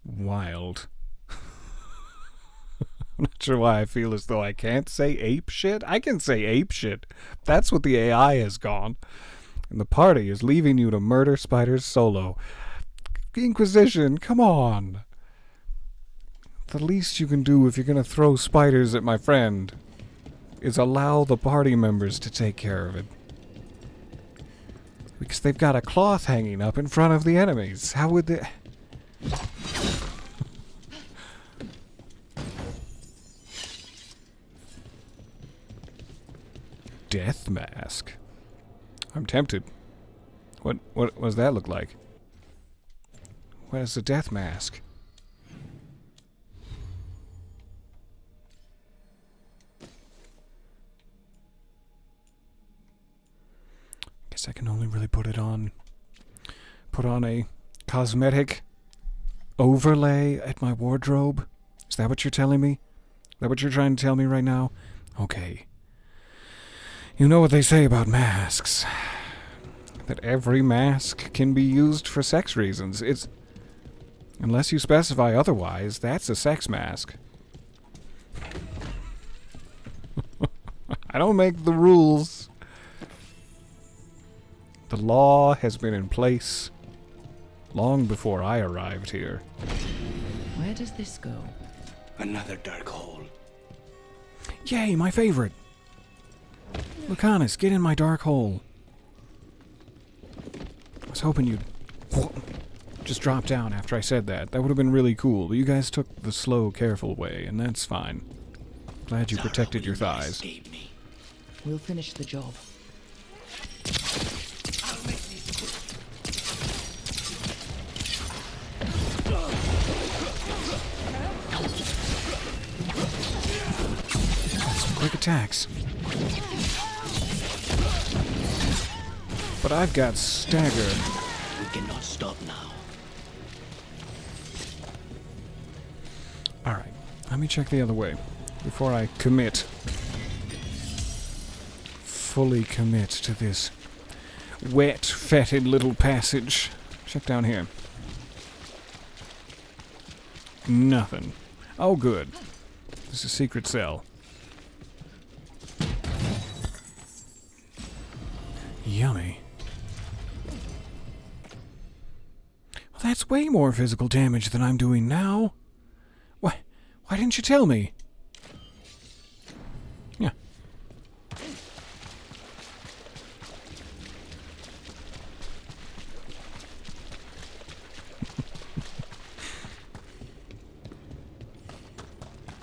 wild. I'm not sure why I feel as though I can't say ape shit. I can say ape shit. That's what the AI has gone. And the party is leaving you to murder spiders solo. Inquisition, come on. The least you can do if you're going to throw spiders at my friend is allow the party members to take care of it. Because they've got a cloth hanging up in front of the enemies. How would they... Death mask. I'm tempted. What does that look like? What is the death mask? Guess I can only really put on a cosmetic overlay at my wardrobe. Is that what you're telling me? Is that what you're trying to tell me right now? Okay. You know what they say about masks. That every mask can be used for sex reasons. It's... Unless you specify otherwise, that's a sex mask. I don't make the rules. The law has been in place long before I arrived here. Where does this go? Another dark hole. Yay, my favorite! Lucanus, get in my dark hole. I was hoping you'd just drop down after I said that. That would have been really cool, but you guys took the slow, careful way, and that's fine. Glad you protected your thighs. We'll finish the job. Some quick attacks. But I've got stagger. We cannot stop now. Alright, let me check the other way before I commit. Fully commit to this wet, fetid little passage. Check down here. Nothing. Oh, good. This is a secret cell. Yummy. Well, that's way more physical damage than I'm doing now. Why didn't you tell me? Yeah.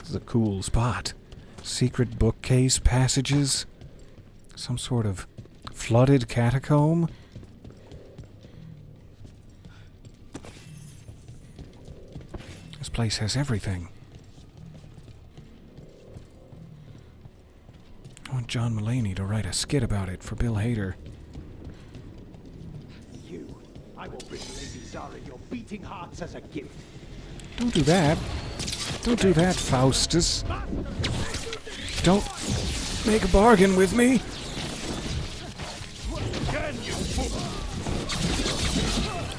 This is a cool spot. Secret bookcase passages. Some sort of flooded catacomb. This place has everything. I want John Mulaney to write a skit about it for Bill Hader. I will bring Lady Zara your beating hearts as a gift. Don't do that. Don't do that, Faustus. Don't make a bargain with me.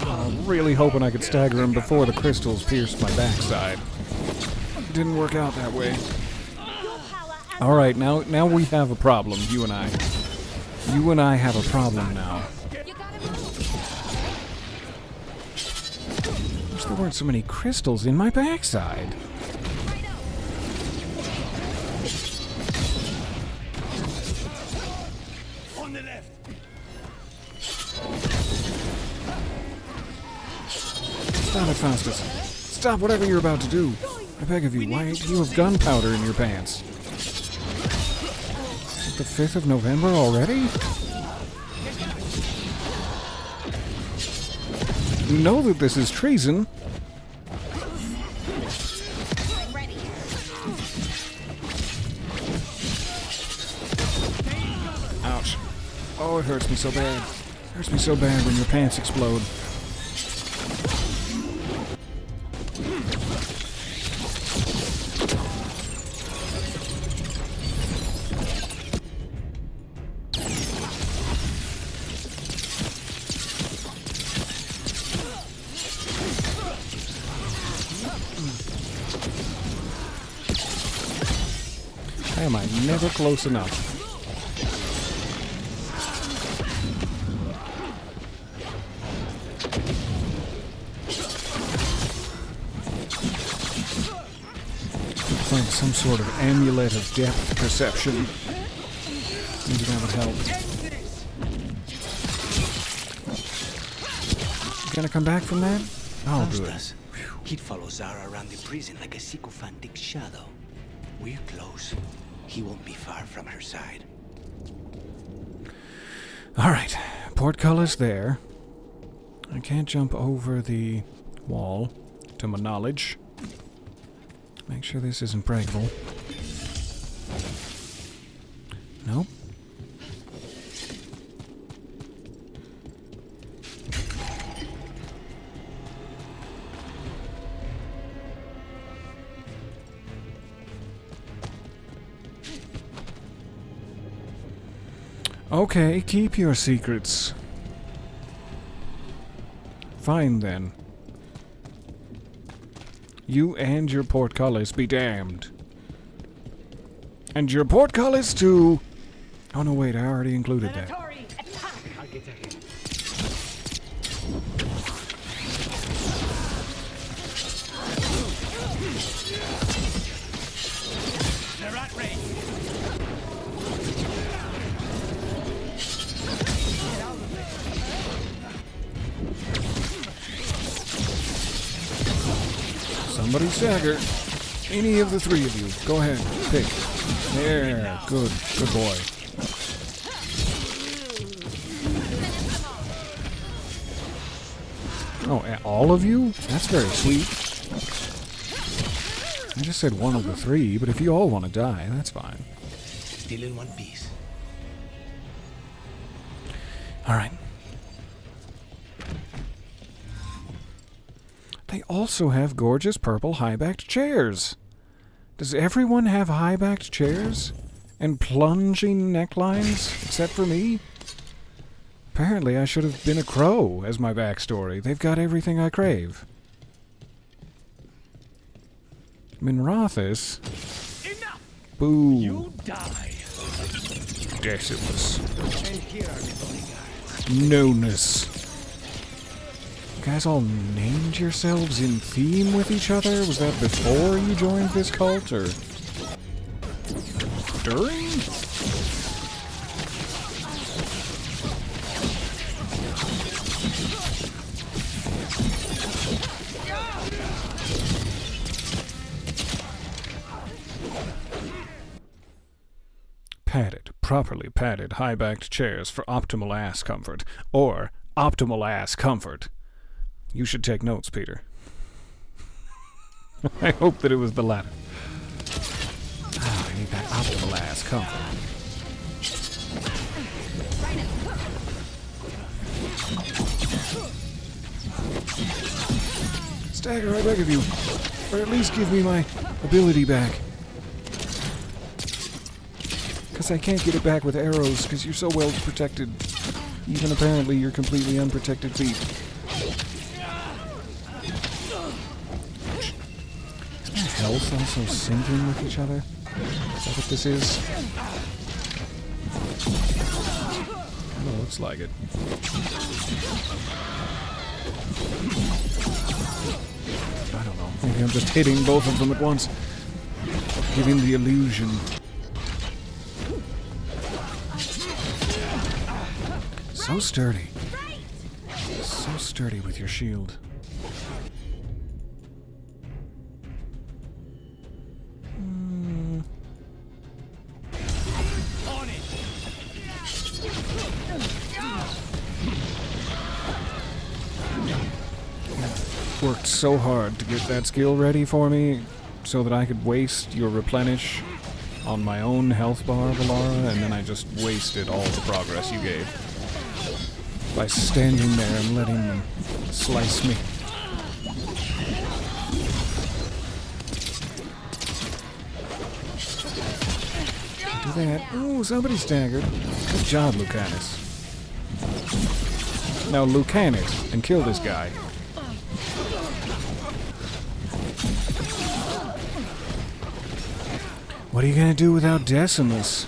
I'm really hoping I could stagger him before the crystals pierced my backside. It didn't work out that way. Alright, now we have a problem, you and I. You and I have a problem now. Wish there weren't so many crystals in my backside. On the left. Stop it, Faustus. Stop whatever you're about to do. I beg of you, why do you have gunpowder in your pants? Is it the 5th of November already? You know that this is treason. Ouch. Oh, it hurts me so bad. It hurts me so bad when your pants explode. Am I never close enough? Find some sort of amulet of depth perception. Maybe that would help. You gonna come back from that? Oh, good. He'd follow Zara around the prison like a sycophantic shadow. We're close. He won't be far from her side. Alright, portcullis there. I can't jump over the wall, to my knowledge. Make sure this isn't breakable. Nope. Okay, keep your secrets. Fine then. You and your portcullis be damned. And your portcullis too. Oh no, wait, I already included that. They're at range. Somebody stagger. Any of the three of you. Go ahead. Pick. There. Good. Good boy. Oh, all of you? That's very sweet. I just said one of the three, but if you all want to die, that's fine. Still in one piece. Alright. They also have gorgeous purple high-backed chairs. Does everyone have high-backed chairs? And plunging necklines, except for me? Apparently I should have been a crow as my backstory. They've got everything I crave. Minrothis? Boo. You die. Decimus. And here are the bodyguards. Nonus. You guys all named yourselves in theme with each other? Was that before you joined this cult, or during? Padded, properly padded, high-backed chairs for optimal ass comfort. Or optimal ass comfort. You should take notes, Peter. I hope that it was the latter. Ah, I need that optimal ass comfort. Stagger, I beg of you. Or at least give me my ability back. Because I can't get it back with arrows, because you're so well protected. Even apparently your completely unprotected feet. Isn't that health also syncing with each other? Is that what this is? Kinda looks like it. I don't know. Maybe I'm just hitting both of them at once. Giving the illusion. So sturdy. So sturdy with your shield. On it. Worked so hard to get that skill ready for me so that I could waste your replenish on my own health bar, Valara, and then I just wasted all the progress you gave by standing there and letting them slice me. Do that. Ooh, somebody staggered. Good job, Lucanus. Now, Lucanus, and kill this guy. What are you gonna do without Decimus?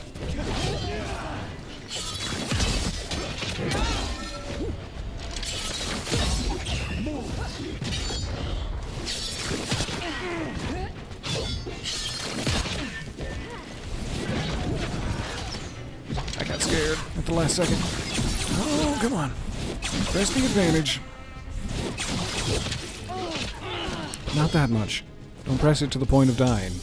I got scared at the last second. Oh, come on. Press the advantage. Not that much. Don't press it to the point of dying.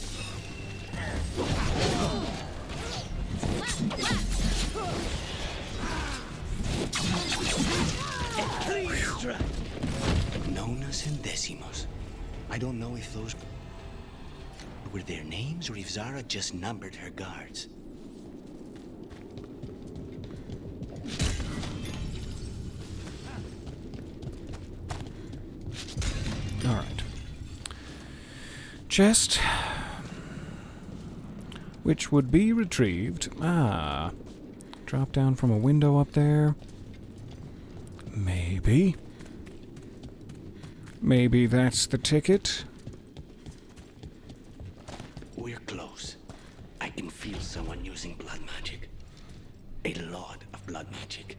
Nonus and Decimos. I don't know if those were their names or if Zara just numbered her guards. All right. Chest, which would be retrieved. Ah, drop down from a window up there. Maybe. Maybe that's the ticket. We're close. I can feel someone using blood magic. A lot of blood magic.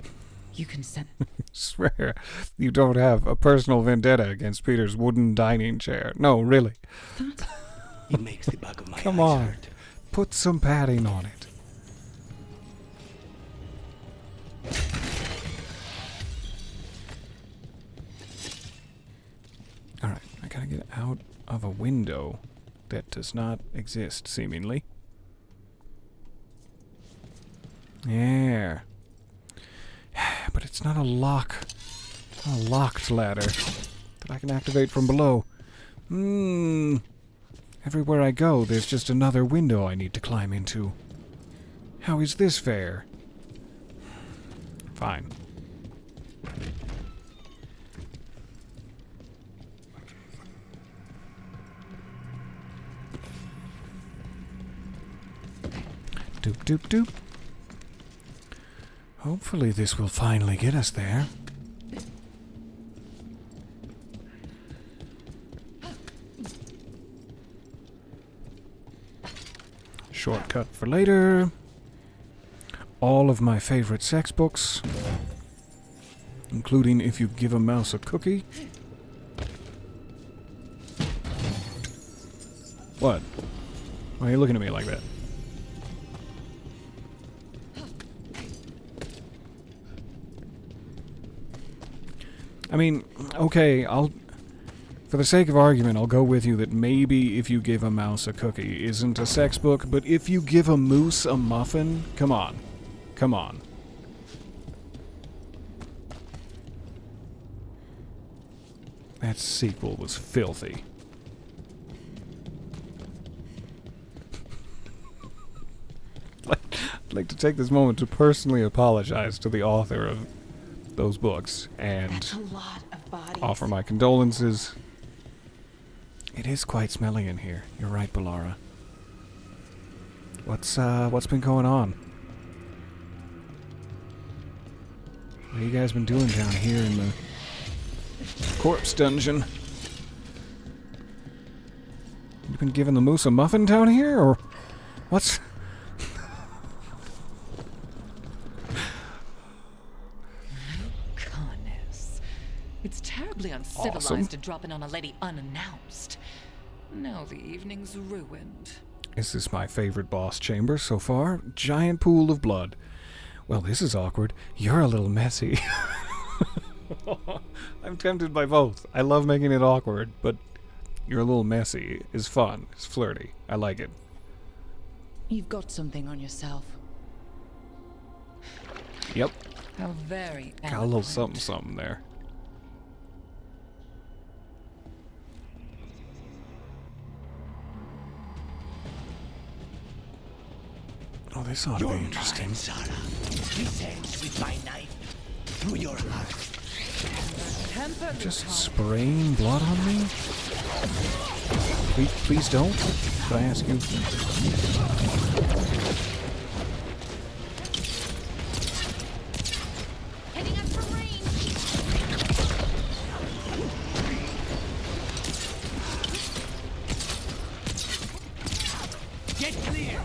You can sense. Swear you don't have a personal vendetta against Peter's wooden dining chair. No, really. It makes the back of my Come eyes on. hurt. Put some padding on it. Alright, I gotta get out of a window that does not exist, seemingly. There. But it's not a locked ladder that I can activate from below. Everywhere I go, there's just another window I need to climb into. How is this fair? Fine. Doop doop doop. Hopefully this will finally get us there. Shortcut for later. All of my favorite sex books, including If You Give a Mouse a Cookie. What? Why are you looking at me like that? I mean, okay, for the sake of argument, I'll go with you that maybe If You Give a Mouse a Cookie isn't a sex book, but If You Give a Moose a Muffin? Come on. Come on. That sequel was filthy. I'd like to take this moment to personally apologize to the author of those books and offer my condolences. It is quite smelly in here. You're right, Balara. What's been going on? What have you guys been doing down here in the corpse dungeon? You been giving the moose a muffin down here, or what's... Goodness. It's terribly uncivilized to drop in on a lady unannounced. Now the evening's ruined. Is this my favorite boss chamber so far? Giant pool of blood. Well, this is awkward. You're a little messy. I'm tempted by both. I love making it awkward, but you're a little messy is fun. It's flirty. I like it. You've got something on yourself. Yep. How very Got a little something there. Oh, this ought to be interesting. Mine, Sarah. This ends with my knife through your heart. Just spraying blood on me? Please don't. Could I ask you? Heading up for range. Get clear.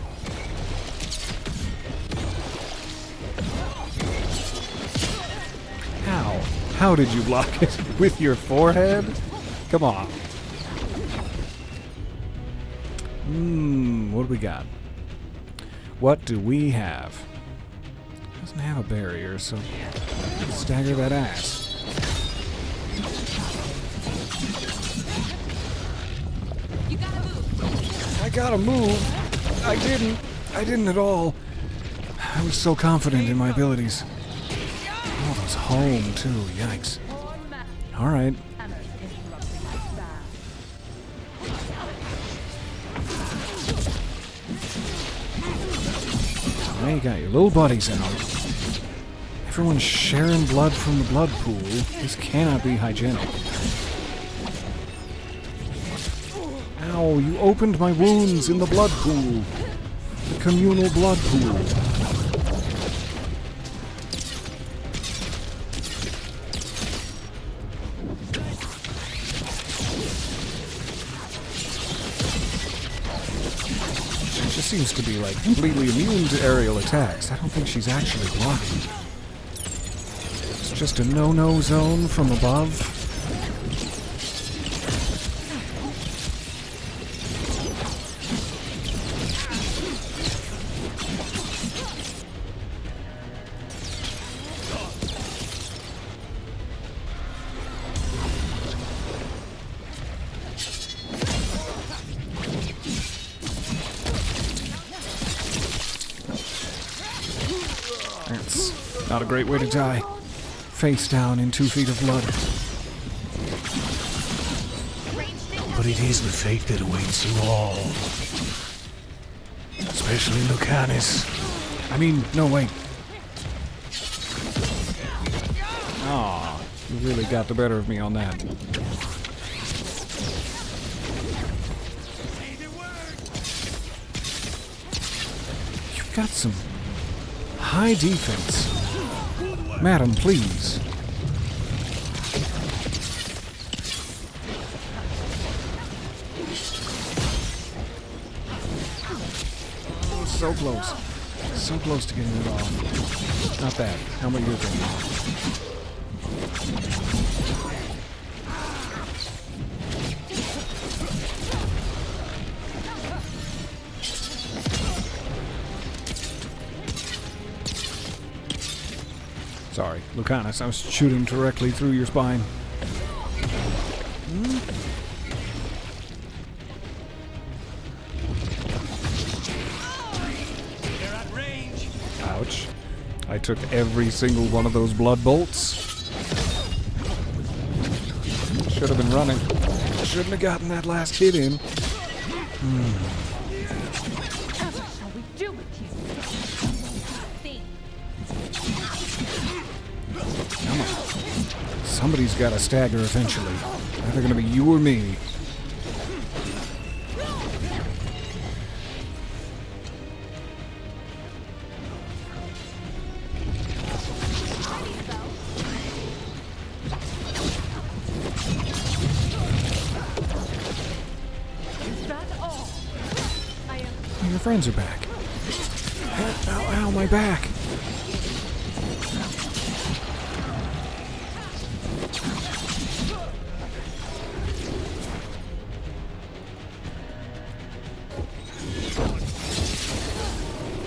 How? How did you block it? With your forehead? Come on. What do we got? What do we have? Doesn't have a barrier, so stagger that ass. You gotta move. I gotta move. I didn't at all. I was so confident in my abilities. Oh, those home too. Yikes. All right. So now you got your little buddies out. Everyone's sharing blood from the blood pool. This cannot be hygienic. Ow, you opened my wounds in the blood pool. The communal blood pool. She seems to be like completely immune to aerial attacks. I don't think she's actually blocking. It's just a no-no zone from above. That's not a great way to die. Face down in 2 feet of blood. But it is the fate that awaits you all. Especially Lucanus. I mean, no, wait. Aw, you really got the better of me on that. You've got some high defense. Madam, please. So close. So close to getting it off. Not bad. How about your thing? Sorry, Lucanus, I was shooting directly through your spine. Ouch. I took every single one of those blood bolts. Should have been running. Shouldn't have gotten that last hit in. Come on. Somebody's got to stagger eventually. Either gonna be you or me. Your friends are back. Ow, ow, my back.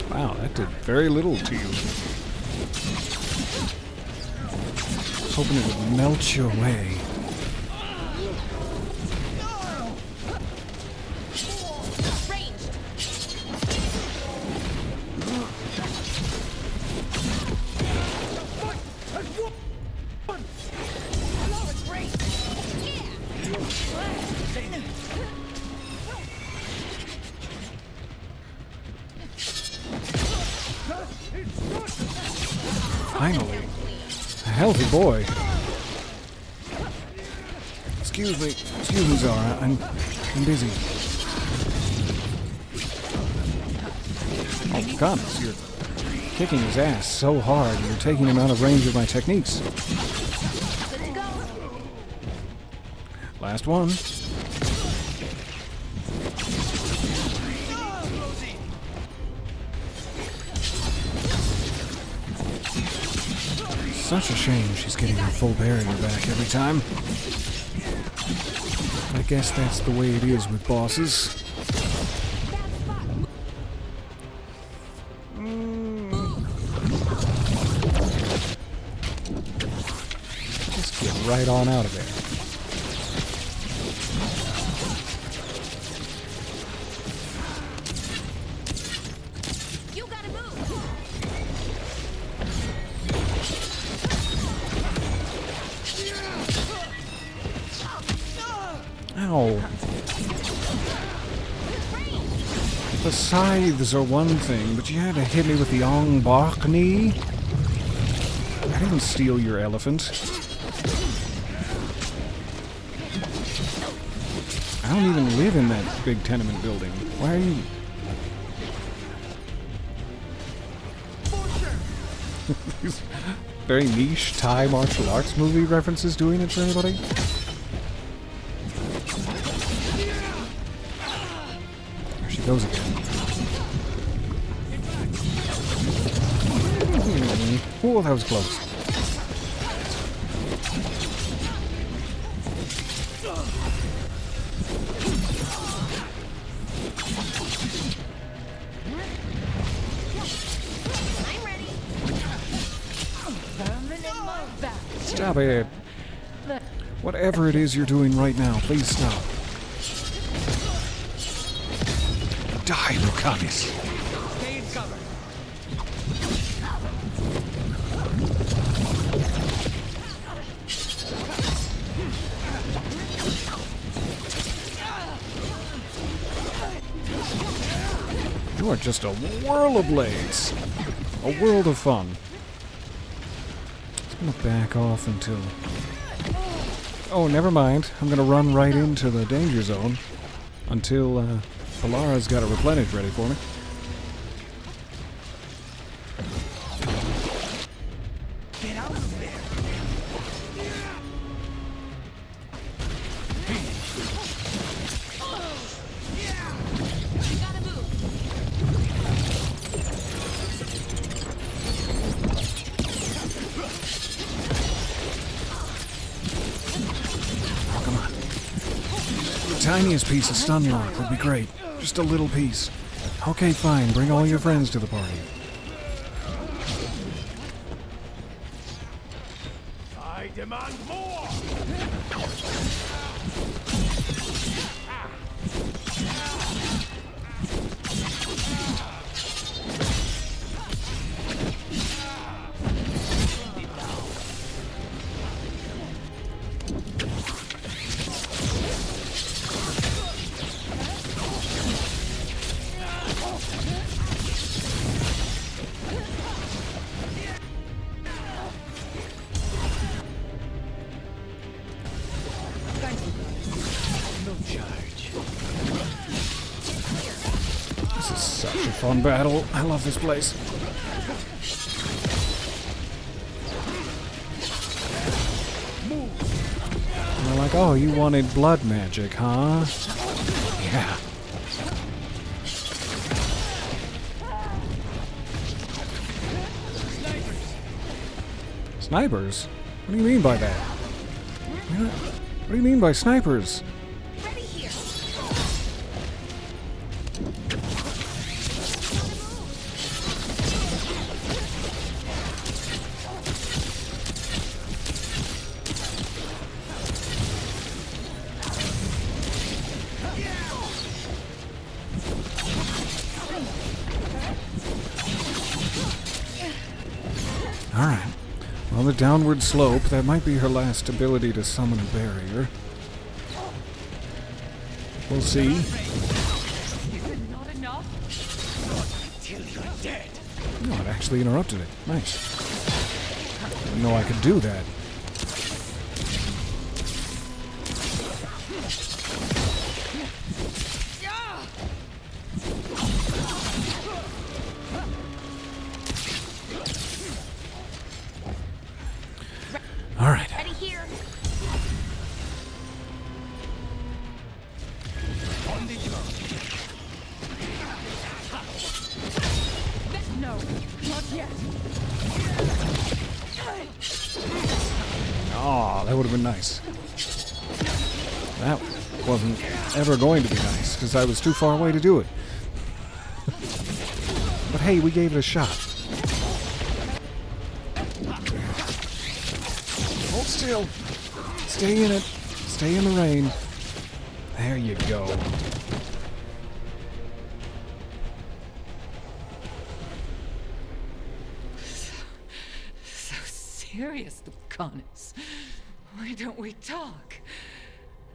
Wow, that did very little to you. I was hoping it would melt you away. Finally. A healthy boy. Excuse me, Zara. I'm busy. Oh, goodness, you're kicking his ass so hard, you're taking him out of range of my techniques. Last one. Such a shame she's getting her full barrier back every time. I guess that's the way it is with bosses. Just get right on out of there. Ow. The scythes are one thing, but you had to hit me with the Ong Bak knee? I didn't steal your elephant. I don't even live in that big tenement building. Why are you... These very niche Thai martial arts movie references doing it for anybody? Goes again. Oh, that was close. Stop it. Whatever it is you're doing right now, please stop. Die, Lucanus. Stay in cover. You are just a whirl of blades. A world of fun. I'm gonna back off until... Oh, never mind. I'm gonna run right into the danger zone until, Alara's got a replenish ready for me. Get out of there. tiniest piece of stun lock would be great. Just a little piece. Okay, fine. Bring all your friends to the party. I demand more! This is such a fun battle. I love this place. And they're like, oh, you wanted blood magic, huh? Yeah. Snipers? What do you mean by that? What do you mean by snipers? Alright. Well, the downward slope, that might be her last ability to summon a barrier. We'll see. Is it not enough? Till you're dead. No, it actually interrupted it. Nice. Didn't know I could do that. Alright. Ready here. On the drum. No, not yet. Oh, that would have been nice. That wasn't ever going to be nice, because I was too far away to do it. But hey, we gave it a shot. Hold still. Stay in it. Stay in the rain. There you go. So serious, Lucanus. Why don't we talk?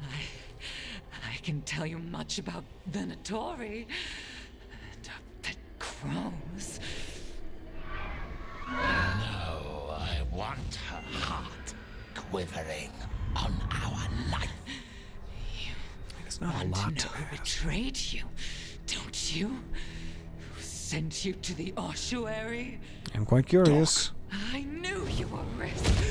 I can tell you much about Venatori. The crows. No, I want her heart quivering on our life. It's not a Want lot to to know who betrayed you, don't you? Who sent you to the ossuary? I'm quite curious. I knew you were risk.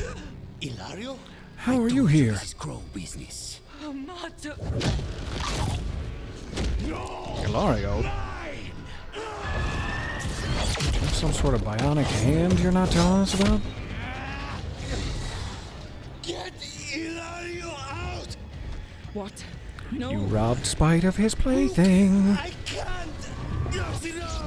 Ilario? How are you here? This is crow business. Amato. Ilario? Some sort of bionic hand you're not telling us about? Get Ilario out! What? No. You robbed Spite of his plaything. I can't! That's enough!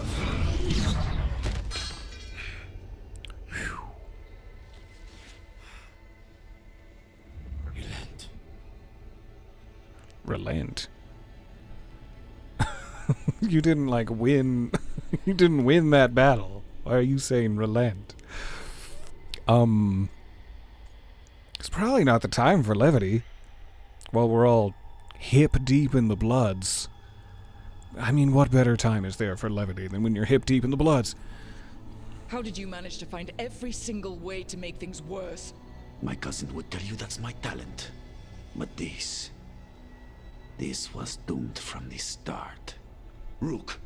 Relent. You didn't, like, win. You didn't win that battle. Why are you saying relent? It's probably not the time for levity. While we're all hip deep in the bloods. I mean, what better time is there for levity than when you're hip deep in the bloods? How did you manage to find every single way to make things worse? My cousin would tell you that's my talent. But this was doomed from the start. Rook,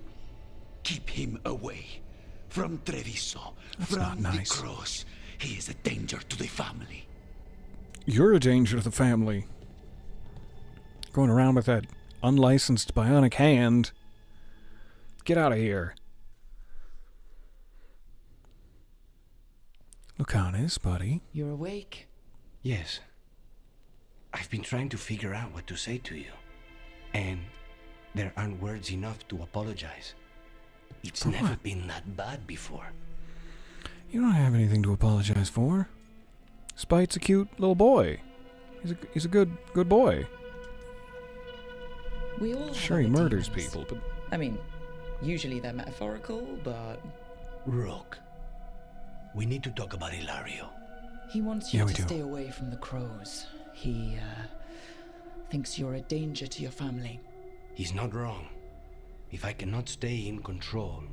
keep him away. From Treviso. That's from not nice. the cross. He is a danger to the family. You're a danger to the family. Going around with that unlicensed bionic hand. Get out of here. Lucanus, buddy. You're awake. Yes. I've been trying to figure out what to say to you. And there aren't words enough to apologize. It's For never what? been that bad before. You don't have anything to apologize for. Spite's a cute little boy. He's a good boy. We all have Sure, he our murders demons. people, but I mean, usually they're metaphorical, but Rook, we need to talk about Ilario. he wants you Yeah, we to do. stay away from the crows. He thinks you're a danger to your family. He's not wrong. If I cannot stay in control...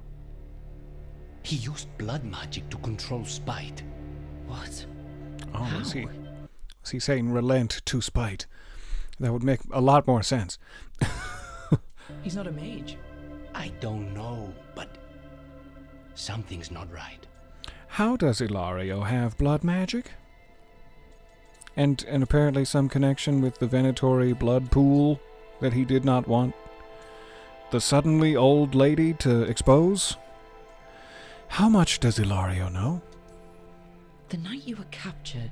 He used blood magic to control Spite. What? oh, is he saying relent to Spite? That would make a lot more sense. He's not a mage. I don't know, but something's not right. How does Ilario have blood magic? And apparently some connection with the Venatori blood pool that he did not want the suddenly old lady to expose? How much does Ilario know? The night you were captured,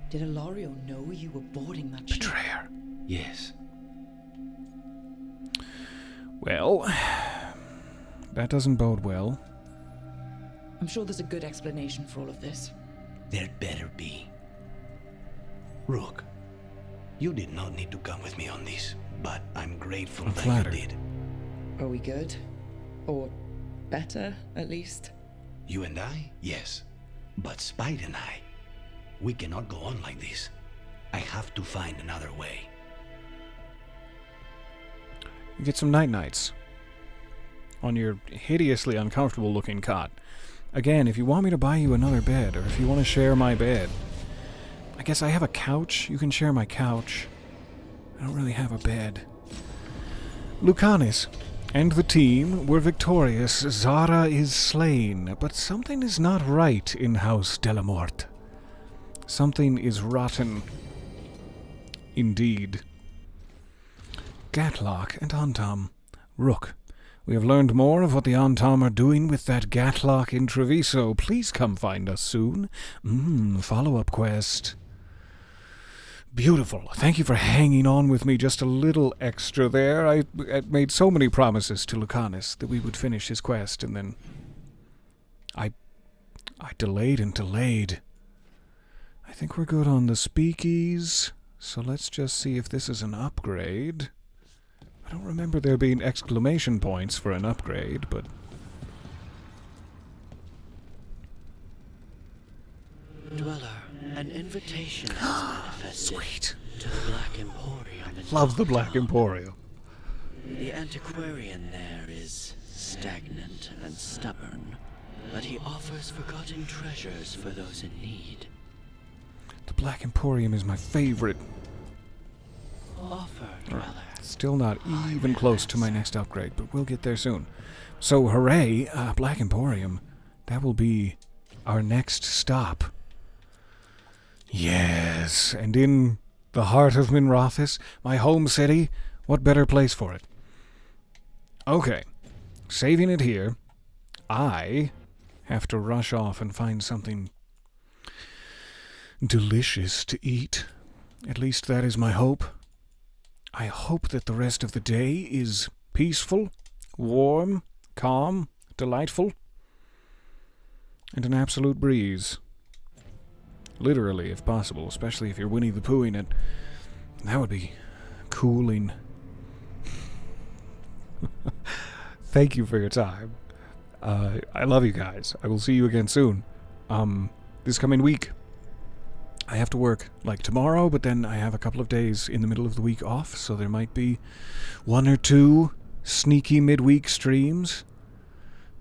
did Ilario know you were boarding that ship? Betrayer. Yes. Well, that doesn't bode well. I'm sure there's a good explanation for all of this. There better be. Rook, you did not need to come with me on this, but I'm grateful I'm that flattered. you did. Are we good? Or better, at least? You and I, yes. But Spite and I, we cannot go on like this. I have to find another way. You get some night-nights on your hideously uncomfortable looking cot. Again, if you want me to buy you another bed, or if you want to share my bed, I guess I have a couch. You can share my couch. I don't really have a bed. Lucanis and the team were victorious. Zara is slain, but something is not right in House Delamort. Something is rotten. Indeed. Gatlock and Antam. Rook, we have learned more of what the Antam are doing with that Gatlock in Treviso. Please come find us soon. Follow-up quest. Beautiful. Thank you for hanging on with me just a little extra there. I made so many promises to Lucanis that we would finish his quest, and then I delayed and delayed. I think we're good on the speakies, so let's just see if this is an upgrade. I don't remember there being exclamation points for an upgrade, but... Dweller, an invitation has manifested. Sweet. To the Black Emporium. in Love the Black Malta. Emporium. The antiquarian there is stagnant and stubborn, but he offers forgotten treasures for those in need. The Black Emporium is my favorite. Offer, Dweller. Still not even close to my next upgrade, but we'll get there soon. So, hooray, Black Emporium. That will be our next stop. Yes, and in the heart of Minrothis, my home city, what better place for it? Okay, saving it here, I have to rush off and find something delicious to eat. At least that is my hope. I hope that the rest of the day is peaceful, warm, calm, delightful, and an absolute breeze. Literally, if possible, especially if you're Winnie the Poohing it. That would be cooling. Thank you for your time. I love you guys. I will see you again soon. This coming week, I have to work like tomorrow, but then I have a couple of days in the middle of the week off, so there might be 1 or 2 sneaky midweek streams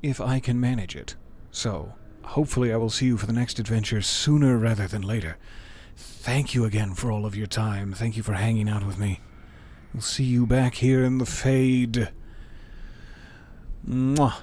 if I can manage it. So, hopefully I will see you for the next adventure sooner rather than later. Thank you again for all of your time. Thank you for hanging out with me. We'll see you back here in the Fade. Mwah.